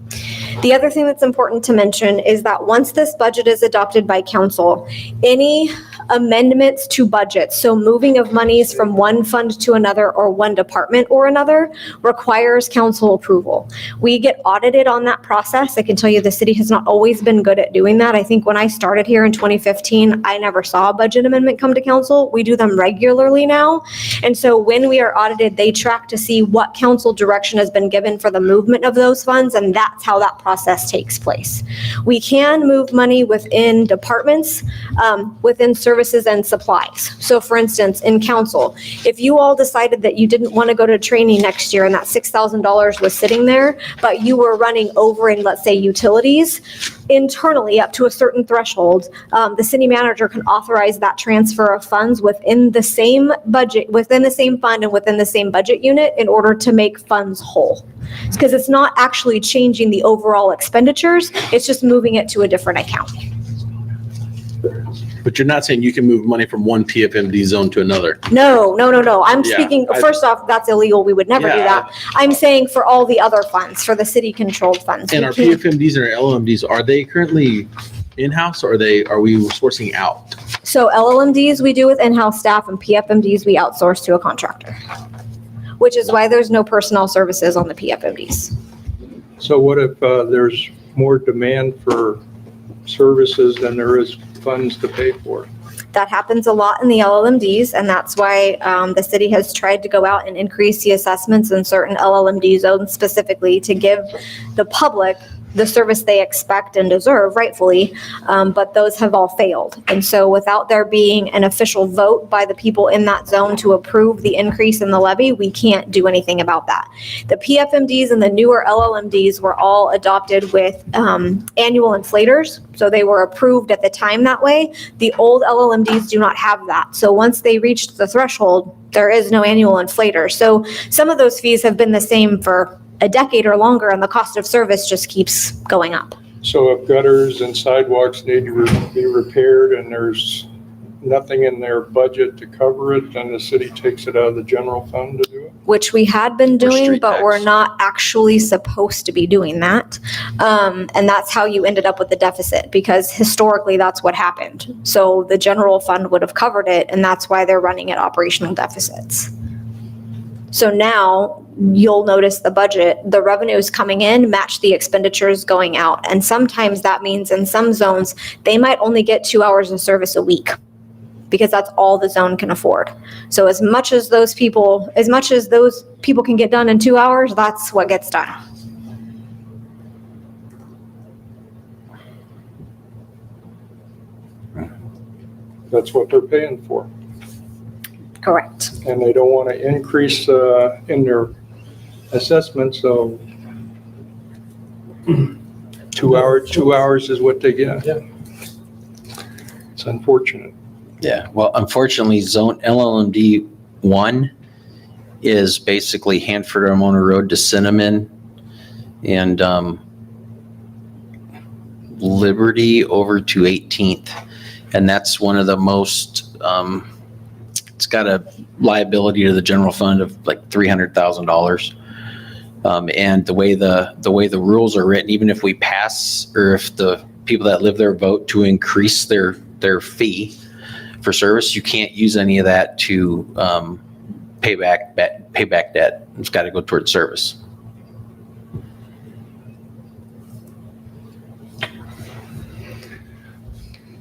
The other thing that's important to mention is that once this budget is adopted by council, any amendments to budgets, so moving of monies from one fund to another or one department or another, requires council approval. We get audited on that process. I can tell you the city has not always been good at doing that. I think when I started here in 2015, I never saw a budget amendment come to council. We do them regularly now. And so when we are audited, they track to see what council direction has been given for the movement of those funds, and that's how that process takes place. We can move money within departments, within services and supplies. So for instance, in council, if you all decided that you didn't want to go to training next year and that $6,000 was sitting there, but you were running over in, let's say, utilities, internally up to a certain threshold, the city manager can authorize that transfer of funds within the same budget, within the same fund and within the same budget unit in order to make funds whole. Because it's not actually changing the overall expenditures, it's just moving it to a different account. But you're not saying you can move money from one PFMD zone to another. No. I'm Yeah, speaking, first off, that's illegal. We would never do that. I'm saying for all the other funds, for the city controlled funds. And We our can't- PFMDs and our LMDs, are they currently in-house or are we sourcing out? So LLMDs we do with in-house staff and PFMDs we outsource to a contractor, which is why there's no personnel services on the PFMDs. So what if there's more demand for services than there is funds to pay for? That happens a lot in the LLMDs, and that's why the city has tried to go out and increase the assessments in certain LLMD zones specifically to give the public the service they expect and deserve rightfully, but those have all failed. And so without there being an official vote by the people in that zone to approve the increase in the levy, we can't do anything about that. The PFMDs and the newer LLMDs were all adopted with annual inflators, so they were approved at the time that way. The old LLMDs do not have that. So once they reached the threshold, there is no annual inflator. So some of those fees have been the same for a decade or longer, and the cost of service just keeps going up. So if gutters and sidewalks need to be repaired and there's nothing in their budget to cover it, then the city takes it out of the general fund to do it? Which we had been doing, street but tax. we're not actually supposed to be doing that. And that's how you ended up with the deficit, because historically that's what happened. So the general fund would have covered it, and that's why they're running at operational deficits. So now you'll notice the budget, the revenues coming in match the expenditures going out. And sometimes that means in some zones, they might only get 2 hours of service a week because that's all the zone can afford. So as much as those people can get done in 2 hours, that's what gets done. That's what they're paying for. Correct. And they don't want to increase in their assessment, so 2 hours is what they get. Yeah. It's unfortunate. Yeah, well, unfortunately, zone LLMD 1 is basically Hanford Ramona Road to Cinnamon and Liberty over to 18th. And that's one of the most, it's got a liability to the general fund of like $300,000. And the way the rules are written, even if we pass, or if the people that live there vote to increase their fee for service, you can't use any of that to pay back debt. It's got to go towards service.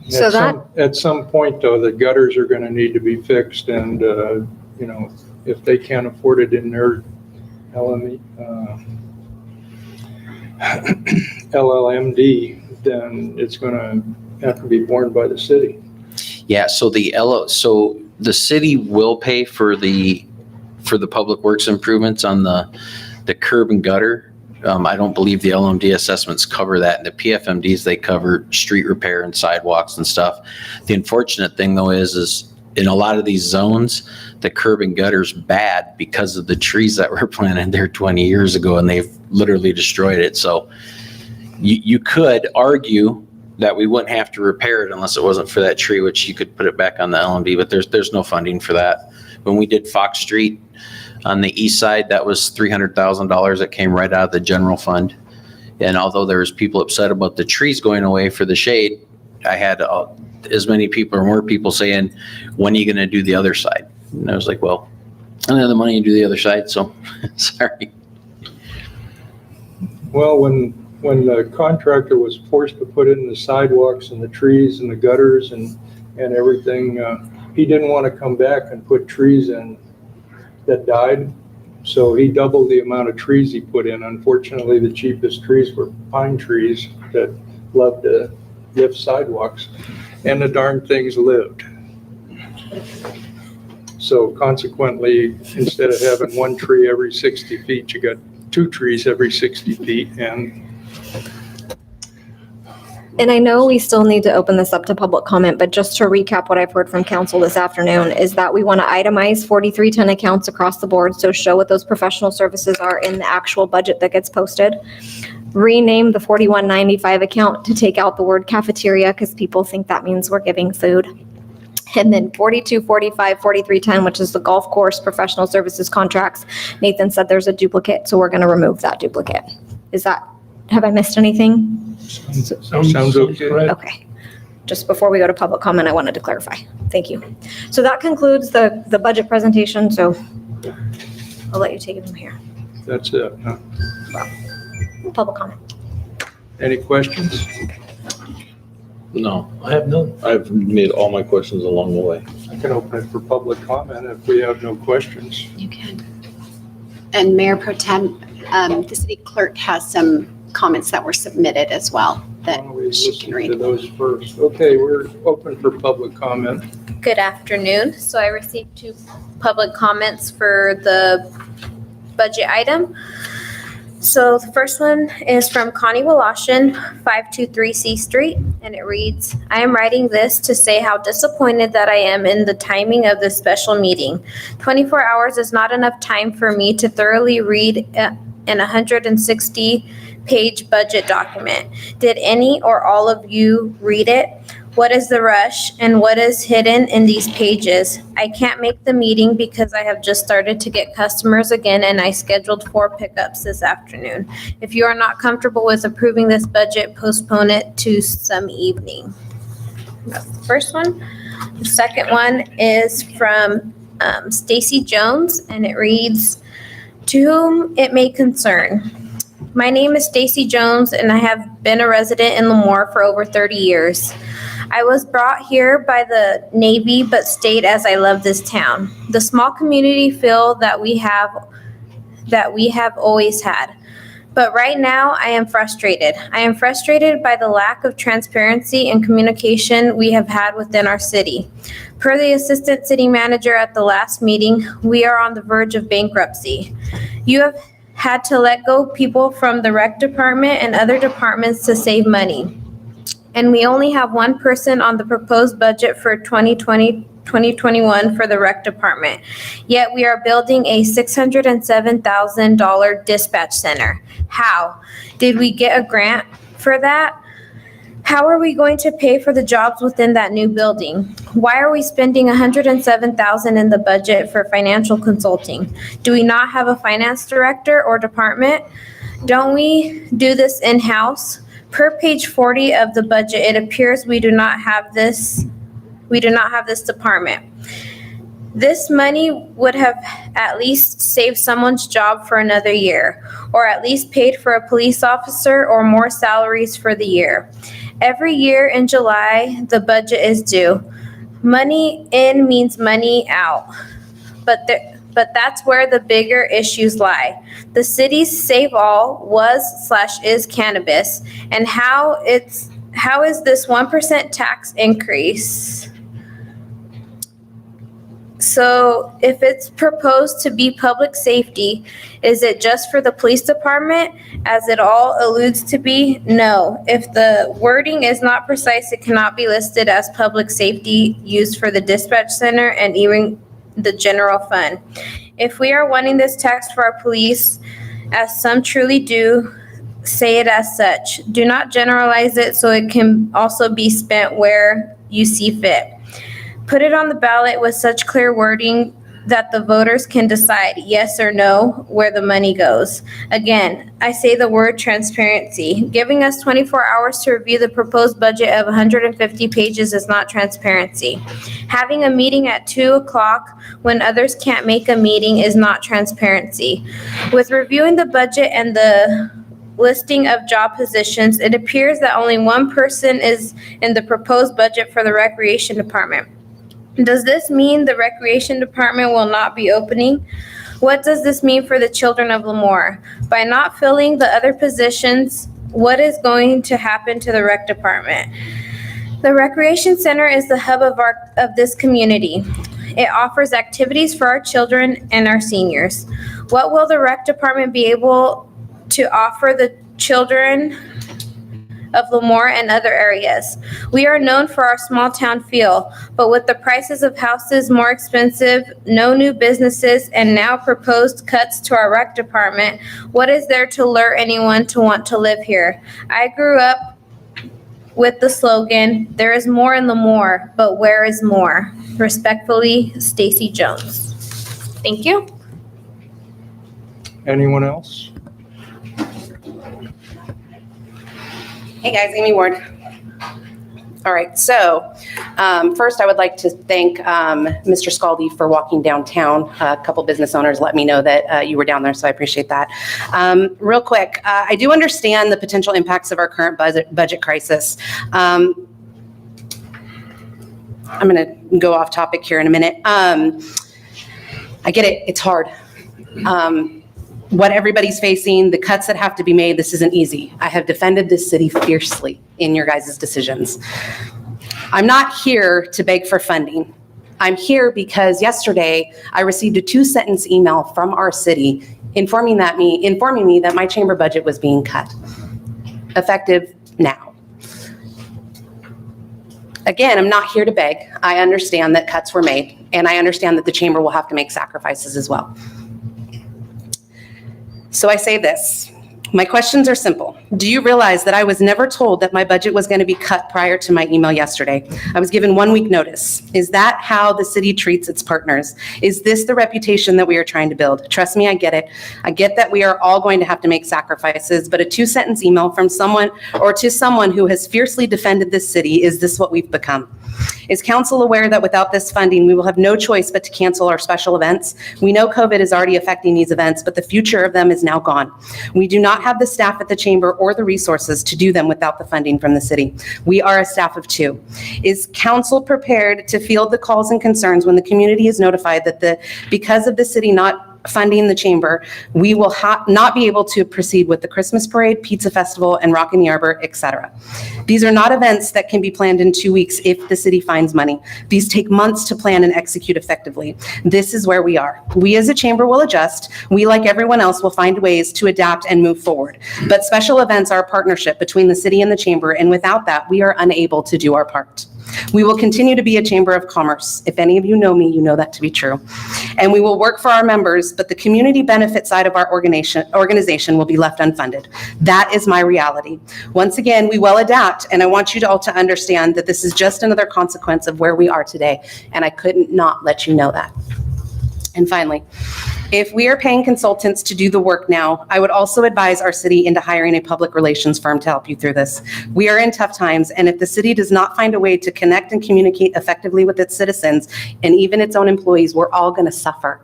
So At some point, though, the gutters are going to need to be fixed, and, if they can't afford it in their LLMD, then it's going to have to be borne by the city. Yeah, so the city will pay for the public works improvements on the curb and gutter. I don't believe the LMD assessments cover that. And the PFMDs, they cover street repair and sidewalks and stuff. The unfortunate thing though is in a lot of these zones, the curb and gutter's bad because of the trees that were planted there 20 years ago, and they've literally destroyed it. So you could argue that we wouldn't have to repair it unless it wasn't for that tree, which you could put it back on the LMD, but there's no funding for that. When we did Fox Street on the east side, that was $300,000 that came right out of the general fund. And although there was people upset about the trees going away for the shade, I had as many people or more people saying, when are you going to do the other side? And I was like, well, I don't have the money to do the other side, so sorry. Well, when the contractor was forced to put in the sidewalks and the trees and the gutters and everything, he didn't want to come back and put trees in that died. So he doubled the amount of trees he put in. Unfortunately, the cheapest trees were pine trees that loved to lift sidewalks, and the darn things lived. So consequently, instead of having one tree every 60 feet, you got 2 trees every 60 feet. And I know we still need to open this up to public comment, but just to recap what I've heard from council this afternoon is that we want to itemize 4310 accounts across the board, so show what those professional services are in the actual budget that gets posted. Rename the 4195 account to take out the word cafeteria because people think that means we're giving food. And then 4245, 4310, which is the golf course professional services contracts. Nathan said there's a duplicate, so we're going to remove that duplicate. Have I missed anything? Sounds okay. correct. Okay. Just before we go to public comment, I wanted to clarify. Thank you. So that concludes the budget presentation, so I'll let you take it from here. That's it, huh? Public comment. Any questions? No, I have none. I've made all my questions along the way. I can open it for public comment if we have no questions. You can. And Mayor Pro Tem, the city clerk has some comments that were submitted as well that Why don't we she listen can read. to those first? Okay, we're open for public comment. Good afternoon. So I received 2 public comments for the budget item. So the first one is from Connie Walashin, 523 C Street, and it reads, I am writing this to say how disappointed that I am in the timing of this special meeting. 24 hours is not enough time for me to thoroughly read an 160-page budget document. Did any or all of you read it? What is the rush and what is hidden in these pages? I can't make the meeting because I have just started to get customers again and I scheduled 4 pickups this afternoon. If you are not comfortable with approving this budget, postpone it to some evening. That's the first one. The second one is from Stacy Jones, and it reads, to whom it may concern. My name is Stacy Jones and I have been a resident in Lemoore for over 30 years. I was brought here by the Navy but stayed as I love this town. The small community feel that we have always had. But right now I am frustrated. I am frustrated by the lack of transparency and communication we have had within our city. Per the assistant city manager at the last meeting, we are on the verge of bankruptcy. You had to let go people from the rec department and other departments to save money. And we only have one person on the proposed budget for 2020-2021 for the rec department. Yet we are building a $607,000 dispatch center. How? Did we get a grant for that? How are we going to pay for the jobs within that new building? Why are we spending $107,000 in the budget for financial consulting? Do we not have a finance director or department? Don't we do this in-house? Per page 40 of the budget, it appears we do not have this department. This money would have at least saved someone's job for another year, or at least paid for a police officer or more salaries for the year. Every year in July, the budget is due. Money in means money out. But that's where the bigger issues lie. The city's save all was/is cannabis. And how is this 1% tax increase? So if it's proposed to be public safety, is it just for the police department, as it all alludes to be? No. If the wording is not precise, it cannot be listed as public safety used for the dispatch center and even the general fund. If we are wanting this tax for our police, as some truly do, say it as such. Do not generalize it so it can also be spent where you see fit. Put it on the ballot with such clear wording that the voters can decide yes or no where the money goes. Again, I say the word transparency. Giving us 24 hours to review the proposed budget of 150 pages is not transparency. Having a meeting at 2:00 when others can't make a meeting is not transparency. With reviewing the budget and the listing of job positions, it appears that only one person is in the proposed budget for the recreation department. Does this mean the recreation department will not be opening? What does this mean for the children of Lemoore? By not filling the other positions, what is going to happen to the rec department? The recreation center is the hub of this community. It offers activities for our children and our seniors. What will the rec department be able to offer the children of Lemoore and other areas? We are known for our small town feel, but with the prices of houses more expensive, no new businesses, and now proposed cuts to our rec department, what is there to lure anyone to want to live here? I grew up with the slogan, "There is more in Lemoore, but where is more?" Respectfully, Stacy Jones. Thank you. Anyone else? Hey guys, Amy Ward. All right, so first I would like to thank Mr. Scaldi for walking downtown. A couple business owners let me know that you were down there, so I appreciate that. Real quick, I do understand the potential impacts of our current budget crisis. I'm going to go off topic here in a minute. I get it, it's hard. What everybody's facing, the cuts that have to be made, this isn't easy. I have defended this city fiercely in your guys' decisions. I'm not here to beg for funding. I'm here because yesterday I received a 2-sentence email from our city informing me that my chamber budget was being cut, effective now. Again, I'm not here to beg. I understand that cuts were made, and I understand that the chamber will have to make sacrifices as well. So I say this, my questions are simple. Do you realize that I was never told that my budget was going to be cut prior to my email yesterday? I was given 1 week notice. Is that how the city treats its partners? Is this the reputation that we are trying to build? Trust me, I get it. I get that we are all going to have to make sacrifices, but a 2-sentence email from someone or to someone who has fiercely defended this city, is this what we've become? Is council aware that without this funding, we will have no choice but to cancel our special events? We know COVID is already affecting these events, but the future of them is now gone. We do not have the staff at the chamber or the resources to do them without the funding from the city. We are a staff of 2. Is council prepared to field the calls and concerns when the community is notified that because of the city not funding the chamber, we will not be able to proceed with the Christmas parade, pizza festival, and Rock in the Arbor, etc. These are not events that can be planned in 2 weeks if the city finds money. These take months to plan and execute effectively. This is where we are. We as a chamber will adjust. We, like everyone else, will find ways to adapt and move forward. But special events are a partnership between the city and the chamber, and without that, we are unable to do our part. We will continue to be a chamber of commerce. If any of you know me, you know that to be true. And we will work for our members, but the community benefit side of our organization will be left unfunded. That is my reality. Once again, we will adapt, and I want you all to understand that this is just another consequence of where we are today, and I couldn't not let you know that. And finally, if we are paying consultants to do the work now, I would also advise our city into hiring a public relations firm to help you through this. We are in tough times, and if the city does not find a way to connect and communicate effectively with its citizens and even its own employees, we're all going to suffer.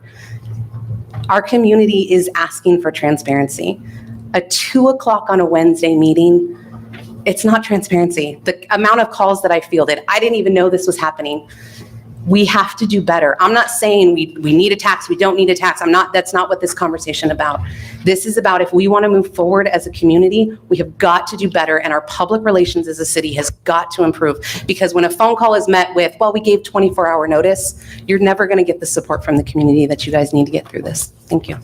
Our community is asking for transparency. A 2 o'clock on a Wednesday meeting, it's not transparency. The amount of calls that I fielded, I didn't even know this was happening. We have to do better. I'm not saying we need a tax, we don't need a tax. That's not what this conversation about. This is about if we want to move forward as a community, we have got to do better, and our public relations as a city has got to improve. Because when a phone call is met with, well, we gave 24-hour notice, you're never going to get the support from the community that you guys need to get through this. Thank you.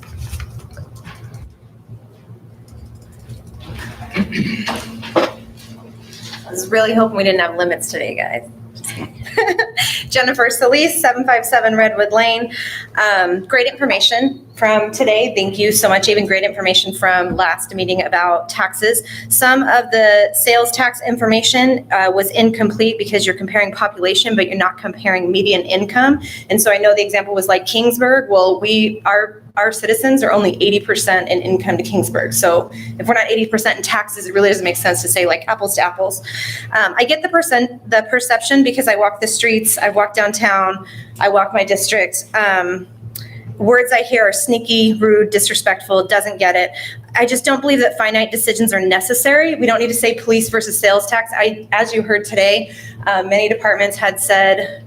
I was really hoping we didn't have limits today, guys. Jennifer Solis, 757 Redwood Lane. Great information from today. Thank you so much. Even great information from last meeting about taxes. Some of the sales tax information was incomplete because you're comparing population, but you're not comparing median income. And so I know the example was like Kingsburg. Well, our citizens are only 80% in income to Kingsburg. So if we're not 80% in taxes, it really doesn't make sense to say like apples to apples. I get the perception because I walk the streets, I walk downtown, I walk my district. Words I hear are sneaky, rude, disrespectful, doesn't get it. I just don't believe that finite decisions are necessary. We don't need to say police versus sales tax. As you heard today, many departments had said,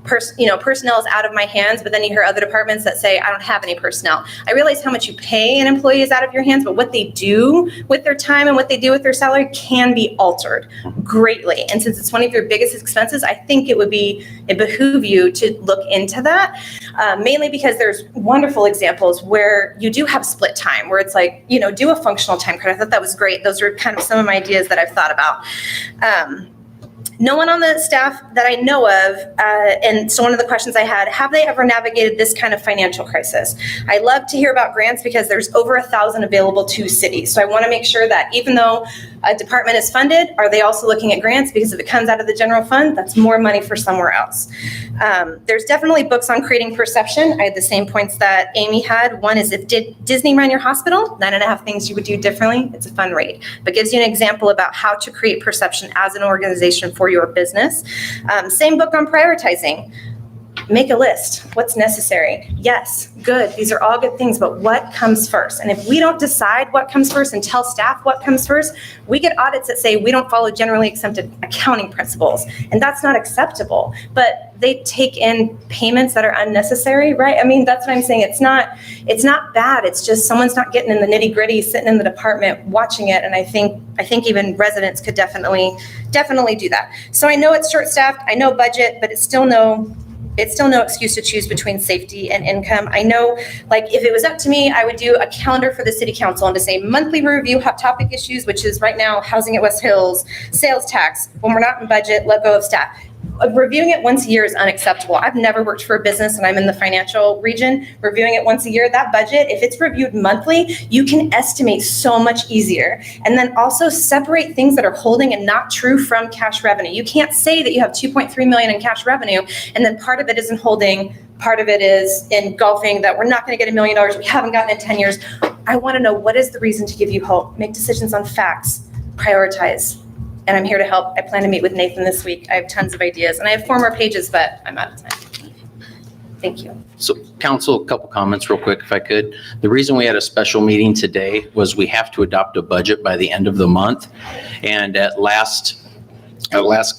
personnel is out of my hands, but then you hear other departments that say, I don't have any personnel. I realize how much you pay an employee is out of your hands, but what they do with their time and what they do with their salary can be altered greatly. And since it's one of your biggest expenses, I think it behoove you to look into that, mainly because there's wonderful examples where you do have split time, where it's like, do a functional time credit. I thought that was great. Those are kind of some of my ideas that I've thought about. No one on the staff that I know of, and so one of the questions I had, have they ever navigated this kind of financial crisis? I love to hear about grants because there's over 1,000 available to cities. So I want to make sure that even though a department is funded, are they also looking at grants? Because if it comes out of the general fund, that's more money for somewhere else. There's definitely books on creating perception. I had the same points that Amy had. One is if Disney ran your hospital, 9.5 things you would do differently. It's a fun read, but gives you an example about how to create perception as an organization for your business. Same book on prioritizing. Make a list. What's necessary? Yes, good. These are all good things, but what comes first? And if we don't decide what comes first and tell staff what comes first, we get audits that say we don't follow generally accepted accounting principles, and that's not acceptable. But they take in payments that are unnecessary, right? I mean, that's what I'm saying. It's not bad. It's just someone's not getting in the nitty gritty, sitting in the department watching it. And I think even residents could definitely do that. So I know it's short-staffed. I know budget, but it's still no excuse to choose between safety and income. I know, like, if it was up to me, I would do a calendar for the city council and to say monthly review hot topic issues, which is right now housing at West Hills, sales tax. When we're not in budget, let go of staff. Reviewing it once a year is unacceptable. I've never worked for a business and I'm in the financial region. Reviewing it once a year, that budget, if it's reviewed monthly, you can estimate so much easier. And then also separate things that are holding and not true from cash revenue. You can't say that you have $2.3 million in cash revenue and then part of it isn't holding, part of it is engulfing that we're not going to get $1 million. We haven't gotten it in 10 years. I want to know, what is the reason to give you hope? Make decisions on facts, prioritize. And I'm here to help. I plan to meet with Nathan this week. I have tons of ideas and I have 4 more pages, but I'm out of time. Thank you. So council, a couple comments real quick, if I could. The reason we had a special meeting today was we have to adopt a budget by the end of the month. And at last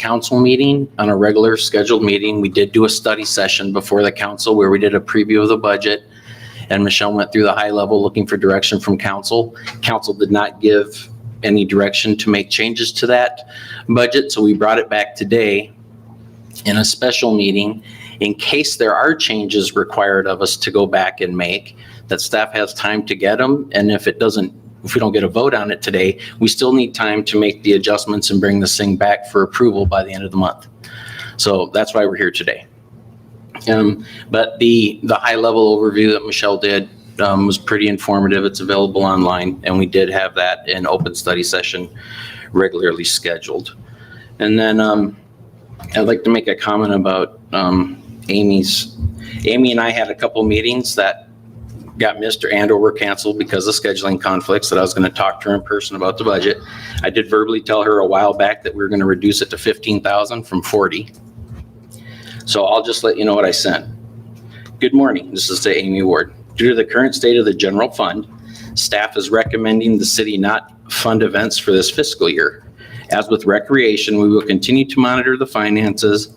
council meeting, on a regular scheduled meeting, we did do a study session before the council where we did a preview of the budget. and Michelle went through the high level looking for direction from council. Council did not give any direction to make changes to that budget, so we brought it back today in a special meeting in case there are changes required of us to go back and make, that staff has time to get them, and if we don't get a vote on it today, we still need time to make the adjustments and bring this thing back for approval by the end of the month. So that's why we're here today. But the high level overview that Michelle did was pretty informative. It's available online, and we did have that in open study session regularly scheduled. And then I'd like to make a comment about Amy and I had a couple meetings that got missed or were canceled because of scheduling conflicts, that I was going to talk to her in person about the budget. I did verbally tell her a while back that we were going to reduce it to 15,000 from 40. So I'll just let you know what I sent. Good morning. This is to Amy Ward. Due to the current state of the general fund, staff is recommending the city not fund events for this fiscal year. As with recreation, we will continue to monitor the finances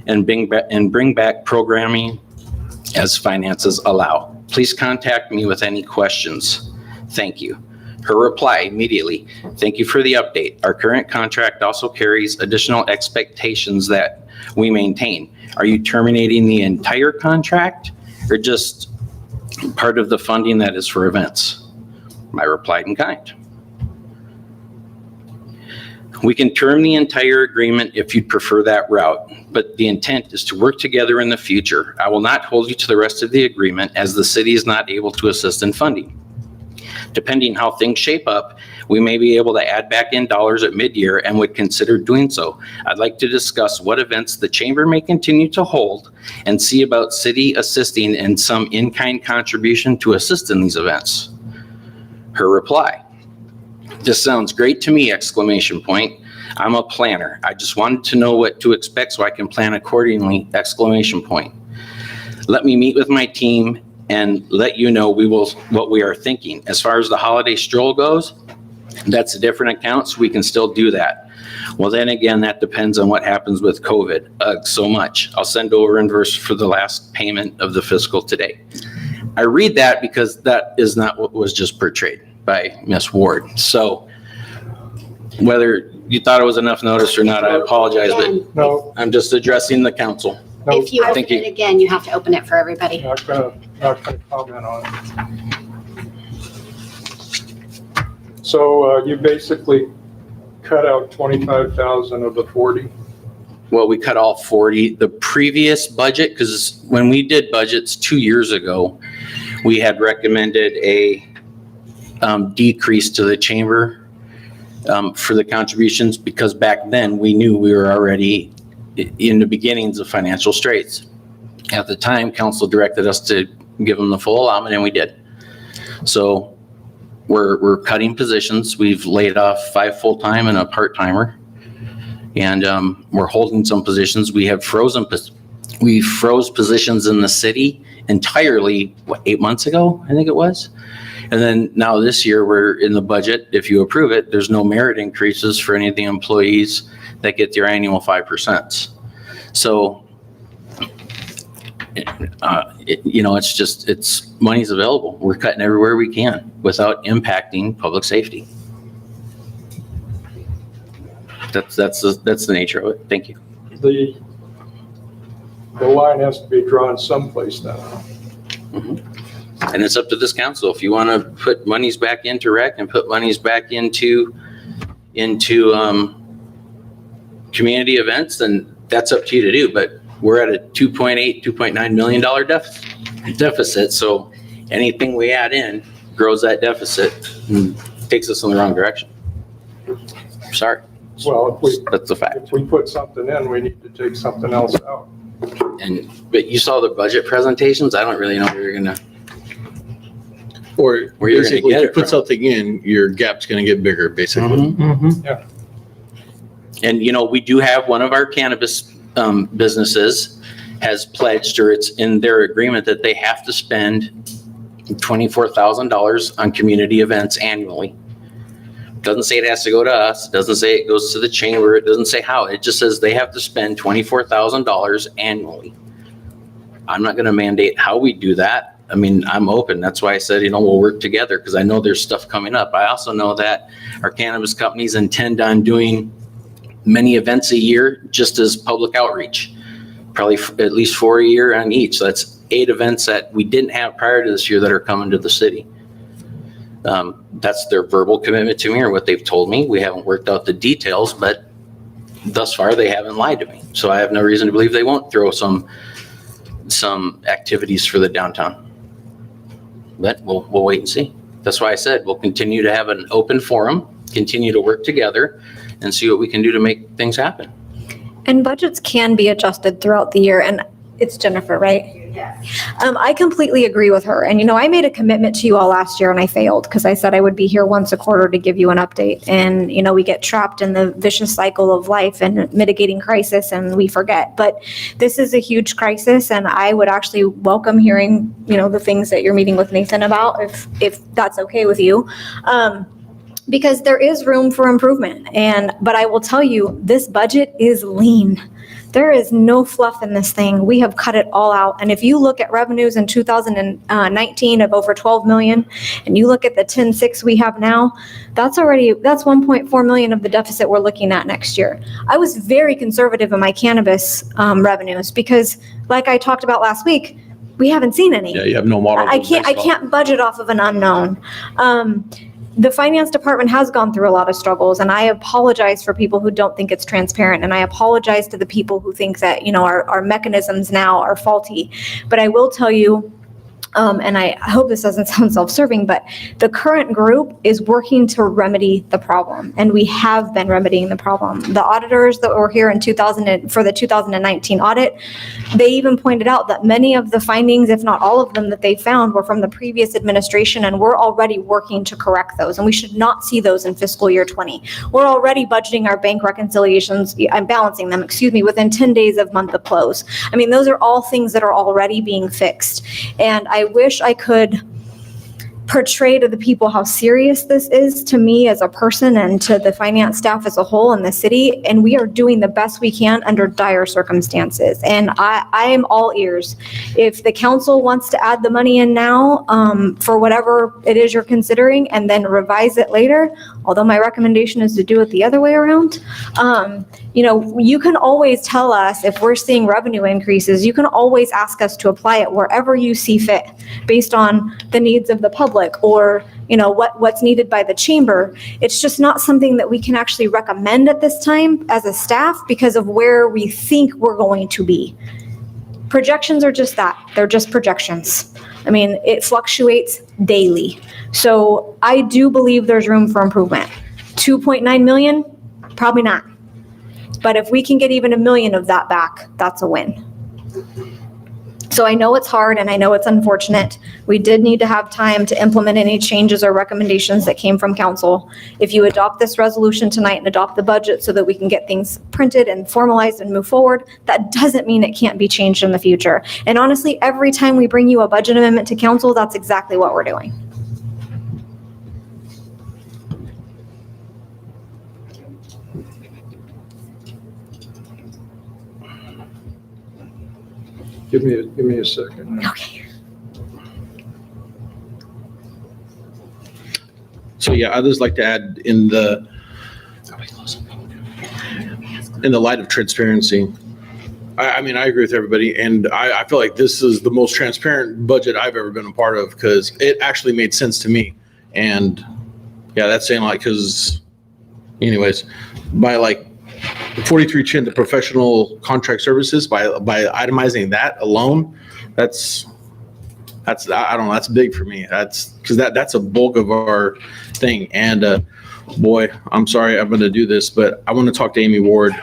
and bring back programming as finances allow. Please contact me with any questions. Thank you. Her reply immediately, thank you for the update. Our current contract also carries additional expectations that we maintain. Are you terminating the entire contract or just part of the funding that is for events? I replied in kind. We can term the entire agreement if you'd prefer that route, but the intent is to work together in the future. I will not hold you to the rest of the agreement as the city is not able to assist in funding. Depending how things shape up, we may be able to add back in dollars at mid-year and would consider doing so. I'd like to discuss what events the chamber may continue to hold and see about city assisting in some in-kind contribution to assist in these events. Her reply, this sounds great to me, exclamation point. I'm a planner. I just wanted to know what to expect so I can plan accordingly, exclamation point. Let me meet with my team and let you know what we are thinking. As far as the holiday stroll goes, that's a different account, so we can still do that. Well, then again, that depends on what happens with COVID. So much. I'll send over invoice for the last payment of the fiscal today. I read that because that is not what was just portrayed by Ms. Ward. So whether you thought it was enough notice or not, I apologize, but No, I'm just addressing the council. no, If you I open think it again, you have to open it for everybody. not gonna comment on it. So you basically cut out 25,000 of the 40? Well, we cut off 40. The previous budget, because when we did budgets 2 years ago, we had recommended a decrease to the chamber for the contributions, because back then we knew we were already in the beginnings of financial straits. At the time, council directed us to give them the full allotment, and we did. So we're cutting positions. We've laid off 5 full-time and a part-timer, and we're holding some positions. We froze positions in the city entirely, 8 months ago, I think it was. And then now this year, we're in the budget. If you approve it, there's no merit increases for any of the employees that get their annual 5%. So, it's money's available. We're cutting everywhere we can without impacting public safety. That's the nature of it. Thank you. The line has to be drawn someplace now. Mm-hmm. And it's up to this council. If you want to put monies back into rec and put monies back into community events, then that's up to you to do. But we're at a $2.9 million deficit. So anything we add in grows that deficit and takes us in the wrong direction. Sorry. Well, That's the fact. if we put something in, we need to take something else out. But you saw the budget presentations. I don't really know where you're gonna. Or Where you're gonna basically, get if you it put from. something in, your gap's gonna get bigger, basically. Yeah. And, we do have one of our cannabis businesses has pledged, or it's in their agreement, that they have to spend $24,000 on community events annually. Doesn't say it has to go to us. Doesn't say it goes to the chamber. It doesn't say how. It just says they have to spend $24,000 annually. I'm not going to mandate how we do that. I mean, I'm open. That's why I said, we'll work together because I know there's stuff coming up. I also know that our cannabis companies intend on doing many events a year just as public outreach, probably at least 4 a year on each. So that's 8 events that we didn't have prior to this year that are coming to the city. That's their verbal commitment to me or what they've told me. We haven't worked out the details, but thus far they haven't lied to me. So I have no reason to believe they won't throw some activities for the downtown. But we'll wait and see. That's why I said we'll continue to have an open forum, continue to work together, and see what we can do to make things happen. And budgets can be adjusted throughout the year. And it's Jennifer, right? Yes. I completely agree with her. And, I made a commitment to you all last year and I failed because I said I would be here once a quarter to give you an update. And, we get trapped in the vicious cycle of life and mitigating crisis and we forget. But this is a huge crisis and I would actually welcome hearing, the things that you're meeting with Nathan about if that's okay with you. Because there is room for improvement. But I will tell you, this budget is lean. There is no fluff in this thing. We have cut it all out. And if you look at revenues in 2019 of over 12 million, and you look at the 10.6 we have now, that's 1.4 million of the deficit we're looking at next year. I was very conservative in my cannabis revenues because, like I talked about last week, we haven't seen any. Yeah, you have no model. I can't budget off of an unknown. The finance department has gone through a lot of struggles, and I apologize for people who don't think it's transparent, and I apologize to the people who think that, our mechanisms now are faulty. But I will tell you, and I hope this doesn't sound self-serving, but the current group is working to remedy the problem, and we have been remedying the problem. The auditors that were here for the 2019 audit, they even pointed out that many of the findings, if not all of them that they found, were from the previous administration, and we're already working to correct those, and we should not see those in fiscal year 20. We're already budgeting our bank reconciliations, I'm balancing them, within 10 days of month of close. I mean, those are all things that are already being fixed, and I wish I could portray to the people how serious this is to me as a person and to the finance staff as a whole in the city. And we are doing the best we can under dire circumstances. And I am all ears. If the council wants to add the money in now for whatever it is you're considering and then revise it later, although my recommendation is to do it the other way around, you can always tell us if we're seeing revenue increases. You can always ask us to apply it wherever you see fit based on the needs of the public or what's needed by the chamber. It's just not something that we can actually recommend at this time as a staff because of where we think we're going to be. Projections are just that. They're just projections. I mean, it fluctuates daily. So I do believe there's room for improvement. 2.9 million, probably not. But if we can get even 1 million of that back, that's a win. So I know it's hard and I know it's unfortunate. We did need to have time to implement any changes or recommendations that came from council. If you adopt this resolution tonight and adopt the budget so that we can get things printed and formalized and move forward, that doesn't mean it can't be changed in the future. And honestly, every time we bring you a budget amendment to council, that's exactly what we're doing. Give me a second. Okay. So yeah, I'd just like to add in the light of transparency. I mean, I agree with everybody, and I feel like this is the most transparent budget I've ever been a part of because it actually made sense to me. And yeah, that's saying like, because anyways, by like 4310, the professional contract services, by itemizing that alone, that's I don't know, that's big for me. That's because that's a bulk of our thing. And boy, I'm sorry I'm going to do this, but I want to talk to Amy Ward.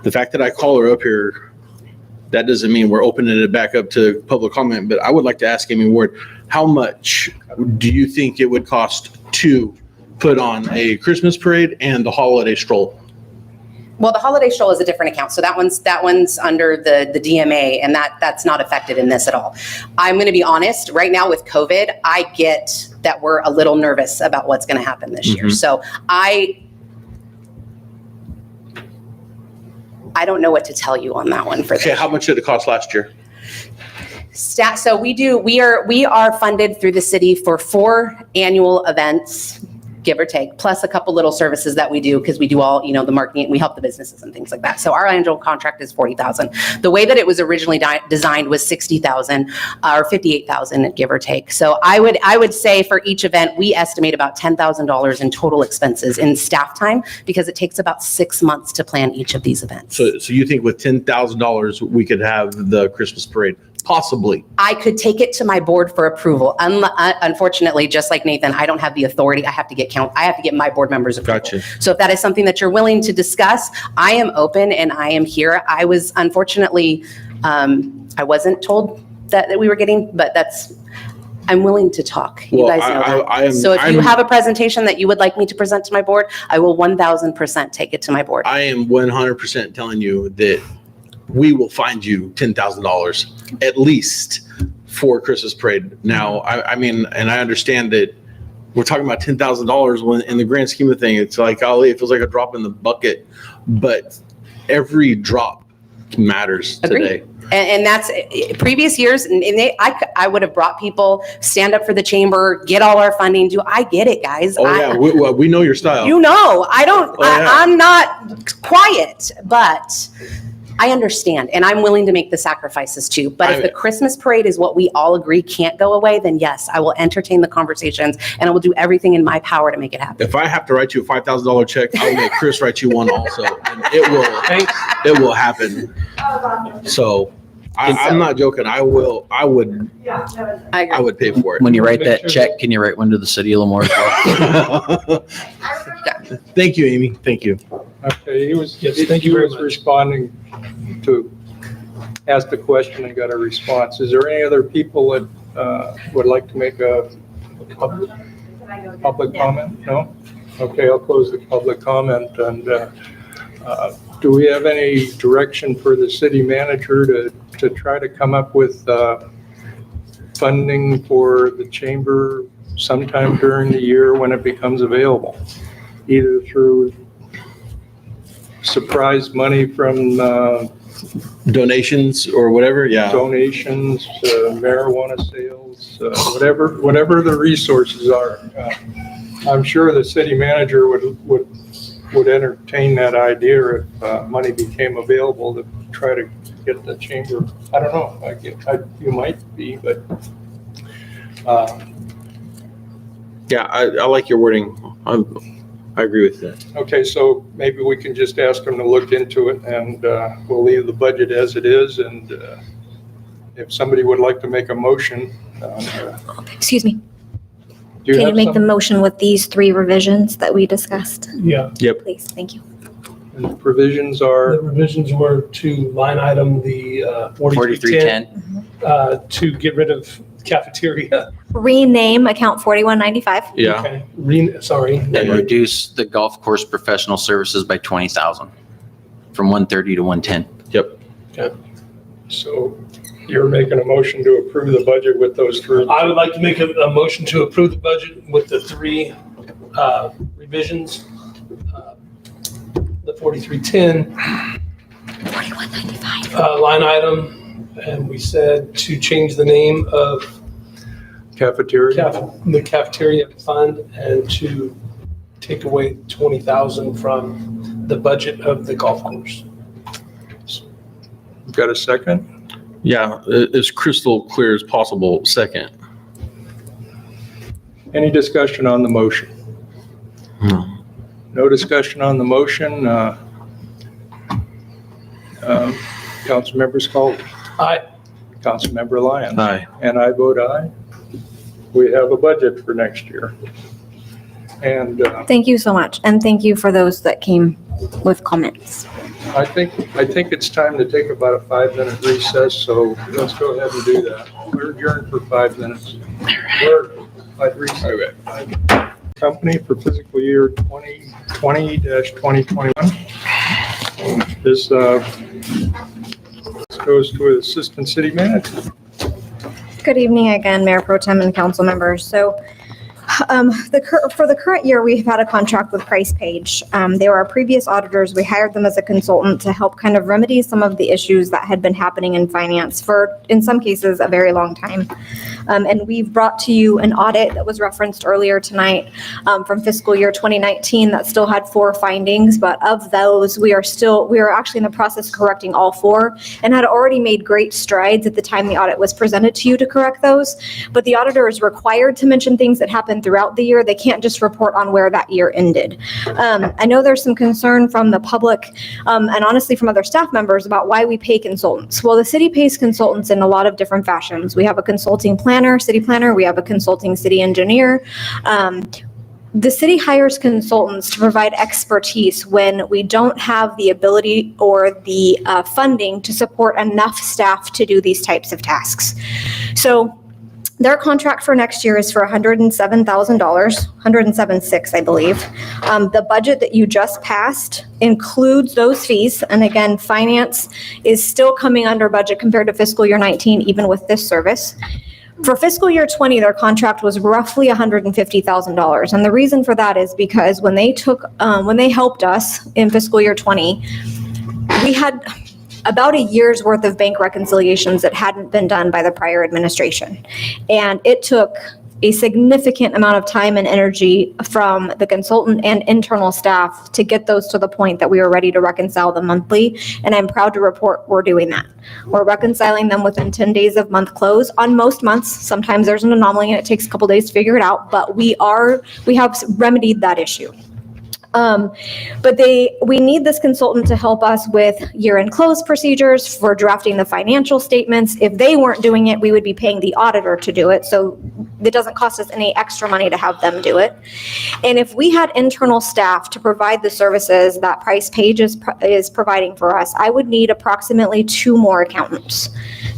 The fact that I call her up here, that doesn't mean we're opening it back up to public comment, but I would like to ask Amy Ward, how much do you think it would cost to put on a Christmas parade and the holiday stroll? Well, the holiday stroll is a different account. So that one's under the DMA, and that's not affected in this at all. I'm going to be honest, right now with COVID, I get that we're a little nervous about what's going to happen this year. So I don't know what to tell you on that one for this. Okay, how much did it cost last year? So we are funded through the city for 4 annual events, give or take, plus a couple little services that we do because we do all, the marketing, we help the businesses and things like that. So our annual contract is $40,000. The way that it was originally designed was $60,000 or $58,000, give or take. So I would say for each event, we estimate about $10,000 in total expenses in staff time because it takes about 6 months to plan each of these events. So you think with $10,000, we could have the Christmas parade? Possibly. I could take it to my board for approval. Unfortunately, just like Nathan, I don't have the authority. I have to get my board members' approval. Gotcha. So if that is something that you're willing to discuss, I am open and I am here. I was unfortunately, I wasn't told that we were getting, but I'm willing to talk. You guys know that. So if you have a presentation that you would like me to present to my board, I will 1,000% take it to my board. I am 100% telling you that we will find you $10,000 at least for Christmas parade. Now, I mean, and I understand that we're talking about $10,000 when in the grand scheme of things, it's like, it feels like a drop in the bucket, but every drop matters today. And that's previous years. And I would have brought people, stand up for the chamber, get all our funding. I get it, guys. We know your style. I'm not quiet, but I understand, and I'm willing to make the sacrifices too. But if the Christmas parade is what we all agree can't go away, then yes, I will entertain the conversations, and I will do everything in my power to make it happen. If I have to write you a $5,000 check, I'll make Chris write you one also, and it will happen. So I'm not joking. I would pay for it. When you write that check, can you write one to the city of Lemoore as well? Thank you, Amy. Thank you. Okay, he was responding to, asked a question and got a response. Is there any other people that would like to make a public comment? No? Okay, I'll close the public comment. And do we have any direction for the city manager to try to come up with funding for the chamber sometime during the year when it becomes available? Either through surprise money from donations or whatever. Yeah. Donations, marijuana sales, whatever the resources are. I'm sure the city manager would entertain that idea if money became available to try to get the chamber. I don't know. You might be, but. Yeah, I like your wording. I agree with that. Okay, so maybe we can just ask them to look into it, and we'll leave the budget as it is. And if somebody would like to make a motion. Excuse me. Can you make the motion with these 3 revisions that we discussed? Yeah. Yep. Please, thank you. And the provisions are? The revisions were to line item the 4310 to get rid of cafeteria. Rename account 4195. Yeah. Okay. Sorry. And reduce the golf course professional services by 20,000 from 130 to 110. Yep. Okay. So you're making a motion to approve the budget with those 3? I would like to make a motion to approve the budget with the 3 revisions. The 4310 4195 line item, and we said to change the name of Cafeteria? the cafeteria fund and to take away 20,000 from the budget of the golf course. Got a second? Yeah, as crystal clear as possible. Second. Any discussion on the motion? No discussion on the motion. Councilmember Scully. Aye. Councilmember Lyons. Aye. And I vote aye. We have a budget for next year. And Thank you so much. And thank you for those that came with comments. I think it's time to take about a 5-minute recess, so let's go ahead and do that. We're adjourned for 5 minutes. We're at recess. Company for fiscal year 2020-2021. This goes to Assistant City Manager. Good evening again, Mayor Pro Tem and council members. So For the current year, we've had a contract with Price Page. They were our previous auditors. We hired them as a consultant to help kind of remedy some of the issues that had been happening in finance for, in some cases, a very long time. And we've brought to you an audit that was referenced earlier tonight from fiscal year 2019 that still had 4 findings, but of those, we are actually in the process of correcting all 4 and had already made great strides at the time the audit was presented to you to correct those. But the auditor is required to mention things that happened throughout the year. They can't just report on where that year ended. I know there's some concern from the public and honestly from other staff members about why we pay consultants. Well, the city pays consultants in a lot of different fashions. We have a consulting city planner, we have a consulting city engineer. The city hires consultants to provide expertise when we don't have the ability or the funding to support enough staff to do these types of tasks. So their contract for next year is for $107,000, $107,600, I believe. The budget that you just passed includes those fees. And again, finance is still coming under budget compared to fiscal year 19, even with this service. For fiscal year 20, their contract was roughly $150,000. And the reason for that is because when they helped us in fiscal year 20, we had about a year's worth of bank reconciliations that hadn't been done by the prior administration. And it took a significant amount of time and energy from the consultant and internal staff to get those to the point that we were ready to reconcile them monthly. And I'm proud to report we're doing that. We're reconciling them within 10 days of month close on most months. Sometimes there's an anomaly and it takes a couple days to figure it out, but we have remedied that issue. But we need this consultant to help us with year-end close procedures for drafting the financial statements. If they weren't doing it, we would be paying the auditor to do it. So it doesn't cost us any extra money to have them do it. And if we had internal staff to provide the services that Price Page is providing for us, I would need approximately 2 more accountants.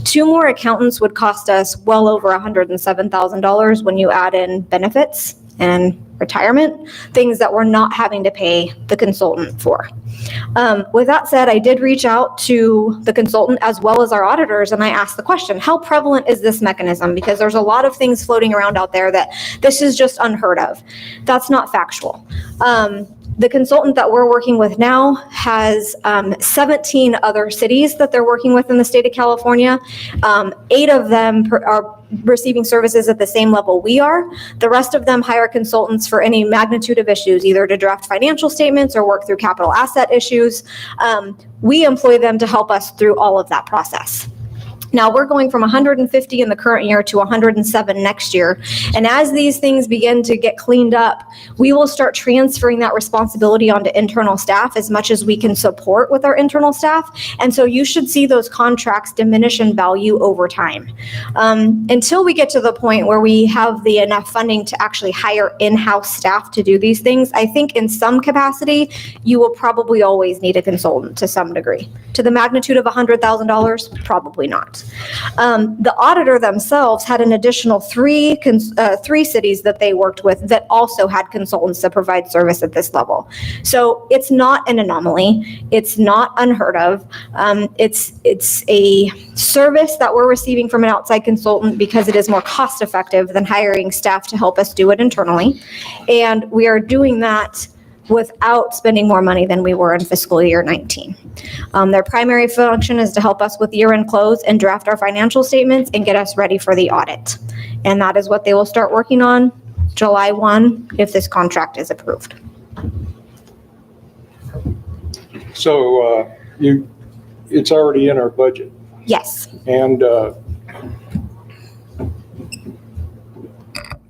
2 more accountants would cost us well over $107,000 when you add in benefits and retirement, things that we're not having to pay the consultant for. With that said, I did reach out to the consultant as well as our auditors, and I asked the question, how prevalent is this mechanism? Because there's a lot of things floating around out there that this is just unheard of. That's not factual. The consultant that we're working with now has 17 other cities that they're working with in the state of California. 8 of them are receiving services at the same level we are. The rest of them hire consultants for any magnitude of issues, either to draft financial statements or work through capital asset issues. We employ them to help us through all of that process. Now we're going from 150 in the current year to 107 next year. And as these things begin to get cleaned up, we will start transferring that responsibility onto internal staff as much as we can support with our internal staff. And so you should see those contracts diminish in value over time. Until we get to the point where we have the enough funding to actually hire in-house staff to do these things, I think in some capacity, you will probably always need a consultant to some degree. To the magnitude of $100,000, probably not. The auditor themselves had an additional 3 cities that they worked with that also had consultants that provide service at this level. So it's not an anomaly. It's not unheard of. It's a service that we're receiving from an outside consultant because it is more cost effective than hiring staff to help us do it internally. And we are doing that without spending more money than we were in fiscal year 19. Their primary function is to help us with year-end close and draft our financial statements and get us ready for the audit. And that is what they will start working on July 1 if this contract is approved. So it's already in our budget. Yes. And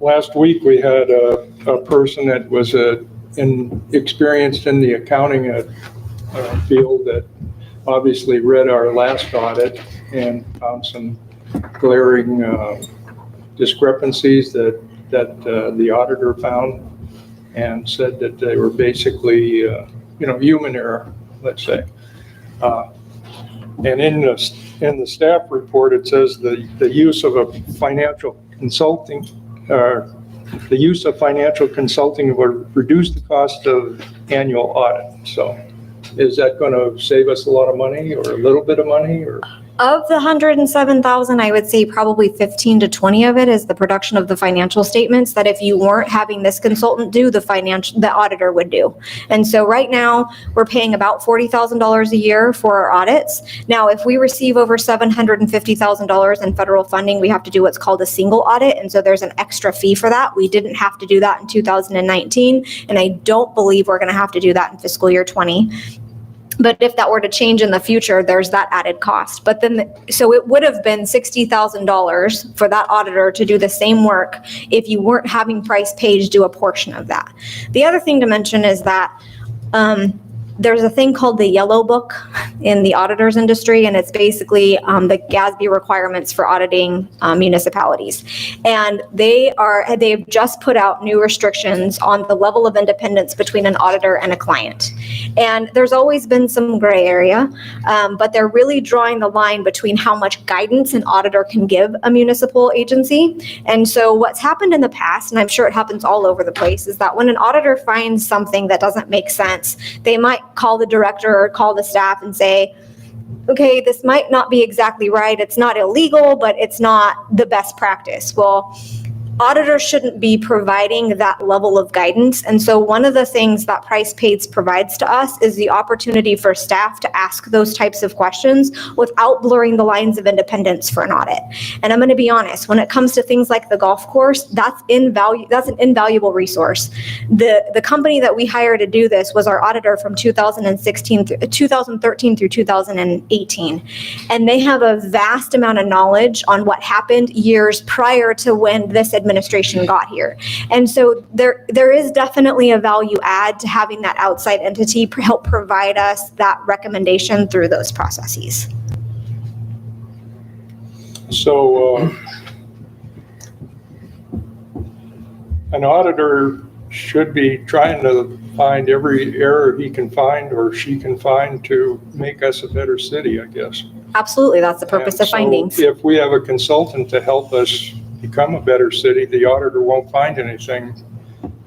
last week we had a person that was experienced in the accounting field that obviously read our last audit and found some glaring discrepancies that the auditor found and said that they were basically, human error, let's say. And in the staff report, it says the use of a financial consulting the use of financial consulting would reduce the cost of annual audit. So is that going to save us a lot of money or a little bit of money? Or Of the 107,000, I would say probably 15 to 20 of it is the production of the financial statements that if you weren't having this consultant do, the auditor would do. And so right now, we're paying about $40,000 a year for our audits. Now, if we receive over $750,000 in federal funding, we have to do what's called a single audit. And so there's an extra fee for that. We didn't have to do that in 2019, and I don't believe we're going to have to do that in fiscal year 20. But if that were to change in the future, there's that added cost. But then, so it would have been $60,000 for that auditor to do the same work if you weren't having Price Page do a portion of that. The other thing to mention is that there's a thing called the Yellow Book in the auditors industry, and it's basically the GASB requirements for auditing municipalities. And they've just put out new restrictions on the level of independence between an auditor and a client. And there's always been some gray area, but they're really drawing the line between how much guidance an auditor can give a municipal agency. And so what's happened in the past, and I'm sure it happens all over the place, is that when an auditor finds something that doesn't make sense, they might call the director or call the staff and say, okay, this might not be exactly right. It's not illegal, but it's not the best practice. Well, auditors shouldn't be providing that level of guidance. And so one of the things that Price Page provides to us is the opportunity for staff to ask those types of questions without blurring the lines of independence for an audit. And I'm going to be honest, when it comes to things like the golf course, that's an invaluable resource. The company that we hired to do this was our auditor from 2013 through 2018. And they have a vast amount of knowledge on what happened years prior to when this administration got here. And so there is definitely a value add to having that outside entity help provide us that recommendation through those processes. So an auditor should be trying to find every error he can find or she can find to make us a better city, I guess. Absolutely, that's the purpose of findings. So if we have a consultant to help us become a better city, the auditor won't find anything,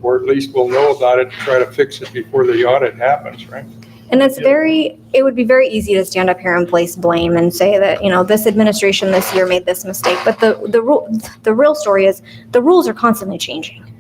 or at least we'll know about it and try to fix it before the audit happens, right? And it would be very easy to stand up here and place blame and say that, this administration this year made this mistake. But the real story is the rules are constantly changing.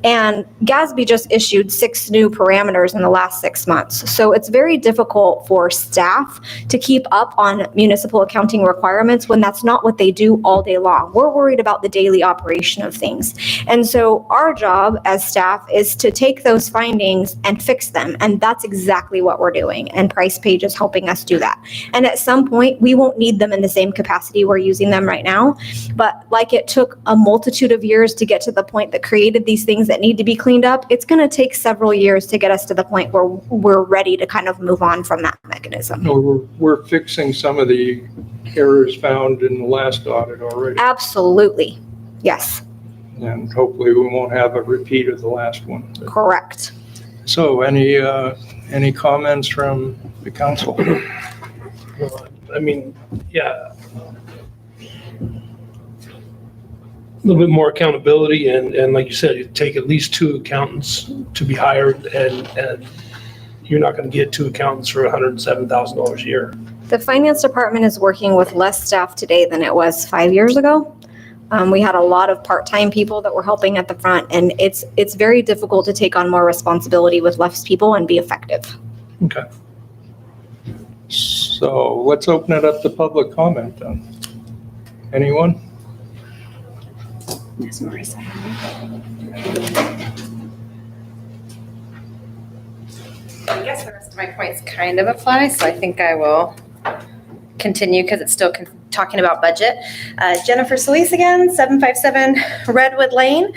And GASB just issued 6 new parameters in the last 6 months. So it's very difficult for staff to keep up on municipal accounting requirements when that's not what they do all day long. We're worried about the daily operation of things. And so our job as staff is to take those findings and fix them. And that's exactly what we're doing. And Price Page is helping us do that. And at some point, we won't need them in the same capacity we're using them right now. But like it took a multitude of years to get to the point that created these things that need to be cleaned up, it's going to take several years to get us to the point where we're ready to kind of move on from that mechanism. We're fixing some of the errors found in the last audit already. Absolutely. Yes. And hopefully we won't have a repeat of the last one. Correct. So any comments from the council? Yeah. A little bit more accountability and like you said, it take at least 2 accountants to be hired and you're not going to get 2 accountants for $107,000 a year. The finance department is working with less staff today than it was 5 years ago. We had a lot of part-time people that were helping at the front, and it's very difficult to take on more responsibility with less people and be effective. Okay. So let's open it up to public comment then. Anyone? Ms. Marissa. I guess the rest of my points kind of apply, so I think I will continue because it's still talking about budget. Jennifer Solis again, 757 Redwood Lane.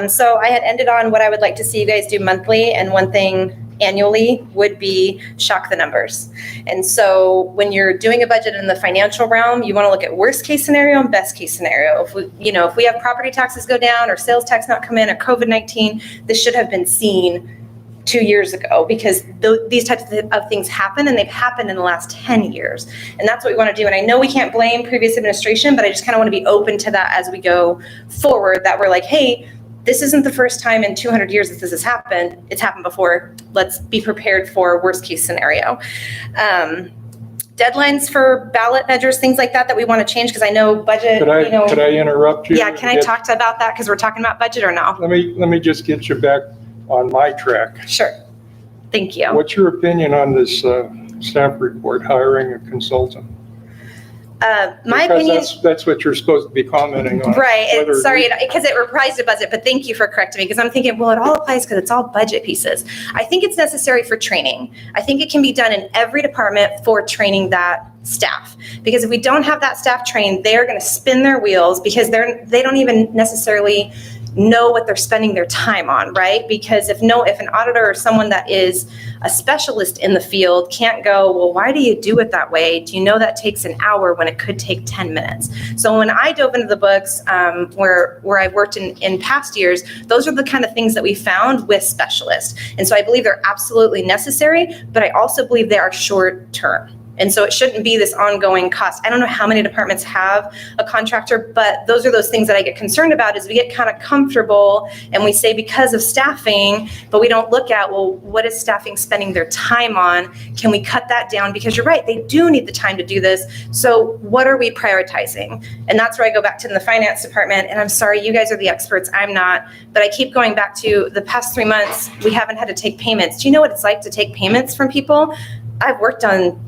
So I had ended on what I would like to see you guys do monthly, and one thing annually would be shock the numbers. And so when you're doing a budget in the financial realm, you want to look at worst case scenario and best case scenario. If we have property taxes go down or sales tax not come in or COVID-19, this should have been seen 2 years ago, because these types of things happen, and they've happened in the last 10 years. And that's what we want to do. And I know we can't blame previous administration, but I just kind of want to be open to that as we go forward, that we're like, hey, this isn't the first time in 200 years that this has happened. It's happened before. Let's be prepared for worst case scenario. deadlines for ballot measures, things like that we want to change? Because I know budget, Could I interrupt you? Yeah, can I talk about that because we're talking about budget or no? Let me just get you back on my track. Sure. Thank you. What's your opinion on this staff report, hiring a consultant? My opinion. Because that's what you're supposed to be commenting on. Right. Whether- Sorry, because it applies to budget, but thank you for correcting me because I'm thinking, well, it all applies because it's all budget pieces. I think it's necessary for training. I think it can be done in every department for training that staff. Because if we don't have that staff trained, they're going to spin their wheels because they don't even necessarily know what they're spending their time on, right? Because if an auditor or someone that is a specialist in the field can't go, well, why do you do it that way? Do you know that takes an hour when it could take 10 minutes? So when I dove into the books where I've worked in past years, those are the kind of things that we found with specialists. And so I believe they're absolutely necessary, but I also believe they are short term. And so it shouldn't be this ongoing cost. I don't know how many departments have a contractor, but those are those things that I get concerned about is we get kind of comfortable and we say because of staffing, but we don't look at, well, what is staffing spending their time on? Can we cut that down? Because you're right, they do need the time to do this. So what are we prioritizing? And that's where I go back to the finance department. And I'm sorry, you guys are the experts, I'm not, but I keep going back to the past 3 months, we haven't had to take payments. Do you know what it's like to take payments from people? I've worked on,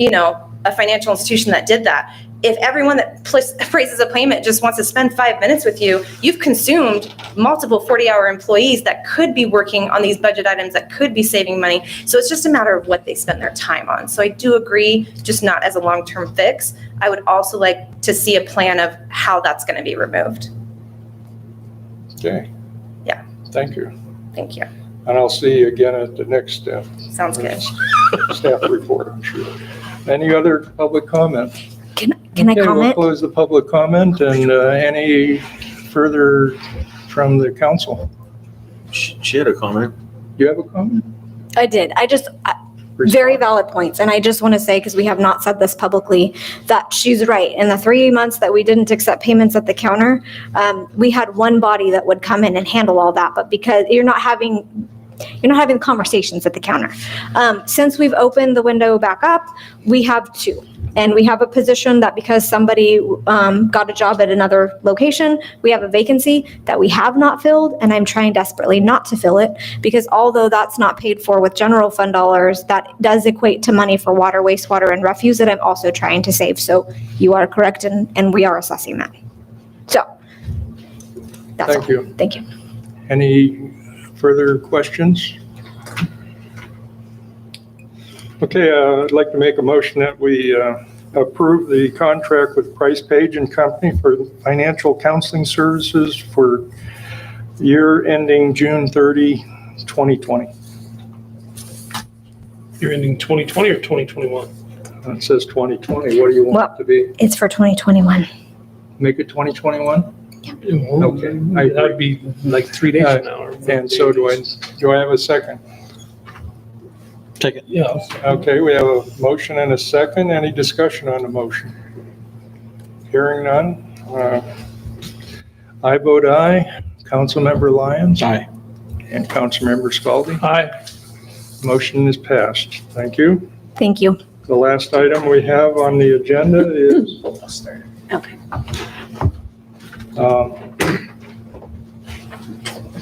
a financial institution that did that. If everyone that praises a payment just wants to spend 5 minutes with you, you've consumed multiple 40-hour employees that could be working on these budget items that could be saving money. So it's just a matter of what they spend their time on. So I do agree, just not as a long-term fix. I would also like to see a plan of how that's going to be removed. Okay. Yeah. Thank you. Thank you. And I'll see you again at the next Sounds good. staff report, I'm sure. Any other public comment? Can I Okay, we'll comment? close the public comment and any further from the council. She had a comment. You have a comment? I did. Very valid points. And I just want to say, because we have not said this publicly, that she's right. In the 3 months that we didn't accept payments at the counter, we had one body that would come in and handle all that. But because you're not having conversations at the counter. Since we've opened the window back up, we have 2. And we have a position that because somebody got a job at another location, we have a vacancy that we have not filled, and I'm trying desperately not to fill it, because although that's not paid for with general fund dollars, that does equate to money for water, wastewater, and refuse that I'm also trying to save. So you are correct, and we are assessing that. So that's all. Thank you. Thank you. Any further questions? Okay, I'd like to make a motion that we approve the contract with Price Page and Company for financial counseling services for year ending June 30, 2020. You're ending 2020 or 2021? It says 2020. What do you want it to be? It's for 2021. Make it 2021? Okay. That would be like 3 days from now. And so do I have a second? Take it. Yeah. Okay, we have a motion and a second. Any discussion on the motion? Hearing none. I vote aye. Councilmember Lyons? Aye. And Councilmember Scaldi? Aye. Motion is passed. Thank you. Thank you. The last item we have on the agenda is Okay.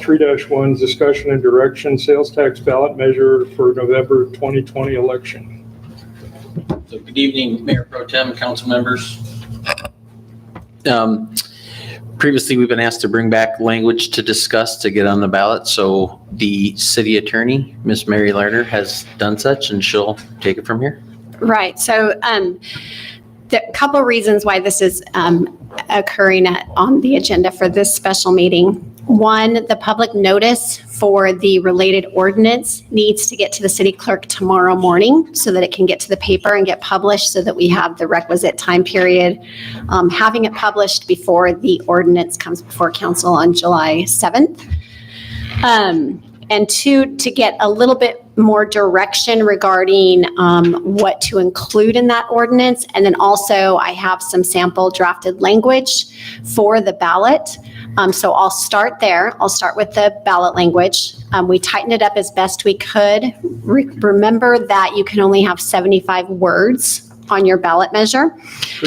3-1, discussion and direction, sales tax ballot measure for November 2020 election. So good evening, Mayor Pro Tem, council members. Previously, we've been asked to bring back language to discuss to get on the ballot. So the city attorney, Miss Mary Lerner, has done such, and she'll take it from here. Right. So the couple reasons why this is occurring on the agenda for this special meeting. One, the public notice for the related ordinance needs to get to the city clerk tomorrow morning so that it can get to the paper and get published so that we have the requisite time period. Having it published before the ordinance comes before council on July 7th. And 2, to get a little bit more direction regarding what to include in that ordinance. And then also I have some sample drafted language for the ballot. So I'll start there. I'll start with the ballot language. We tightened it up as best we could. Remember that you can only have 75 words on your ballot measure.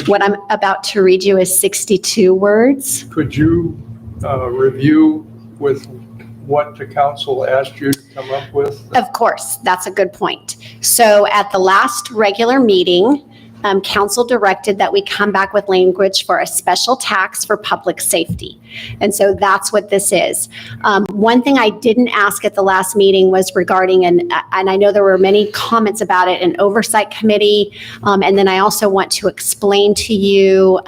What I'm about to read you is 62 words. Could you review with what the council asked you to come up with? Of course, that's a good point. So at the last regular meeting, council directed that we come back with language for a special tax for public safety. And so that's what this is. One thing I didn't ask at the last meeting was regarding, and I know there were many comments about it, an oversight committee. And then I also want to explain to you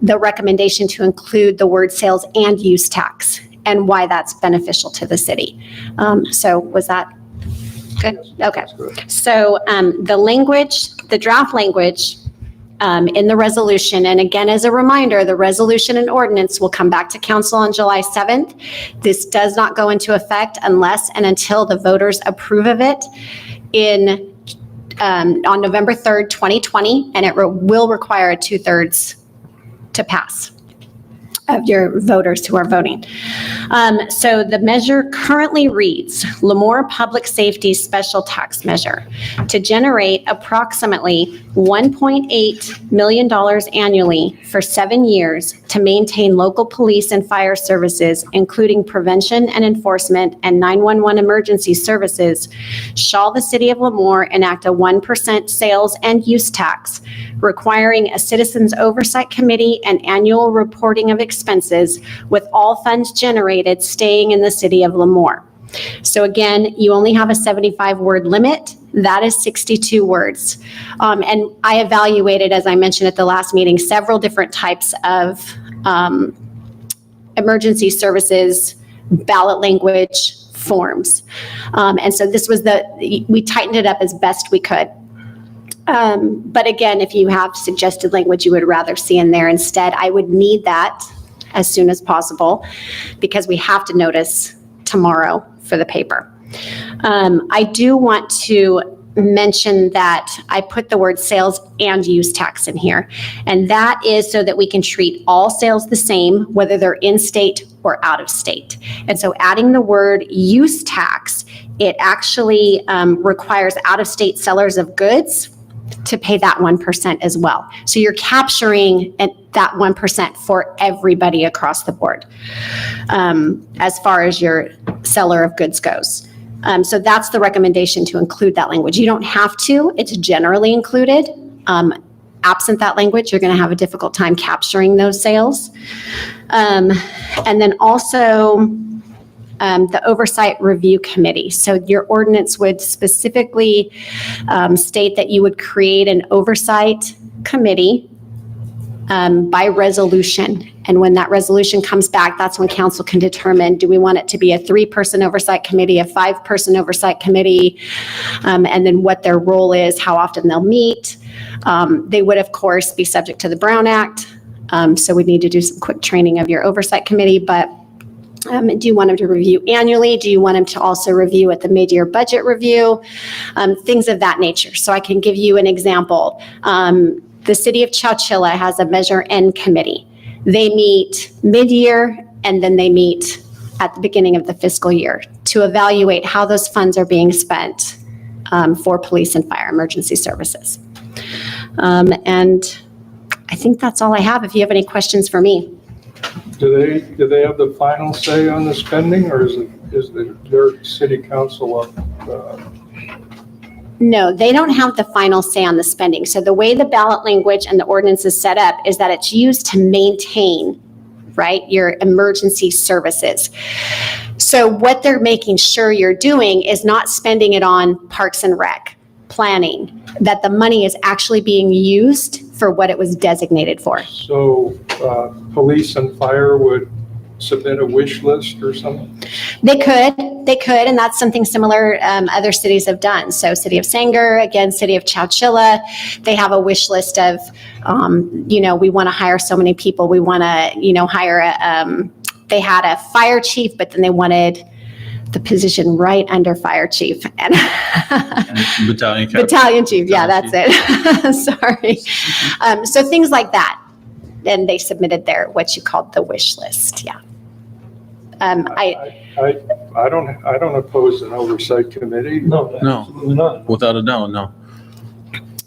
the recommendation to include the word sales and use tax and why that's beneficial to the city. So was that good? Okay. So the language, the draft language in the resolution, and again, as a reminder, the resolution and ordinance will come back to council on July 7th. This does not go into effect unless and until the voters approve of it on November 3rd, 2020, and it will require a 2/3 to pass of your voters who are voting. So the measure currently reads, Lemoore Public Safety Special Tax Measure to generate approximately $1.8 million annually for 7 years to maintain local police and fire services, including prevention and enforcement and 911 emergency services, shall the city of Lemoore enact a 1% sales and use tax, requiring a citizens oversight committee and annual reporting of expenses, with all funds generated staying in the city of Lemoore. So again, you only have a 75-word limit. That is 62 words. And I evaluated, as I mentioned at the last meeting, several different types of emergency services, ballot language forms. And so this was we tightened it up as best we could. But again, if you have suggested language you would rather see in there instead, I would need that as soon as possible because we have to notice tomorrow for the paper. I do want to mention that I put the word sales and use tax in here. And that is so that we can treat all sales the same, whether they're in state or out of state. And so adding the word use tax, it actually requires out of state sellers of goods to pay that 1% as well. So you're capturing that 1% for everybody across the board as far as your seller of goods goes. So that's the recommendation, to include that language. You don't have to, it's generally included. Absent that language, you're going to have a difficult time capturing those sales. And then also the Oversight Review Committee. So your ordinance would specifically state that you would create an oversight committee by resolution. And when that resolution comes back, that's when council can determine, do we want it to be a 3-person oversight committee, a 5-person oversight committee, and then what their role is, how often they'll meet. They would, of course, be subject to the Brown Act. So we need to do some quick training of your oversight committee, but do you want them to review annually? Do you want them to also review at the mid-year budget review? Things of that nature. So I can give you an example. The city of Chowchilla has a Measure N committee. They meet mid-year and then they meet at the beginning of the fiscal year to evaluate how those funds are being spent for police and fire emergency services. And I think that's all I have. If you have any questions for me. Do they have the final say on the spending, or is their city council up? No, they don't have the final say on the spending. So the way the ballot language and the ordinance is set up is that it's used to maintain, right, your emergency services. So what they're making sure you're doing is not spending it on Parks and Rec, planning, that the money is actually being used for what it was designated for. So police and fire would submit a wish list or something? They could, and that's something similar other cities have done. So City of Sanger, again, City of Chowchilla, they have a wish list of, we want to hire so many people. We want to, hire they had a fire chief, but then they wanted the position right under fire chief. And Battalion chief, yeah, that's it. Sorry. So things like that. And they submitted what you called the wish list, yeah. I don't oppose an oversight committee. No, absolutely not. Without a doubt, no.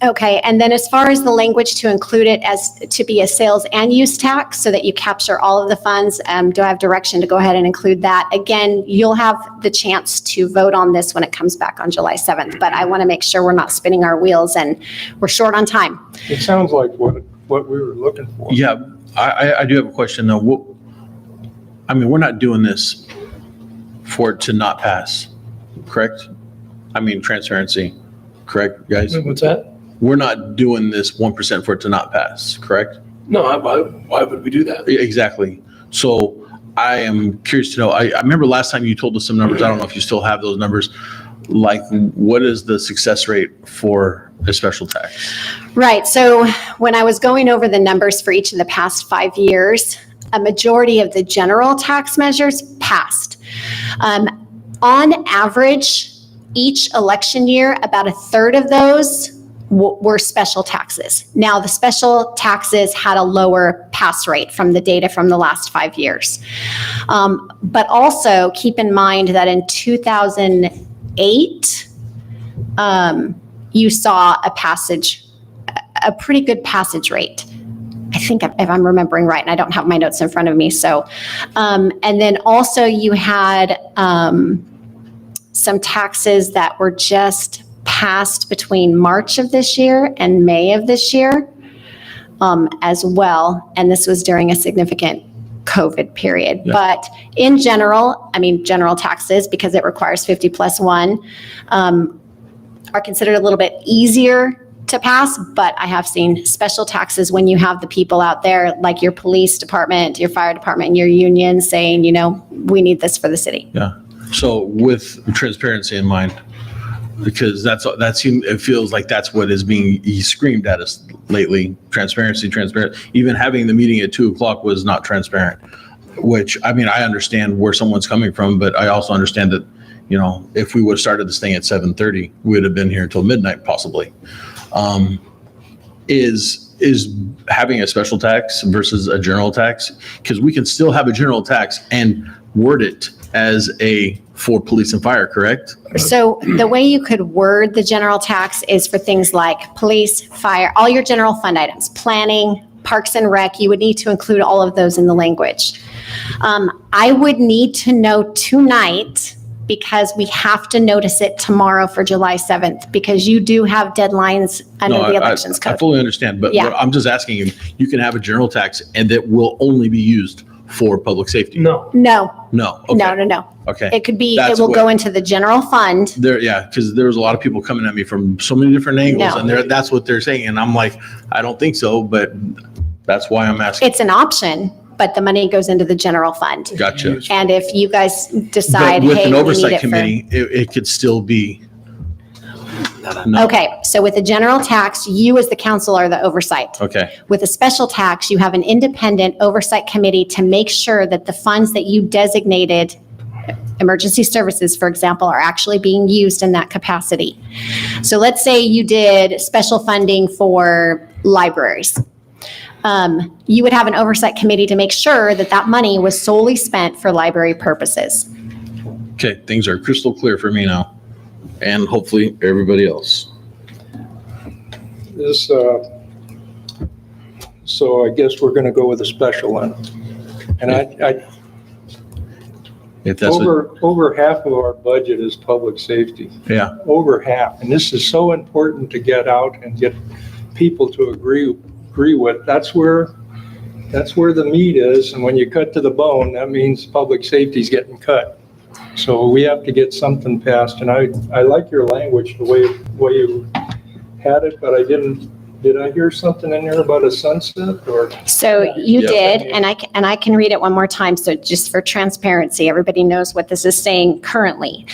Okay, and then as far as the language to include it as to be a sales and use tax so that you capture all of the funds, do I have direction to go ahead and include that? Again, you'll have the chance to vote on this when it comes back on July 7th, but I want to make sure we're not spinning our wheels and we're short on time. It sounds like what we were looking for. Yeah, I do have a question though. I mean, we're not doing this for it to not pass, correct? I mean, transparency, correct, guys? What's that? We're not doing this 1% for it to not pass, correct? No, why would we do that? Exactly. So I am curious to know, I remember last time you told us some numbers, I don't know if you still have those numbers, like what is the success rate for a special tax? Right, so when I was going over the numbers for each of the past 5 years, a majority of the general tax measures passed. On average, each election year, about a third of those were special taxes. Now, the special taxes had a lower pass rate from the data from the last 5 years. But also keep in mind that in 2008, you saw a pretty good passage rate. I think if I'm remembering right, and I don't have my notes in front of me. So, and then also you had some taxes that were just passed between March of this year and May of this year as well. And this was during a significant COVID period. Yeah. But in general, I mean, general taxes, because it requires 50+1, are considered a little bit easier to pass, but I have seen special taxes when you have the people out there, like your police department, your fire department, and your union saying, you know, we need this for the city. Yeah. So with transparency in mind, because it feels like that's what is being screamed at us lately. Transparency. Even having the meeting at 2:00 was not transparent, which, I mean, I understand where someone's coming from, but I also understand that, you know, if we would have started this thing at 7:30, we would have been here until midnight possibly. Is having a special tax versus a general tax, because we can still have a general tax and word it as for police and fire, correct? So the way you could word the general tax is for things like police, fire, all your general fund items, planning, parks and rec, you would need to include all of those in the language. I would need to know tonight, because we have to notice it tomorrow for July 7th, because you do have deadlines under the elections code. I fully understand, but Yeah. what I'm just asking you can have a general tax and that will only be used for public safety? No. No, No. Okay. no. Okay. It could be, That's it will go what- into the general fund. Because there's a lot of people coming at me from so many different angles, No. and that's what they're saying, and I'm like, I don't think so, but that's why I'm asking. It's an option, but the money goes into the general fund. Gotcha. And if you guys decide, But with hey, an we need oversight it for. committee, it could still be. No. Okay, so with a general tax, you as the council are the oversight. Okay. With a special tax, you have an independent oversight committee to make sure that the funds that you designated, emergency services, for example, are actually being used in that capacity. So let's say you did special funding for libraries. You would have an oversight committee to make sure that that money was solely spent for library purposes. Okay, things are crystal clear for me now, and hopefully everybody else. This, so I guess we're gonna go with a special one. And If that's what, over half of our budget is public safety. yeah, Over half. And this is so important to get out and get people to agree with. That's where the meat is. And when you cut to the bone, that means public safety's getting cut. So we have to get something passed. And I like your language, the way you had it, but did I hear something in there about a sunset or? So you Yeah. did, and I can read it one more time, so just for transparency, everybody knows what this is saying currently.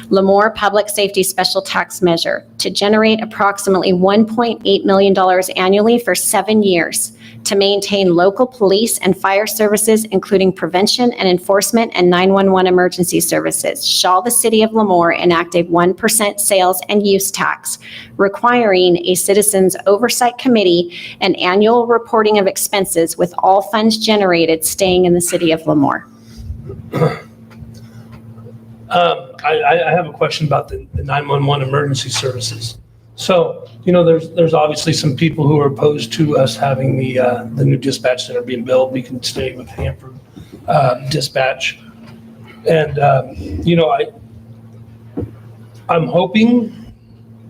Lemoore Public Safety Special Tax Measure to generate approximately $1.8 million annually for 7 years to maintain local police and fire services, including prevention and enforcement and 911 emergency services. Shall the city of Lemoore enact a 1% sales and use tax, requiring a citizens oversight committee and annual reporting of expenses with all funds generated staying in the city of Lemoore. I have a question about the 911 emergency services. So, there's obviously some people who are opposed to us having the new dispatch center being built. We can stay with Hanford Dispatch. And, I'm hoping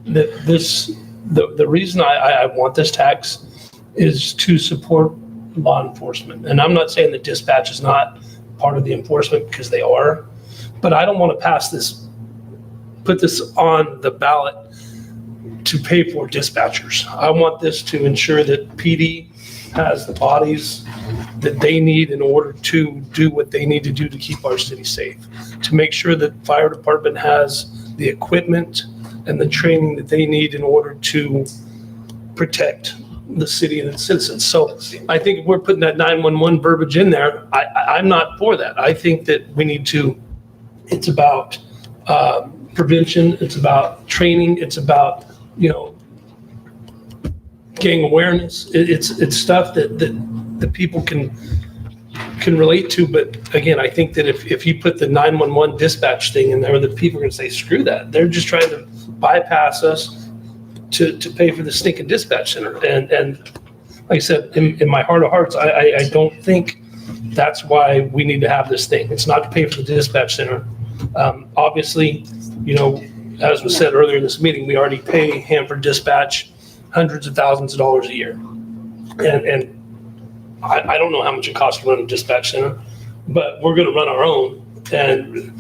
that the reason I want this tax is to support law enforcement. And I'm not saying that dispatch is not part of the enforcement, because they are, but I don't want to put this on the ballot to pay for dispatchers. I want this to ensure that PD has the bodies that they need in order to do what they need to do to keep our city safe, to make sure that fire department has the equipment and the training that they need in order to protect the city and its citizens. So I think if we're putting that 911 verbiage in there, I'm not for that. I think that we need to, it's about prevention, it's about training, it's about, gang awareness. It's stuff that the people can relate to. But again, I think that if you put the 911 dispatch thing in there, the people are going to say, screw that. They're just trying to bypass us to pay for the stinking dispatch center. And like I said, in my heart of hearts, I don't think that's why we need to have this thing. It's not to pay for the dispatch center. Obviously, as was said earlier in this meeting, we already pay Hanford Dispatch hundreds of thousands of dollars a year. And I don't know how much it costs to run a dispatch center, but we're going to run our own, and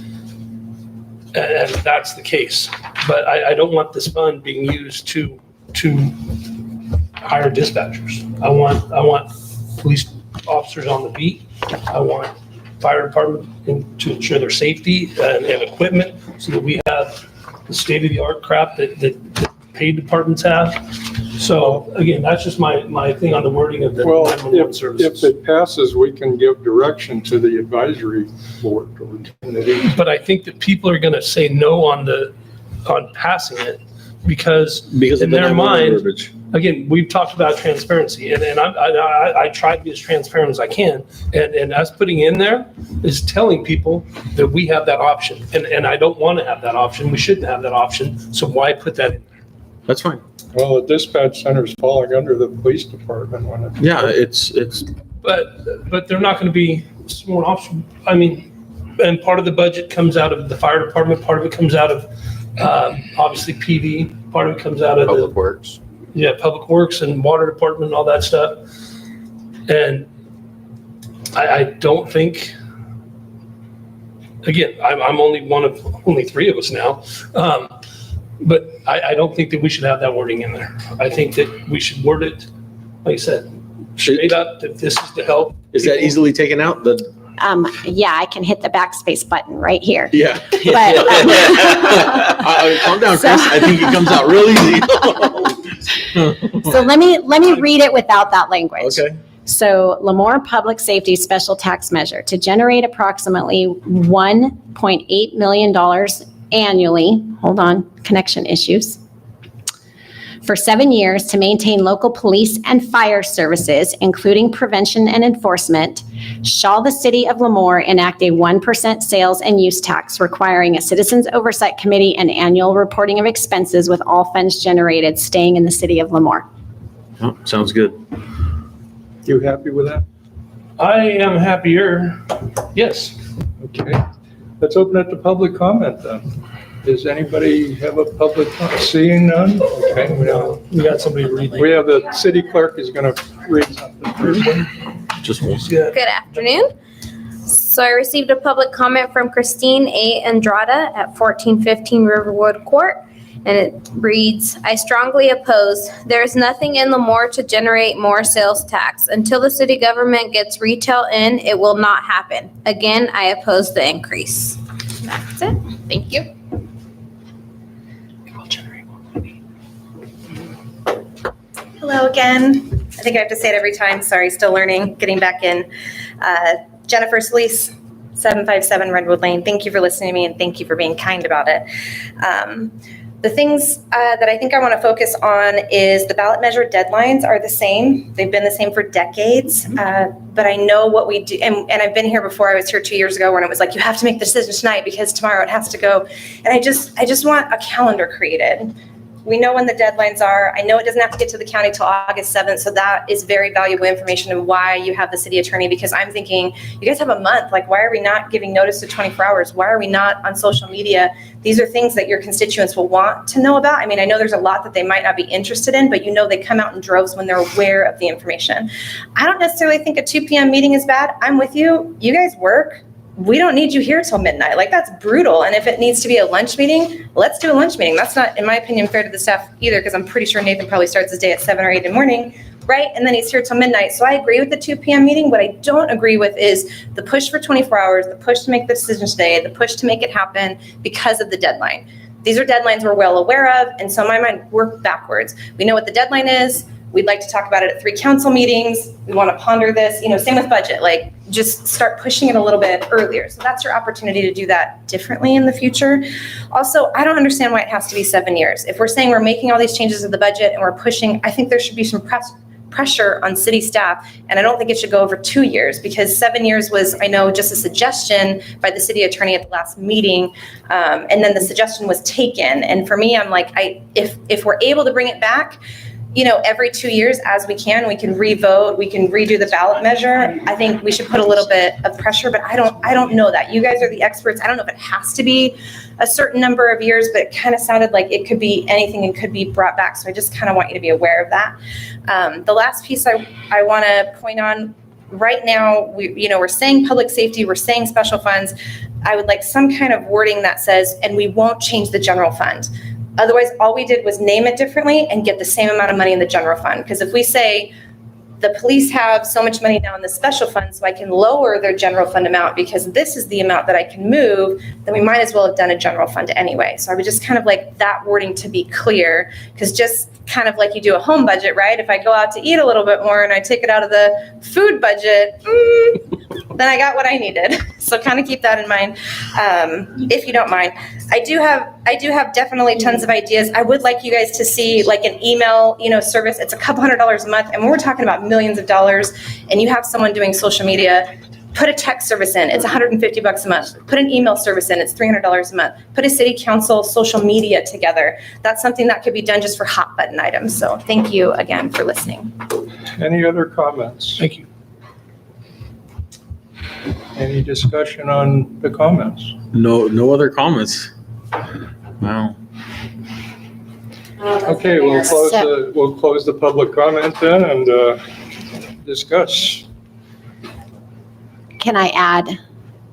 that's the case. But I don't want this fund being used to hire dispatchers. I want police officers on the beat. I want fire department to ensure their safety and equipment, so that we have the state-of-the-art crap that paid departments have. So again, that's just my thing on the wording of the 911 services. If it passes, we can give direction to the advisory board. But I think that people are going to say no on passing it because in their mind, again, we've talked about transparency, and I try to be as transparent as I can, and us putting in there is telling people that we have that option, and I don't want to have that option. We shouldn't have that option. So why put that in there? That's fine. Well, the dispatch center is falling under the police department when it. Yeah, it's. But they're not going to be sworn officers. I mean, and part of the budget comes out of the fire department. Part of it comes out of obviously PD. Part of it comes out of Public Works. Yeah, Public Works and Water Department and all that stuff. And I don't think. Again, I'm only one of only three of us now. But I don't think that we should have that wording in there. I think that we should word it, like I said, straight up, that this is to help. Is that easily taken out? Yeah, I can hit the backspace button right here. Yeah. But, calm down, Chris. I think it comes out real easy. So let me read it without that language. Okay. So Lemoore Public Safety Special Tax Measure to generate approximately $1.8 million annually, hold on, connection issues, for 7 years to maintain local police and fire services, including prevention and enforcement, shall the city of Lemoore enact a 1% sales and use tax requiring a citizens oversight committee and annual reporting of expenses with all funds generated staying in the city of Lemoore. Oh, sounds good. You happy with that? I am happier. Yes. Okay. Let's open it to public comment then. Does anybody have a public comment? Seeing none? Okay. We got somebody reading. We have the city clerk is going to read something first. Just one. Yeah. Good afternoon. So I received a public comment from Christine A. Andrada at 1415 Riverwood Court, and it reads, I strongly oppose. There is nothing in Lemoore to generate more sales tax. Until the city government gets retail in, it will not happen. Again, I oppose the increase. That's it. Thank you. Hello again. I think I have to say it every time. Sorry, still learning, getting back in. Jennifer Solis, 757 Redwood Lane. Thank you for listening to me, and thank you for being kind about it. The things that I think I want to focus on is the ballot measure deadlines are the same. They've been the same for decades, but I know what we do. And I've been here before. I was here 2 years ago when it was like, you have to make the decision tonight because tomorrow it has to go. And I just want a calendar created We know when the deadlines are. I know it doesn't have to get to the county till August 7th, so that is very valuable information and why you have the city attorney, because I'm thinking, you guys have a month. Like, why are we not giving notice to 24 hours? Why are we not on social media? These are things that your constituents will want to know about. I mean, I know there's a lot that they might not be interested in, but you know they come out in droves when they're aware of the information. I don't necessarily think a 2 p.m. meeting is bad. I'm with you. You guys work. We don't need you here till midnight. Like, that's brutal. And if it needs to be a lunch meeting, let's do a lunch meeting. That's not, in my opinion, fair to the staff either, because I'm pretty sure Nathan probably starts his day at 7 or 8 in the morning, right? And then he's here till midnight. So I agree with the 2 p.m. meeting. What I don't agree with is the push for 24 hours, the push to make the decision today, the push to make it happen because of the deadline. These are deadlines we're well aware of. And so in my mind, work backwards. We know what the deadline is. We'd like to talk about it at 3 council meetings. We want to ponder this, same with budget, like just start pushing it a little bit earlier. So that's your opportunity to do that differently in the future. Also, I don't understand why it has to be 7 years. If we're saying we're making all these changes to the budget and we're pushing, I think there should be some pressure on city staff. And I don't think it should go over 2 years, because 7 years was, I know, just a suggestion by the city attorney at the last meeting. And then the suggestion was taken. And for me, I'm like, if we're able to bring it back, every 2 years as we can revote, we can redo the ballot measure. I think we should put a little bit of pressure, but I don't know that. You guys are the experts. I don't know if it has to be a certain number of years, but it kind of sounded like it could be anything and could be brought back. So I just kind of want you to be aware of that. The last piece I want to point on, right now, we're saying public safety, we're saying special funds. I would like some kind of wording that says, and we won't change the general fund. Otherwise, all we did was name it differently and get the same amount of money in the general fund. Because if we say the police have so much money now in the special fund, so I can lower their general fund amount because this is the amount that I can move, then we might as well have done a general fund anyway. So I would just kind of like that wording to be clear, because just kind of like you do a home budget, right? If I go out to eat a little bit more and I take it out of the food budget, then I got what I needed. So kind of keep that in mind, if you don't mind. I do have definitely tons of ideas. I would like you guys to see like an email, service. It's a couple $100s a month, and when we're talking about millions of dollars, and you have someone doing social media, put a text service in, it's $150 a month. Put an email service in, it's $300 a month. Put a city council social media together. That's something that could be done just for hot button items. So thank you again for listening. Any other comments? Thank you. Any discussion on the comments? No other comments. Wow. Okay, we'll close the public comment then and discuss. Can I add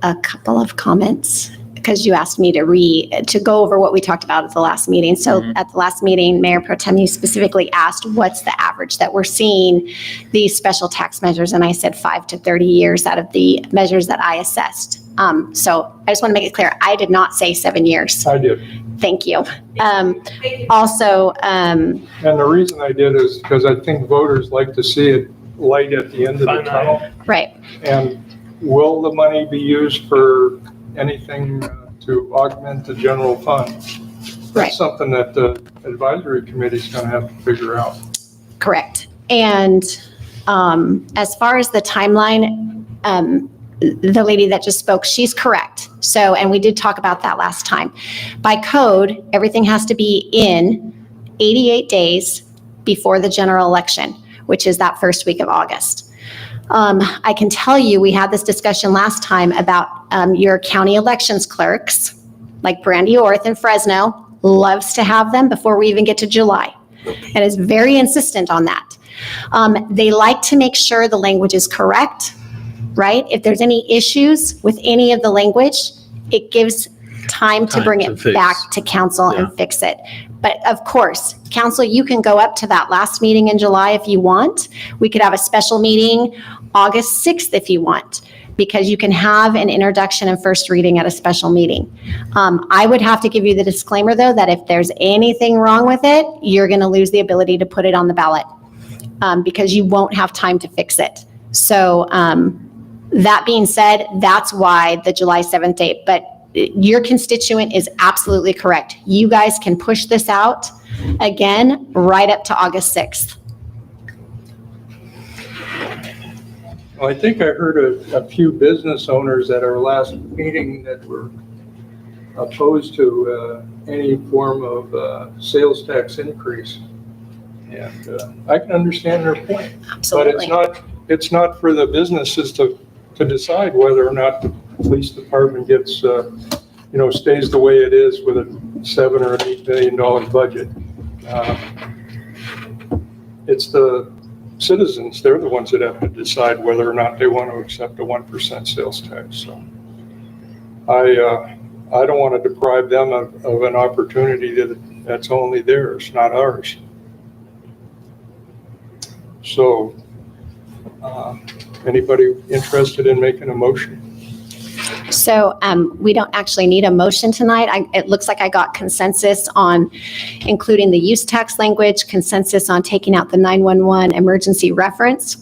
a couple of comments? Because you asked me to go over what we talked about at the last meeting. So at the last meeting, Mayor Pro Tem, you specifically asked what's the average that we're seeing these special tax measures, and I said 5 to 30 years out of the measures that I assessed. So I just want to make it clear, I did not say 7 years. I did. Thank you. Also, and the reason I did is because I think voters like to see it light at the end of the tunnel. Right. And will the money be used for anything to augment the general fund? That's right. Something that the advisory committee is going to have to figure out. Correct. And as far as the timeline, the lady that just spoke, she's correct. So, and we did talk about that last time. By code, everything has to be in 88 days before the general election, which is that first week of August. I can tell you, we had this discussion last time about your county elections clerks, like Brandy Orth in Fresno, loves to have them before we even get to July, and is very insistent on that. They like to make sure the language is correct, right? If there's any issues with any of the language, it gives time to bring it back to council and fix it. But of course, council, you can go up to that last meeting in July if you want. We could have a special meeting August 6th if you want, because you can have an introduction and first reading at a special meeting. I would have to give you the disclaimer, though, that if there's anything wrong with it, you're going to lose the ability to put it on the ballot because you won't have time to fix it. So that being said, that's why the July 7th date. But your constituent is absolutely correct. You guys can push this out again right up to August 6th. Well, I think I heard a few business owners at our last meeting that were opposed to any form of sales tax increase. And I can understand their point. Absolutely. But it's not for the businesses to decide whether or not the police department gets, stays the way it is with a $7 or $8 million budget. It's the citizens, they're the ones that have to decide whether or not they want to accept a 1% sales tax. So I don't want to deprive them of an opportunity that's only theirs, not ours. So, anybody interested in making a motion? So we don't actually need a motion tonight. It looks like I got consensus on including the use tax language, consensus on taking out the 911 emergency reference,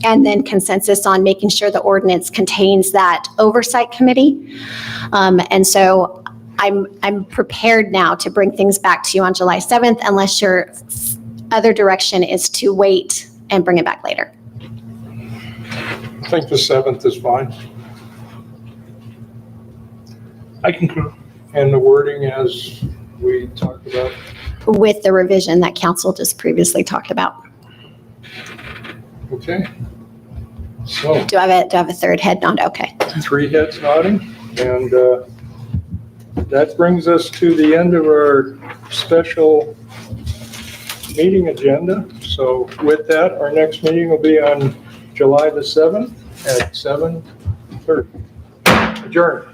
and then consensus on making sure the ordinance contains that oversight committee. And so I'm prepared now to bring things back to you on July 7th, unless your other direction is to wait and bring it back later. I think the 7th is fine. I concur. And the wording as we talked about? With the revision that council just previously talked about. Okay. So Do I have a third head nod? Okay. 3 heads nodding, and that brings us to the end of our special meeting agenda. So with that, our next meeting will be on July the 7th at 7:30. Adjourned.